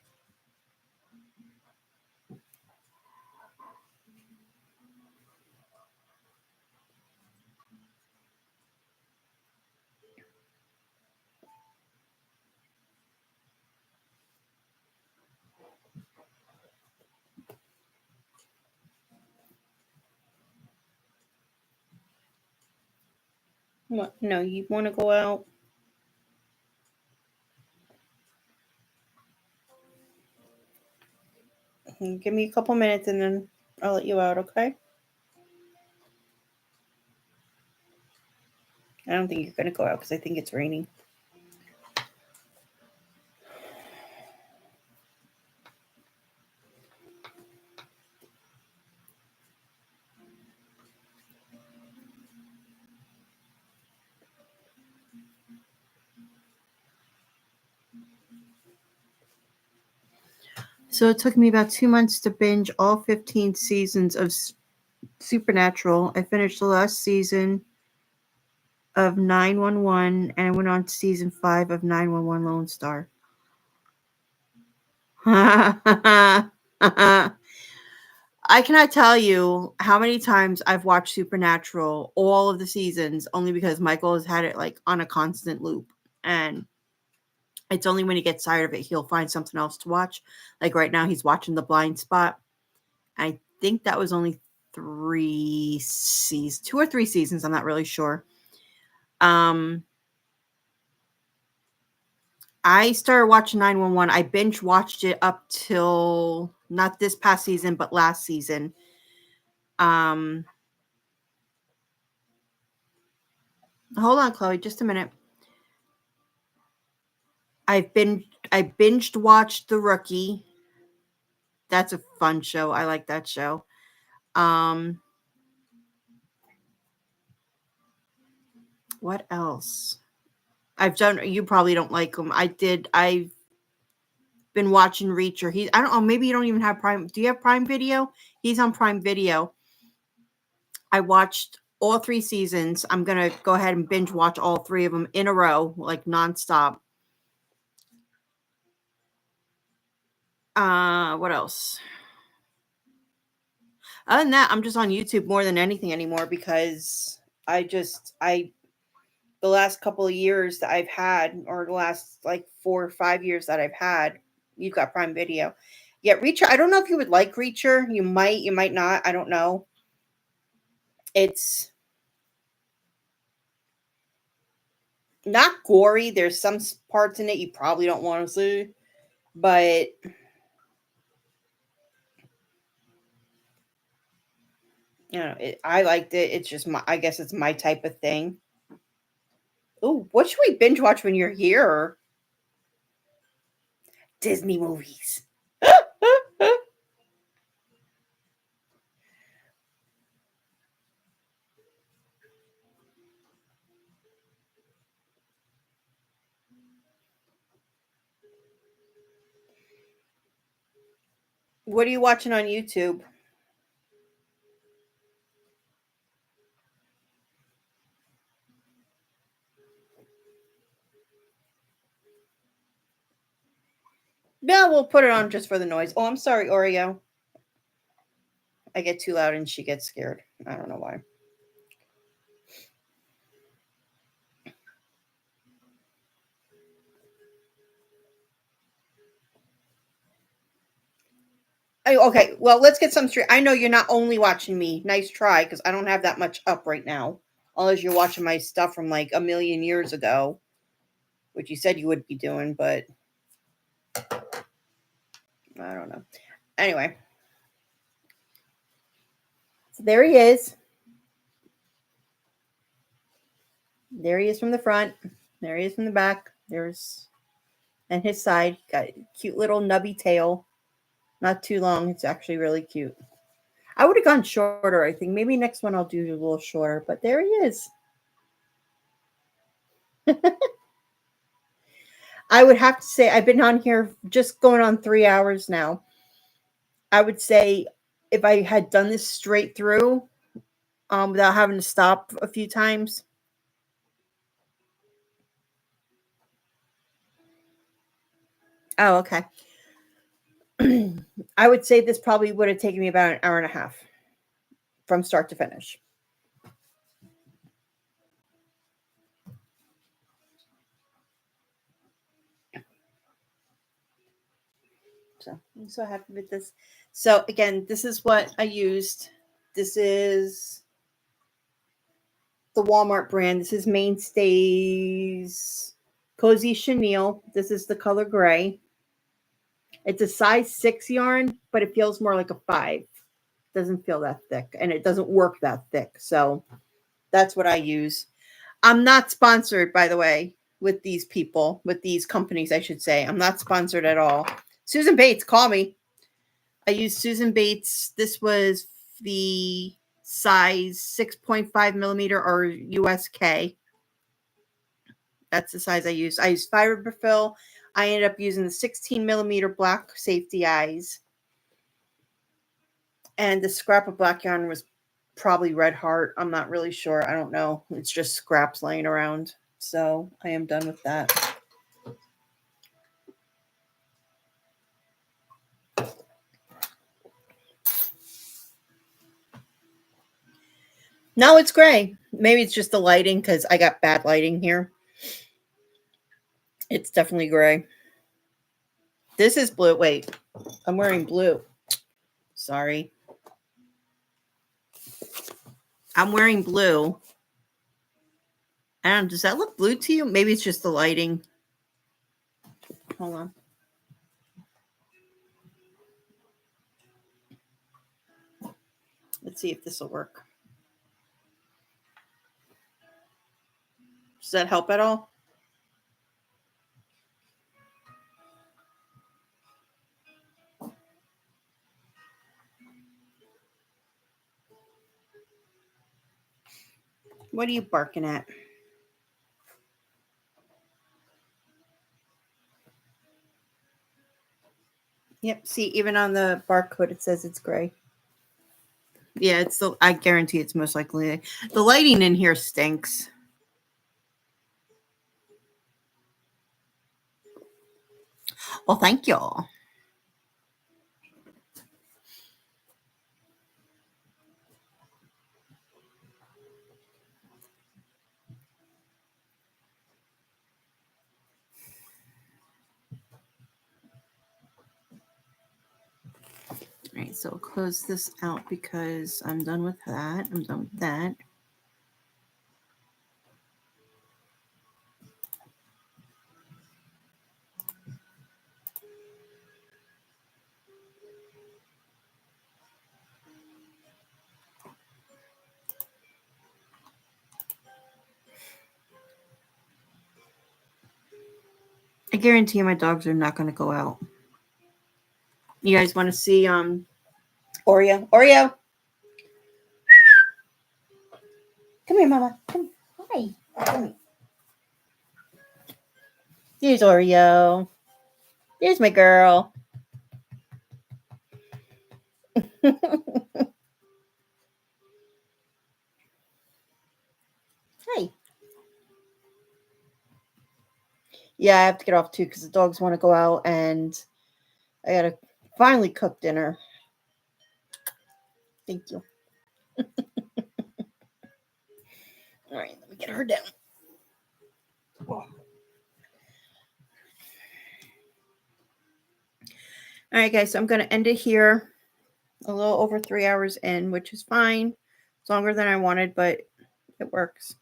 What? No, you want to go out? Give me a couple minutes and then I'll let you out, okay? I don't think you're going to go out because I think it's raining. So it took me about 2 months to binge all 15 seasons of Supernatural. I finished the last season of 911 and I went on to season 5 of 911 Lone Star. I cannot tell you how many times I've watched Supernatural, all of the seasons, only because Michael has had it like on a constant loop. And it's only when he gets tired of it, he'll find something else to watch. Like right now, he's watching The Blind Spot. I think that was only 2 or 3 seasons. I'm not really sure. I started watching 911. I binge watched it up till not this past season, but last season. Hold on, Chloe, just a minute. I binged watched The Rookie. That's a fun show. I like that show. What else? You probably don't like him. I've been watching Reacher. I don't know, maybe you don't even have Prime. Do you have Prime Video? He's on Prime Video. I watched all 3 seasons. I'm going to go ahead and binge watch all 3 of them in a row, like nonstop. What else? Other than that, I'm just on YouTube more than anything anymore because the last couple of years that I've had, or the last like 4 or 5 years that I've had, you've got Prime Video. Yeah, Reacher, I don't know if you would like Reacher. You might not. I don't know. It's not gory. There's some parts in it you probably don't want to see, but I liked it. It's just I guess it's my type of thing. Oh, what should we binge watch when you're here? Disney movies. What are you watching on YouTube? Yeah, we'll put it on just for the noise. Oh, I'm sorry, Oreo. I get too loud and she gets scared. I don't know why. Okay, well, let's get some straight. I know you're not only watching me. Nice try, because I don't have that much up right now. Unless you're watching my stuff from like a million years ago, which you said you would be doing, but I don't know. Anyway. So there he is. There he is from the front. There he is from the back. And his side. Got a cute little nubby tail. Not too long. It's actually really cute. I would have gone shorter, I think. Maybe next one I'll do a little shorter. But there he is. I would have to say I've been on here just going on 3 hours now. I would say if I had done this straight through, without having to stop a few times. Oh, okay. I would say this probably would have taken me about an hour and a half from start to finish. So I'm so happy with this. So again, this is what I used. This is the Walmart brand. This is Mainstays Chenille. This is the color gray. It's a size 6 yarn, but it feels more like a 5. It doesn't feel that thick, and it doesn't work that thick. So that's what I use. I'm not sponsored, by the way, with these companies, I should say. I'm not sponsored at all. Susan Bates, call me. I used Susan Bates. This was the size 6.5 millimeter or USK. That's the size I used. I used fiberfill. I ended up using the 16mm black safety eyes. And the scrap of black yarn was probably Red Heart. I'm not really sure. I don't know. It's just scraps laying around. So I am done with that. No, it's gray. Maybe it's just the lighting because I got bad lighting here. It's definitely gray. This is blue. Wait, I'm wearing blue. Sorry. I'm wearing blue. I don't know, does that look blue to you? Maybe it's just the lighting. Hold on. Let's see if this will work. Does that help at all? What are you barking at? Yep, see, even on the barcode it says it's gray. Yeah, it's the, I guarantee it's most likely. The lighting in here stinks. Well, thank you. All right, so I'll close this out because I'm done with that. I'm done with that. I guarantee my dogs are not going to go out. You guys want to see Oreo? Oreo! Come here, Mama. Come. Hi. Come here. Here's Oreo. There's my girl. Hi. Yeah, I have to get off too because the dogs want to go out and I got to finally cook dinner. Thank you. All right, let me get her down. All right, guys, so I'm going to end it here. A little over 3 hours in, which is fine. It's longer than I wanted, but it works.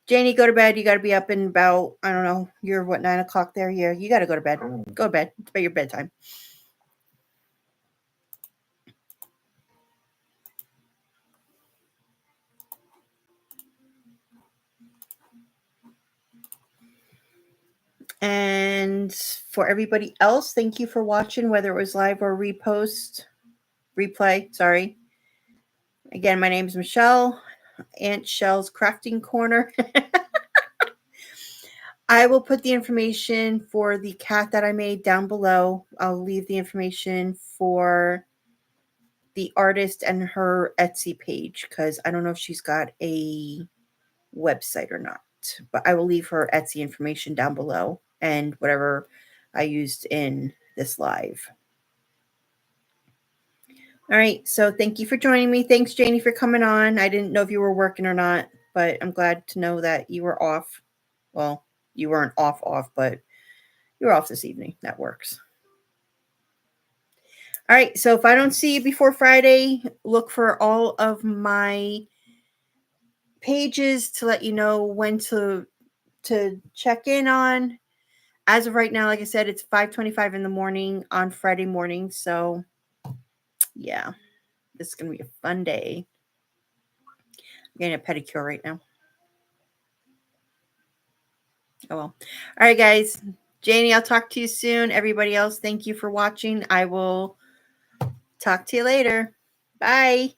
Janie, go to bed. You got to be up in about, I don't know, you're what, 9 o'clock there? Yeah, you got to go to bed. Go to bed. It's about your bedtime. And for everybody else, thank you for watching, whether it was live or replay, sorry. Again, my name is Michelle, Aunt Shell's Crafting Corner. I will put the information for the cat that I made down below. I'll leave the information for the artist and her Etsy page because I don't know if she's got a website or not. But I will leave her Etsy information down below and whatever I used in this live. All right, so thank you for joining me. Thanks, Janie, for coming on. I didn't know if you were working or not, but I'm glad to know that you were off. Well, you weren't off, but you were off this evening. That works. All right, so if I don't see you before Friday, look for all of my pages to let you know when to check in on. As of right now, like I said, it's 5:25 in the morning on Friday morning. So, yeah, this is going to be a fun day. I'm getting a pedicure right now. Oh, well. All right, guys. Janie, I'll talk to you soon. Everybody else, thank you for watching. I will talk to you later. Bye.